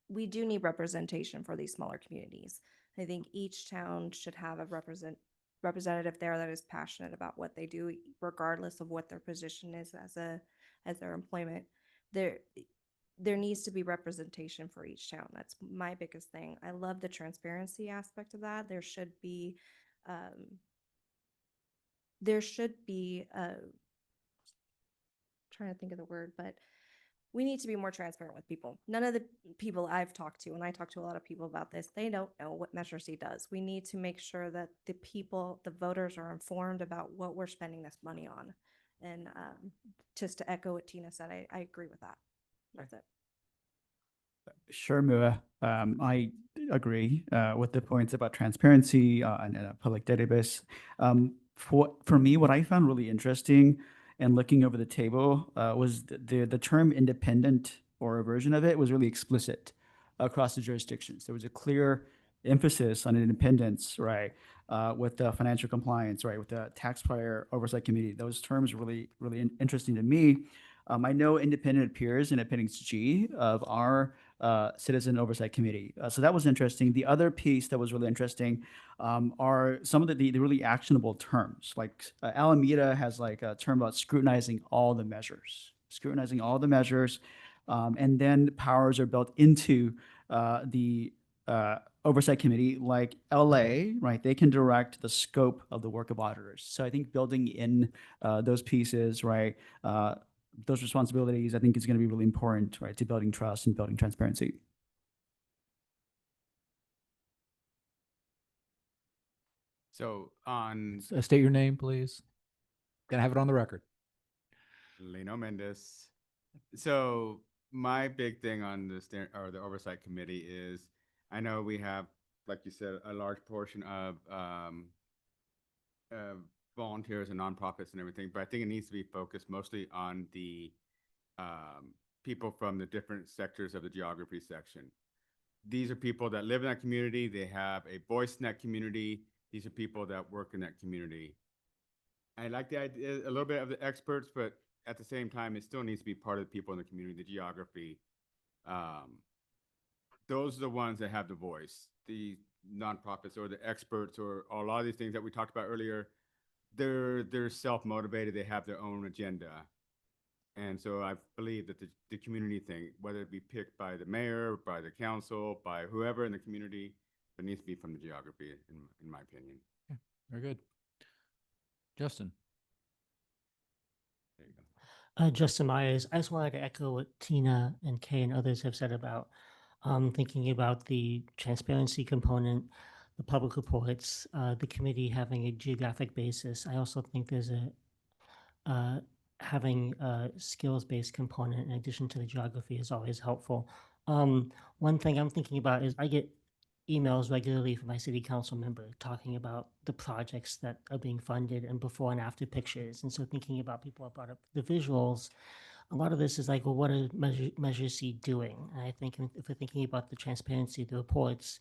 we do need representation for these smaller communities. I think each town should have a representative there that is passionate about what they do, regardless of what their position is as their employment. There needs to be representation for each town. That's my biggest thing. I love the transparency aspect of that. There should be trying to think of the word, but we need to be more transparent with people. None of the people I've talked to, and I talk to a lot of people about this, they don't know what Measure C does. We need to make sure that the voters are informed about what we're spending this money on. And just to echo what Tina said, I agree with that. That's it. Sure, Mua. I agree with the points about transparency and a public database. For me, what I found really interesting and looking over the table was the term independent, or a version of it, was really explicit across the jurisdictions. There was a clear emphasis on independence, right, with the financial compliance, right, with the taxpayer oversight committee. Those terms were really interesting to me. I know independent appears in Appendix G of our Citizen Oversight Committee. So that was interesting. The other piece that was really interesting are some of the really actionable terms. Like Alameda has like a term about scrutinizing all the measures, and then powers are built into the Oversight Committee, like LA, right? They can direct the scope of the work of auditors. So I think building in those pieces, right? Those responsibilities, I think, is going to be really important, right, to building trust and building transparency. So on State your name, please. Gonna have it on the record. Lino Mendez. So my big thing on the oversight committee is, I know we have, like you said, a large portion of volunteers and nonprofits and everything, but I think it needs to be focused mostly on the people from the different sectors of the geography section. These are people that live in that community. They have a voice in that community. These are people that work in that community. I like the idea, a little bit of the experts, but at the same time, it still needs to be part of the people in the community, the geography. Those are the ones that have the voice. The nonprofits or the experts or a lot of these things that we talked about earlier, they're self-motivated. They have their own agenda. And so I believe that the community thing, whether it be picked by the mayor, by the council, by whoever in the community, it needs to be from the geography, in my opinion. Okay, very good. Justin. There you go. Justin Myers, I just wanted to echo what Tina and Kay and others have said about thinking about the transparency component, the public reports, the committee having a geographic basis. I also think there's having a skills-based component in addition to the geography is always helpful. One thing I'm thinking about is I get emails regularly from my city council member talking about the projects that are being funded and before and after pictures. And so thinking about, people have brought up the visuals, a lot of this is like, well, what are Measure C doing? And I think if we're thinking about the transparency, the reports,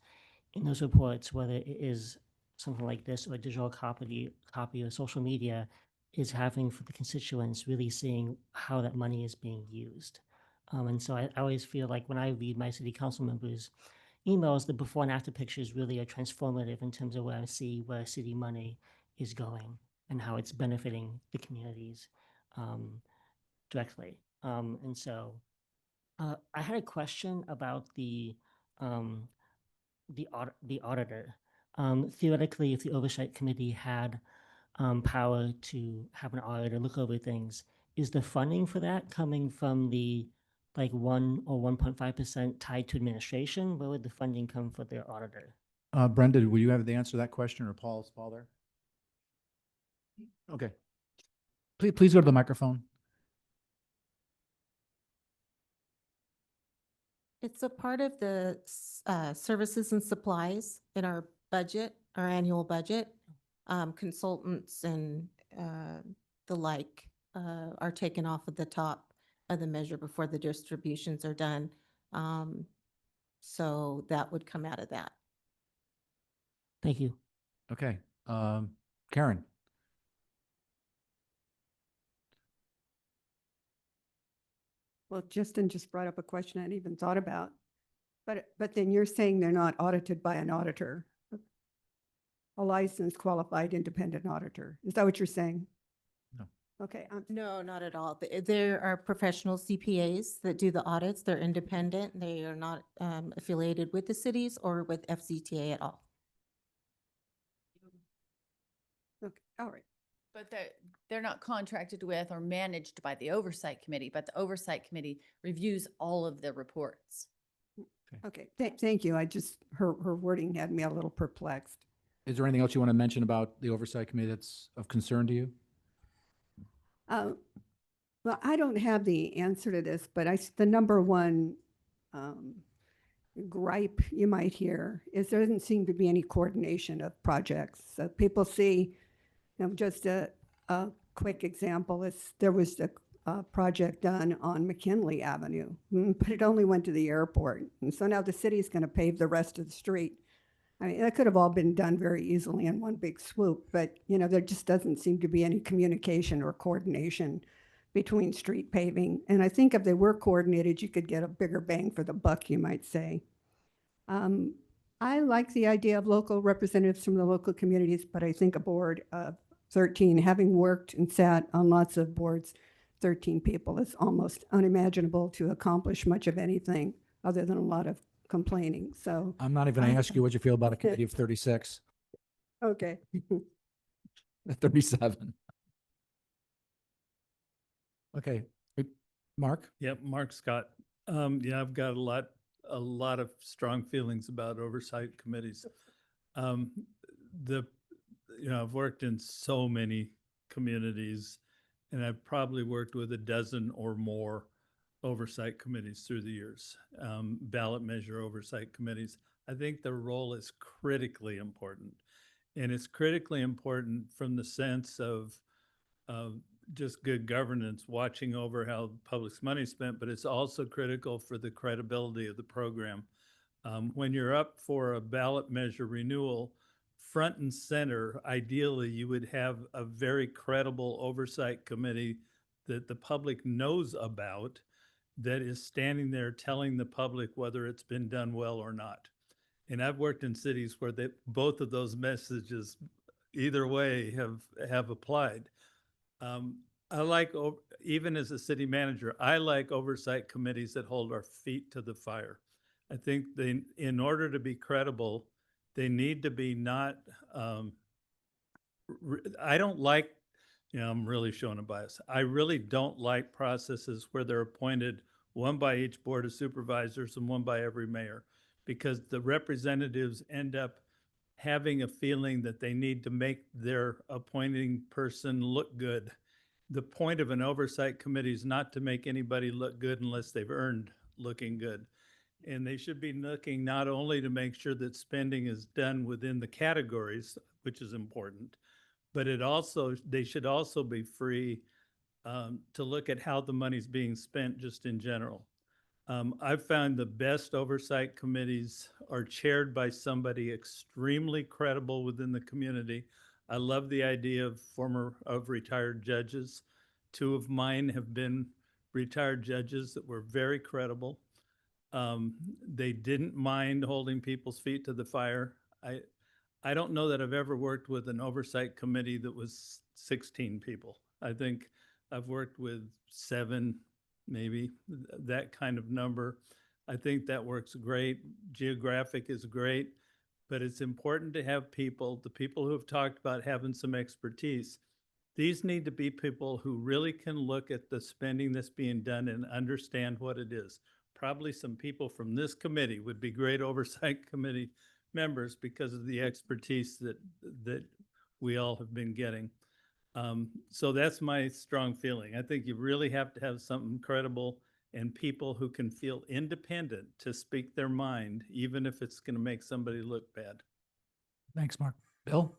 in those reports, whether it is something like this or a digital copy or social media, is having for the constituents really seeing how that money is being used. And so I always feel like when I read my city council members' emails, the before and after pictures really are transformative in terms of where I see where city money is going and how it's benefiting the communities directly. And so I had a question about the auditor. Theoretically, if the oversight committee had power to have an auditor look over things, is the funding for that coming from the like 1 or 1.5% tied to administration? Where would the funding come for their auditor? Brenda, will you have the answer to that question, or Paul there? Okay. Please go to the microphone. It's a part of the services and supplies in our budget, our annual budget. Consultants and the like are taken off at the top of the measure before the distributions are done. So that would come out of that. Thank you. Okay. Karen. Well, Justin just brought up a question I hadn't even thought about. But then you're saying they're not audited by an auditor, a licensed qualified independent auditor. Is that what you're saying? No. Okay, No, not at all. There are professional CPAs that do the audits. They're independent. They are not affiliated with the cities or with FCTA at all. okay, all right. But they're not contracted with or managed by the oversight committee, but the oversight committee reviews all of the reports. Okay, thank you. I just, her wording had me a little perplexed. Is there anything else you want to mention about the oversight committee that's of concern to you? Well, I don't have the answer to this, but the number one gripe you might hear is there doesn't seem to be any coordination of projects. So people see, just a quick example is there was a project done on McKinley Avenue, but it only went to the airport. And so now the city's going to pave the rest of the street. I mean, that could have all been done very easily in one big swoop, but there just doesn't seem to be any communication or coordination between street paving. And I think if they were coordinated, you could get a bigger bang for the buck, you might say. I like the idea of local representatives from the local communities, but I think a board of 13, having worked and sat on lots of boards, 13 people is almost unimaginable to accomplish much of anything other than a lot of complaining. So I'm not even going to ask you what you feel about a committee of 36, okay. 37. Okay, Mark? Yep, Mark Scott. Yeah, I've got a lot of strong feelings about oversight committees. I've worked in so many communities, and I've probably worked with a dozen or more oversight committees through the years, ballot measure oversight committees. I think their role is critically important. And it's critically important from the sense of just good governance, watching over how the public's money is spent, but it's also critical for the credibility of the program. When you're up for a ballot measure renewal, front and center, ideally, you would have a very credible oversight committee that the public knows about, that is standing there telling the public whether it's been done well or not. And I've worked in cities where both of those messages, either way, have applied. I like, even as a city manager, I like oversight committees that hold our feet to the fire. I think in order to be credible, they need to be not, I don't like, I'm really showing a bias. I really don't like processes where they're appointed one by each board of supervisors and one by every mayor, because the representatives end up having a feeling that they need to make their appointing person look good. The point of an oversight committee is not to make anybody look good unless they've earned looking good. And they should be looking not only to make sure that spending is done within the categories, which is important, but they should also be free to look at how the money's being spent just in general. I've found the best oversight committees are chaired by somebody extremely credible within the community. I love the idea of retired judges. 2 of mine have been retired judges that were very credible. They didn't mind holding people's feet to the fire. I don't know that I've ever worked with an oversight committee that was 16 people. I think I've worked with 7, maybe that kind of number. I think that works great. Geographic is great, but it's important to have the people who have talked about having some expertise. These need to be people who really can look at the spending that's being done and understand what it is. Probably some people from this committee would be great oversight committee members because of the expertise that we all have been getting. So that's my strong feeling. I think you really have to have something credible and people who can feel independent to speak their mind, even if it's going to make somebody look bad. Thanks, Mark. Bill?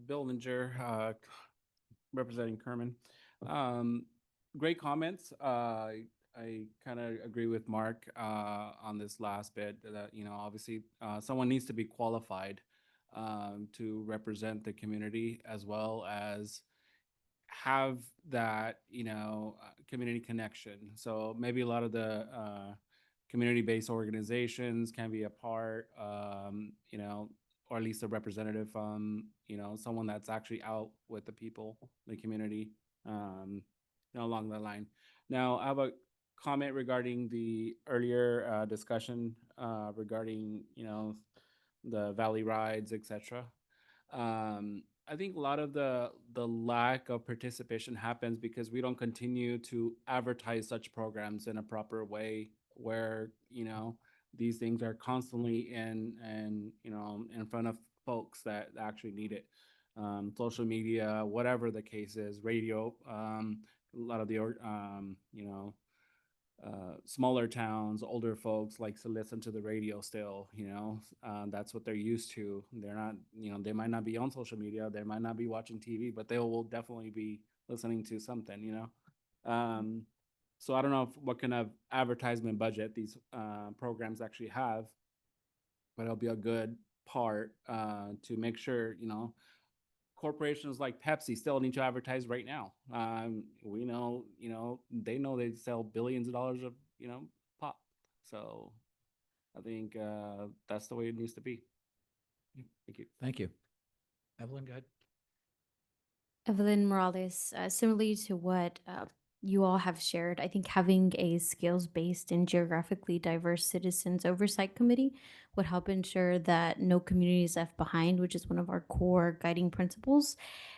Bill Minger, representing Kerman. Great comments. I kind of agree with Mark on this last bit that, obviously someone needs to be qualified to represent the community, as well as have that, community connection. So maybe a lot of the community-based organizations can be a part, or at least a representative from, someone that's actually out with the people, the community, along that line. Now, I have a comment regarding the earlier discussion regarding, the valley rides, etc. I think a lot of the lack of participation happens because we don't continue to advertise such programs in a proper way, where these things are constantly in front of folks that actually need it. Social media, whatever the case is, radio. A lot of the smaller towns, older folks likes to listen to the radio still, that's what they're used to. They're not, they might not be on social media, they might not be watching TV, but they will definitely be listening to something. So I don't know what kind of advertisement budget these programs actually have, but it'll be a good part to make sure, corporations like Pepsi still need to advertise right now. We know, they know they sell billions of dollars of, pop. So I think that's the way it needs to be. Thank you. Thank you. Evelyn, go ahead. Evelyn Morales, similarly to what you all have shared, I think having a skills-based and geographically diverse citizens oversight committee would help ensure that no community is left behind, which is one of our core guiding principles,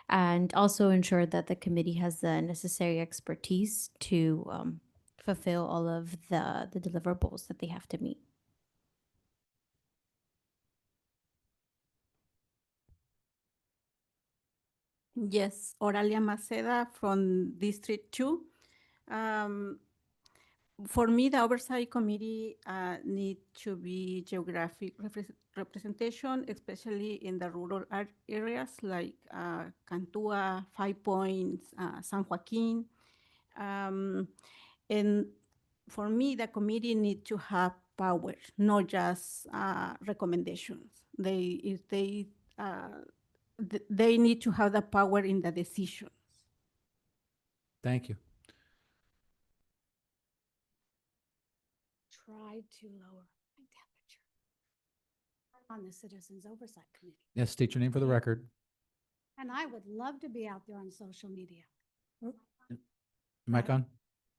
and also ensure that the committee has the necessary expertise to fulfill all of the deliverables that they have to meet. Yes, Oralia Maceda from District 2. For me, the Oversight Committee need to be geographic representation, especially in the rural areas like Cantua, 5 Points, San Joaquin. And for me, the committee need to have power, not just recommendations. They need to have the power in the decisions. Thank you. Try to lower my temperature on the Citizens Oversight Committee. Yes, state your name for the record. And I would love to be out there on social media. Mic on?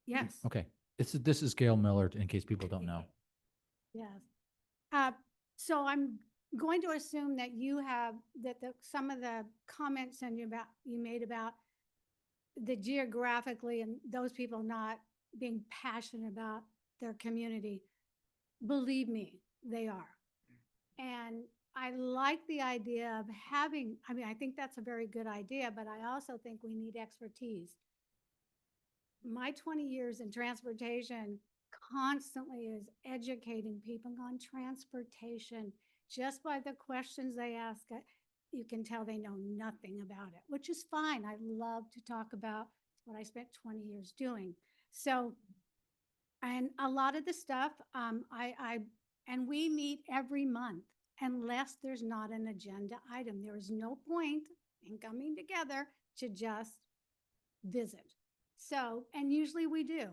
Yes. Okay. This is Gail Miller, in case people don't know. Yes. So I'm going to assume that you have, that some of the comments you made about the geographically and those people not being passionate about their community, believe me, they are. And I like the idea of having, I think that's a very good idea, but I also think we need expertise. My 20 years in transportation constantly is educating people on transportation. Just by the questions they ask, you can tell they know nothing about it, which is fine. I love to talk about what I spent 20 years doing. So, and a lot of the stuff, and we meet every month unless there's not an agenda item. There is no point in coming together to just visit. So, and usually we do.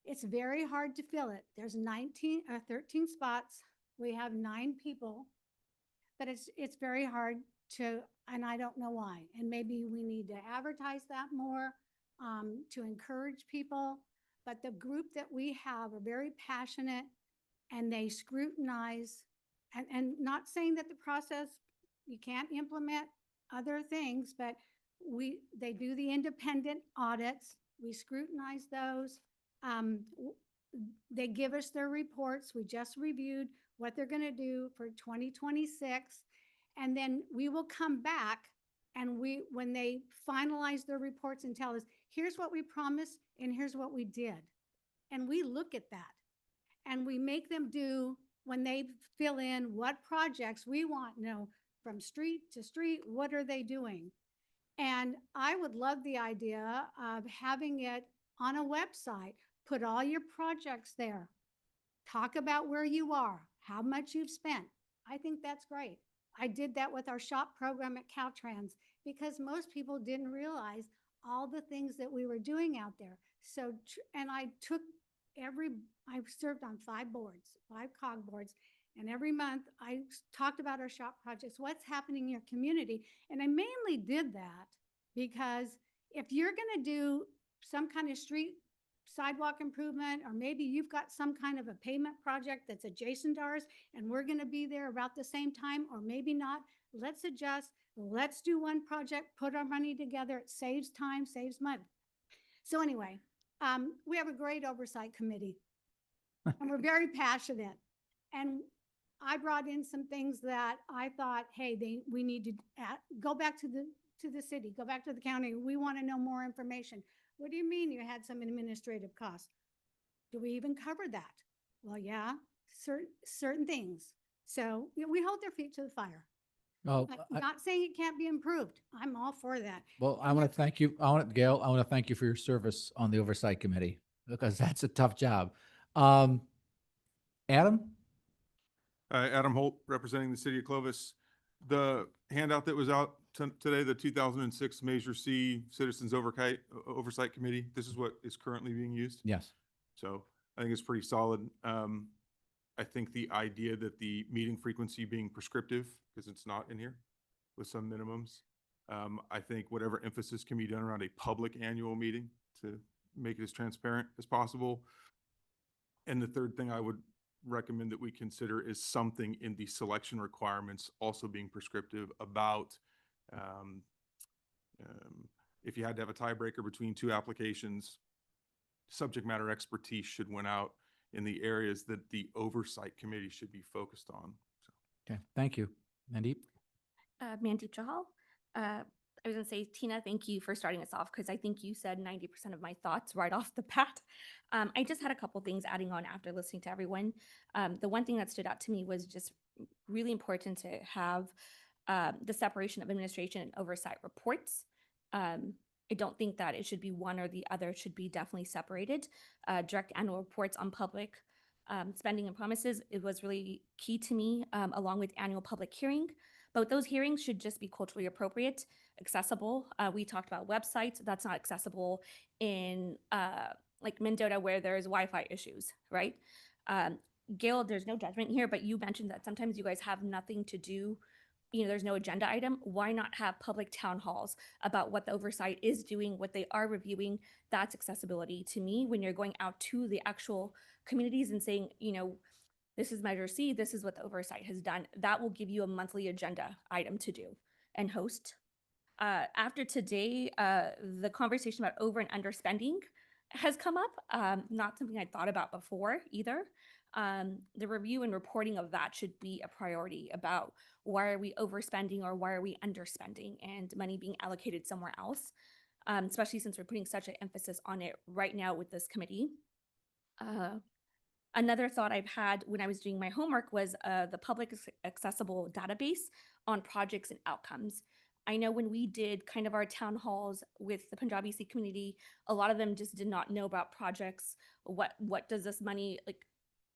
It's very hard to fill it. There's 13 spots. We have 9 people, but it's very hard to, and I don't know why. And maybe we need to advertise that more to encourage people. But the group that we have are very passionate and they scrutinize, and not saying that the process, you can't implement other things, but they do the independent audits. We scrutinize those. They give us their reports. We just reviewed what they're going to do for 2026. And then we will come back and when they finalize their reports and tell us, here's what we promised and here's what we did. And we look at that and we make them do, when they fill in what projects we want, from street to street, what are they doing? And I would love the idea of having it on a website, put all your projects there, talk about where you are, how much you've spent. I think that's great. I did that with our shop program at Caltrans because most people didn't realize all the things that we were doing out there. So, and I served on 5 boards, 5 COG boards, and every month I talked about our shop projects, what's happening in your community. And I mainly did that because if you're going to do some kind of street sidewalk improvement, or maybe you've got some kind of a pavement project that's adjacent to ours and we're going to be there about the same time, or maybe not, let's adjust. Let's do one project, put our money together. It saves time, saves money. So anyway, we have a great oversight committee and we're very passionate. And I brought in some things that I thought, hey, we need to go back to the city, go back to the county. We want to know more information. What do you mean you had some administrative costs? Do we even cover that? Well, yeah, certain things. So we hold their feet to the fire. Oh, I'm not saying it can't be improved. I'm all for that. well, I want to thank you. Gail, I want to thank you for your service on the Oversight Committee because that's a tough job. Adam? Adam Holt, representing the city of Clovis. The handout that was out today, the 2006 Measure C Citizens Oversight Committee, this is what is currently being used. Yes. So I think it's pretty solid. I think the idea that the meeting frequency being prescriptive, because it's not in here, with some minimums. I think whatever emphasis can be done around a public annual meeting to make it as transparent as possible. And the third thing I would recommend that we consider is something in the selection requirements also being prescriptive about if you had to have a tiebreaker between 2 applications, subject matter expertise should win out in the areas that the oversight committee should be focused on. Okay, thank you. Mandeep? Mandeep Chahal. I was going to say, Tina, thank you for starting us off because I think you said 90% of my thoughts right off the bat. I just had a couple things adding on after listening to everyone. The one thing that stood out to me was just really important to have the separation of administration and oversight reports. I don't think that it should be one or the other. It should be definitely separated. Direct annual reports on public spending and promises, it was really key to me, along with annual public hearing. But those hearings should just be culturally appropriate, accessible. We talked about websites. That's not accessible in like Mendota where there's Wi-Fi issues, right? Gail, there's no judgment here, but you mentioned that sometimes you guys have nothing to do. There's no agenda item. Why not have public town halls about what the oversight is doing, what they are reviewing? That's accessibility to me when you're going out to the actual communities and saying, this is Measure C, this is what the oversight has done. That will give you a monthly agenda item to do and host. After today, the conversation about over and under spending has come up. Not something I'd thought about before either. The review and reporting of that should be a priority about why are we overspending or why are we underspending and money being allocated somewhere else, especially since we're putting such an emphasis on it right now with this committee. Another thought I've had when I was doing my homework was the public accessible database on projects and outcomes. I know when we did kind of our town halls with the Punjabi Sikh community, a lot of them just did not know about projects. What does this money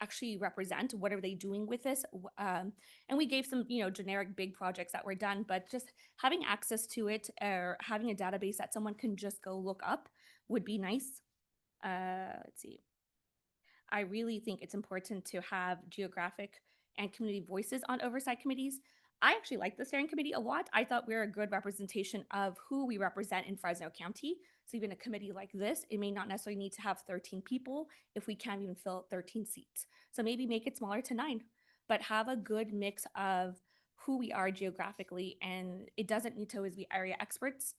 actually represent? What are they doing with this? And we gave some, generic big projects that were done, but just having access to it or having a database that someone can just go look up would be nice. Let's see. I really think it's important to have geographic and community voices on oversight committees. I actually like the steering committee a lot. I thought we were a good representation of who we represent in Fresno County. So even a committee like this, it may not necessarily need to have 13 people if we can't even fill 13 seats. So maybe make it smaller to 9, but have a good mix of who we are geographically. And it doesn't need to always be area experts,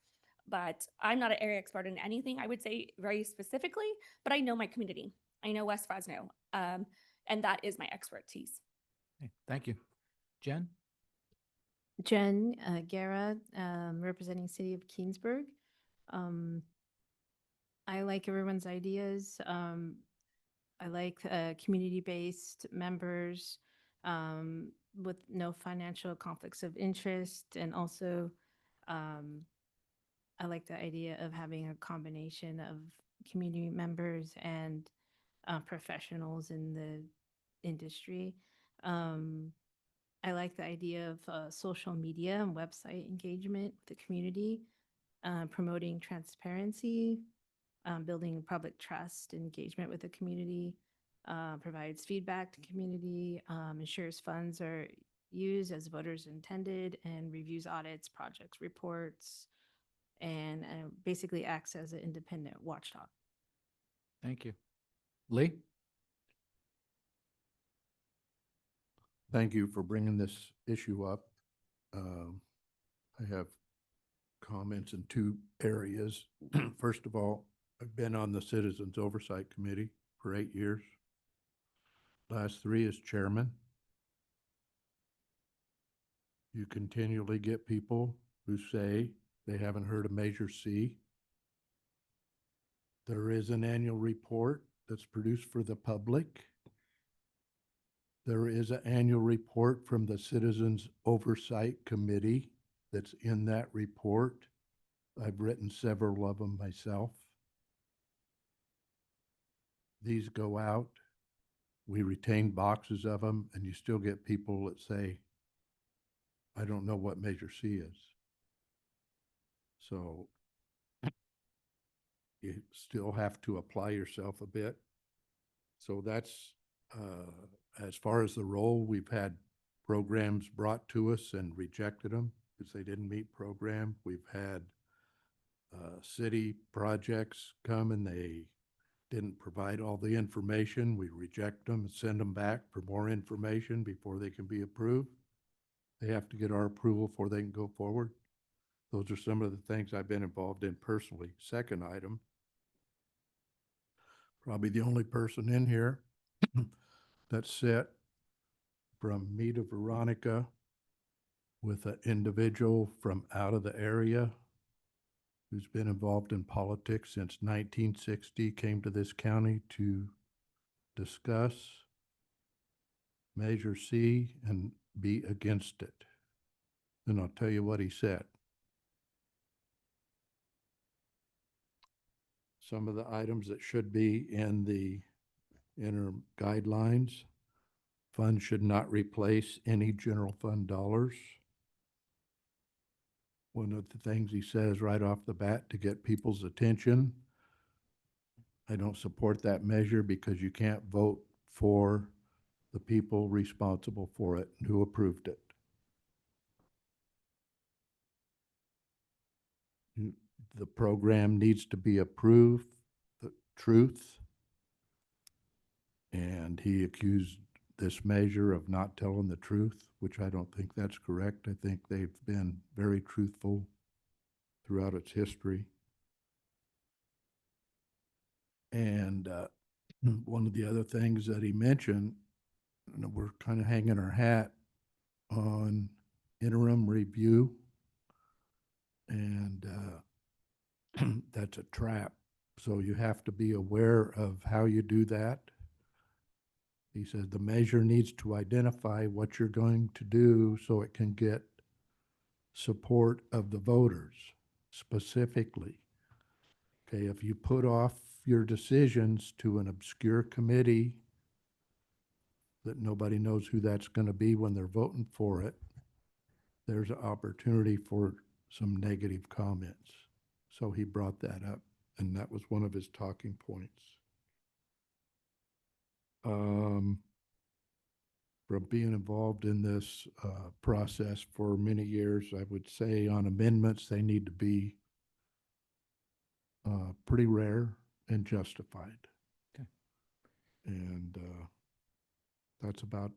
but I'm not an area expert in anything, I would say very specifically, but I know my community. I know West Fresno, and that is my expertise. Okay, thank you. Jen? Jen Guerra, representing City of Keensburg. I like everyone's ideas. I like community-based members with no financial conflicts of interest. And also, I like the idea of having a combination of community members and professionals in the industry. I like the idea of social media and website engagement with the community. promoting transparency, building public trust, engagement with the community, provides feedback to community, ensures funds are used as voters intended, and reviews audits, projects, reports, and basically acts as an independent watchdog. Thank you. Lee? Thank you for bringing this issue up. I have comments in two areas. First of all, I've been on the Citizens Oversight Committee for 8 years. Last 3 as chairman. You continually get people who say they haven't heard of Measure C. There is an annual report that's produced for the public. There is an annual report from the Citizens Oversight Committee that's in that report. I've written several of them myself. These go out. We retain boxes of them, and you still get people that say, I don't know what Measure C is. So you still have to apply yourself a bit. So that's, as far as the role, we've had programs brought to us and rejected them because they didn't meet program. We've had city projects come and they didn't provide all the information. We reject them and send them back for more information before they can be approved. They have to get our approval before they can go forward. Those are some of the things I've been involved in personally. Second item, probably the only person in here that's set from me to Veronica with an individual from out of the area who's been involved in politics since 1960, came to this county to discuss Measure C and be against it. And I'll tell you what he said. Some of the items that should be in the interim guidelines. Funds should not replace any general fund dollars. One of the things he says right off the bat to get people's attention, I don't support that measure because you can't vote for the people responsible for it and who approved it. The program needs to be approved, the truth. And he accused this measure of not telling the truth, which I don't think that's correct. I think they've been very truthful throughout its history. And one of the other things that he mentioned, and we're kind of hanging our hat on interim review, and that's a trap. So you have to be aware of how you do that. He said the measure needs to identify what you're going to do so it can get support of the voters specifically. Okay, if you put off your decisions to an obscure committee that nobody knows who that's going to be when they're voting for it, there's an opportunity for some negative comments. So he brought that up, and that was one of his talking points. From being involved in this process for many years, I would say on amendments, they need to be pretty rare and justified. Okay. And that's about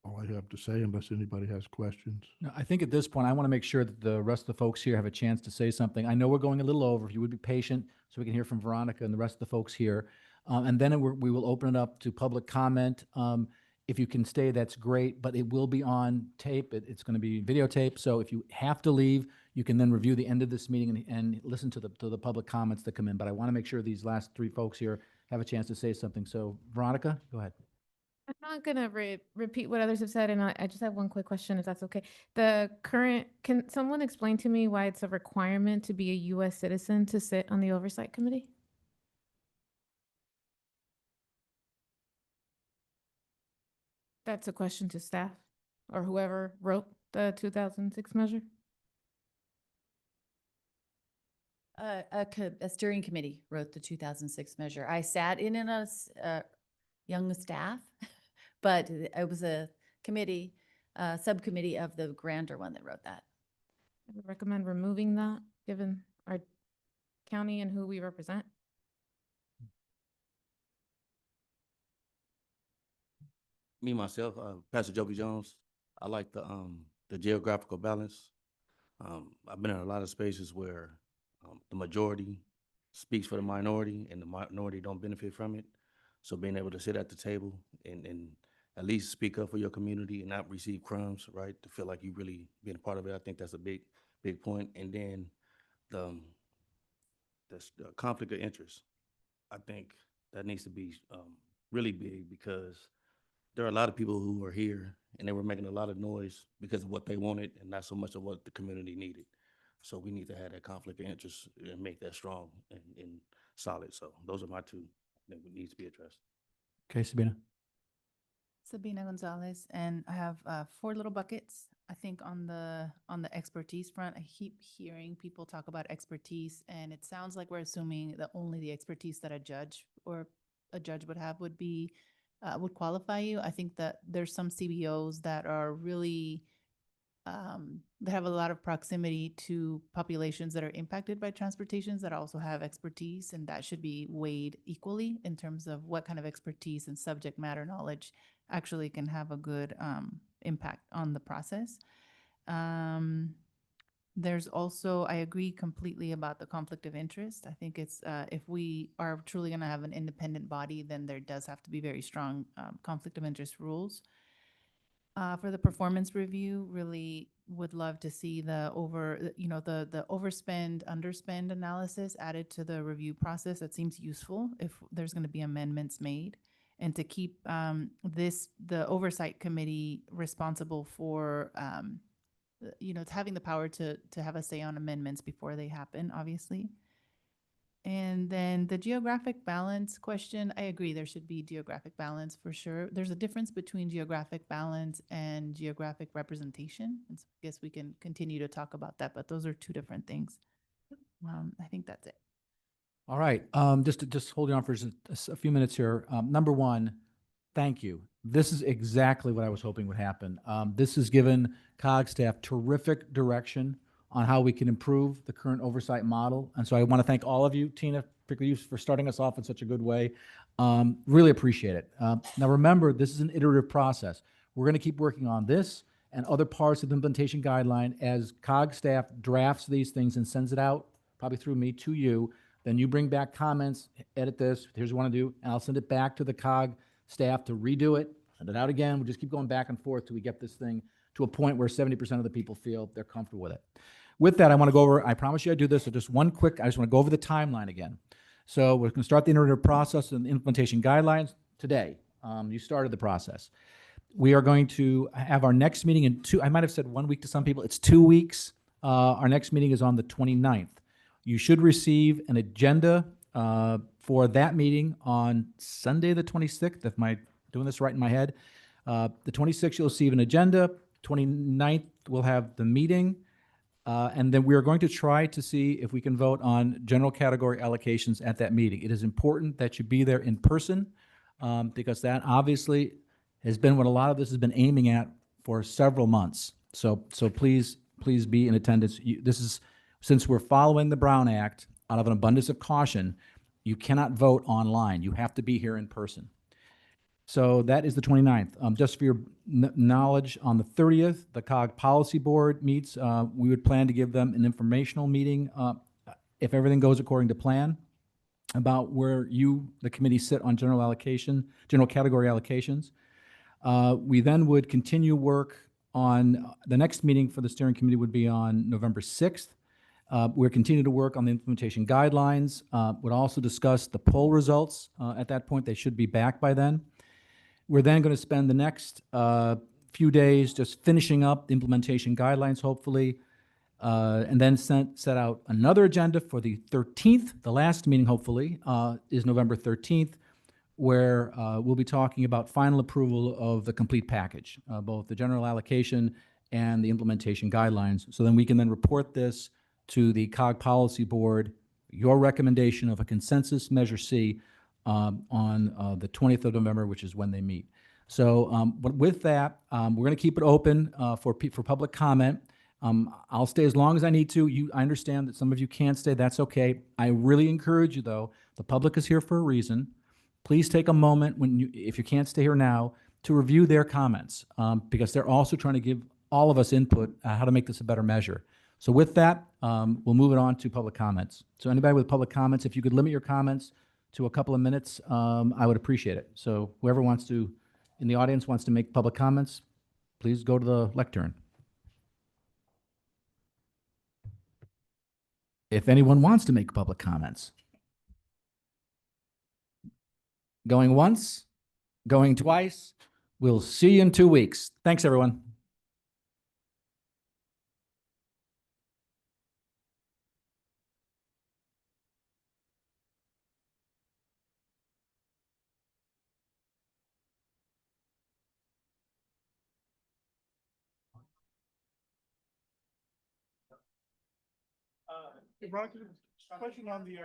all I have to say unless anybody has questions. No, I think at this point, I want to make sure that the rest of the folks here have a chance to say something. I know we're going a little over. If you would be patient so we can hear from Veronica and the rest of the folks here. And then we will open it up to public comment. If you can stay, that's great, but it will be on tape. It's going to be videotape. So if you have to leave, you can then review the end of this meeting and listen to the public comments that come in. But I want to make sure these last 3 folks here have a chance to say something. So Veronica, go ahead. I'm not gonna repeat what others have said, and I just have one quick question, if that's okay. Can someone explain to me why it's a requirement to be a U.S. citizen to sit on the oversight committee? That's a question to staff or whoever wrote the 2006 measure. A steering committee wrote the 2006 measure. I sat in a young staff, but it was a committee, subcommittee of the grander one that wrote that. I would recommend removing that, given our county and who we represent. Me, myself, Pastor Joby Jones, I like the geographical balance. I've been in a lot of spaces where the majority speaks for the minority and the minority don't benefit from it. So being able to sit at the table and at least speak up for your community and not receive crumbs, right? To feel like you really being a part of it, I think that's a big point. And then the conflict of interest, I think that needs to be really big, because there are a lot of people who are here and they were making a lot of noise because of what they wanted and not so much of what the community needed. So we need to have that conflict of interest and make that strong and solid. So those are my two that needs to be addressed. Okay, Sabina. Sabina Gonzalez, and I have 4 little buckets. I think on the expertise front, I keep hearing people talk about expertise, and it sounds like we're assuming that only the expertise that a judge or a judge would have would be would qualify you. I think that there's some CBOs that are really that have a lot of proximity to populations that are impacted by transportations that also have expertise, and that should be weighed equally in terms of what kind of expertise and subject matter knowledge actually can have a good impact on the process. There's also, I agree completely about the conflict of interest. I think it's, if we are truly going to have an independent body, then there does have to be very strong conflict of interest rules. For the performance review, really would love to see the overspend, underspend analysis added to the review process. That seems useful if there's going to be amendments made. And to keep the oversight committee responsible for having the power to have a say on amendments before they happen, obviously. And then the geographic balance question, I agree there should be geographic balance for sure. There's a difference between geographic balance and geographic representation. And so I guess we can continue to talk about that, but those are 2 different things. I think that's it. All right, just holding on for a few minutes here. Number one, thank you. This is exactly what I was hoping would happen. This has given COG staff terrific direction on how we can improve the current oversight model. And so I want to thank all of you, Tina, particularly you, for starting us off in such a good way. Really appreciate it. Now remember, this is an iterative process. We're going to keep working on this and other parts of the implementation guideline as COG staff drafts these things and sends it out, probably through me, to you. Then you bring back comments, edit this, here's what I want to do, and I'll send it back to the COG staff to redo it, send it out again. We'll just keep going back and forth till we get this thing to a point where 70% of the people feel they're comfortable with it. With that, I want to go over, I promise you I do this, so just one quick, I just want to go over the timeline again. So we're going to start the iterative process and the implementation guidelines today. You started the process. We are going to have our next meeting in I might have said 1 week to some people, it's 2 weeks. Our next meeting is on the 29th. You should receive an agenda for that meeting on Sunday, the 26th, if I'm doing this right in my head. The 26th, you'll receive an agenda. 29th, we'll have the meeting. And then we're going to try to see if we can vote on general category allocations at that meeting. It is important that you be there in person because that obviously has been what a lot of this has been aiming at for several months. So please be in attendance. This is, since we're following the Brown Act out of an abundance of caution, you cannot vote online. You have to be here in person. So that is the 29th. Just for your knowledge, on the 30th, the COG Policy Board meets. We would plan to give them an informational meeting, if everything goes according to plan, about where you, the committee, sit on general category allocations. We then would continue work on, the next meeting for the steering committee would be on November 6th. We're continuing to work on the implementation guidelines. Would also discuss the poll results at that point. They should be back by then. We're then going to spend the next few days just finishing up the implementation guidelines, hopefully, and then set out another agenda for the 13th. The last meeting, hopefully, is November 13th, where we'll be talking about final approval of the complete package, both the general allocation and the implementation guidelines. So then we can then report this to the COG Policy Board your recommendation of a consensus Measure C on the 20th of November, which is when they meet. So but with that, we're going to keep it open for public comment. I'll stay as long as I need to. I understand that some of you can't stay. That's okay. I really encourage you, though. The public is here for a reason. Please take a moment if you can't stay here now, to review their comments, because they're also trying to give all of us input how to make this a better measure. So with that, we'll move it on to public comments. So anybody with public comments, if you could limit your comments to a couple of minutes, I would appreciate it. So whoever wants to, in the audience, wants to make public comments, please go to the lectern. If anyone wants to make public comments. Going once, going twice. We'll see you in 2 weeks. Thanks, everyone. Question on the.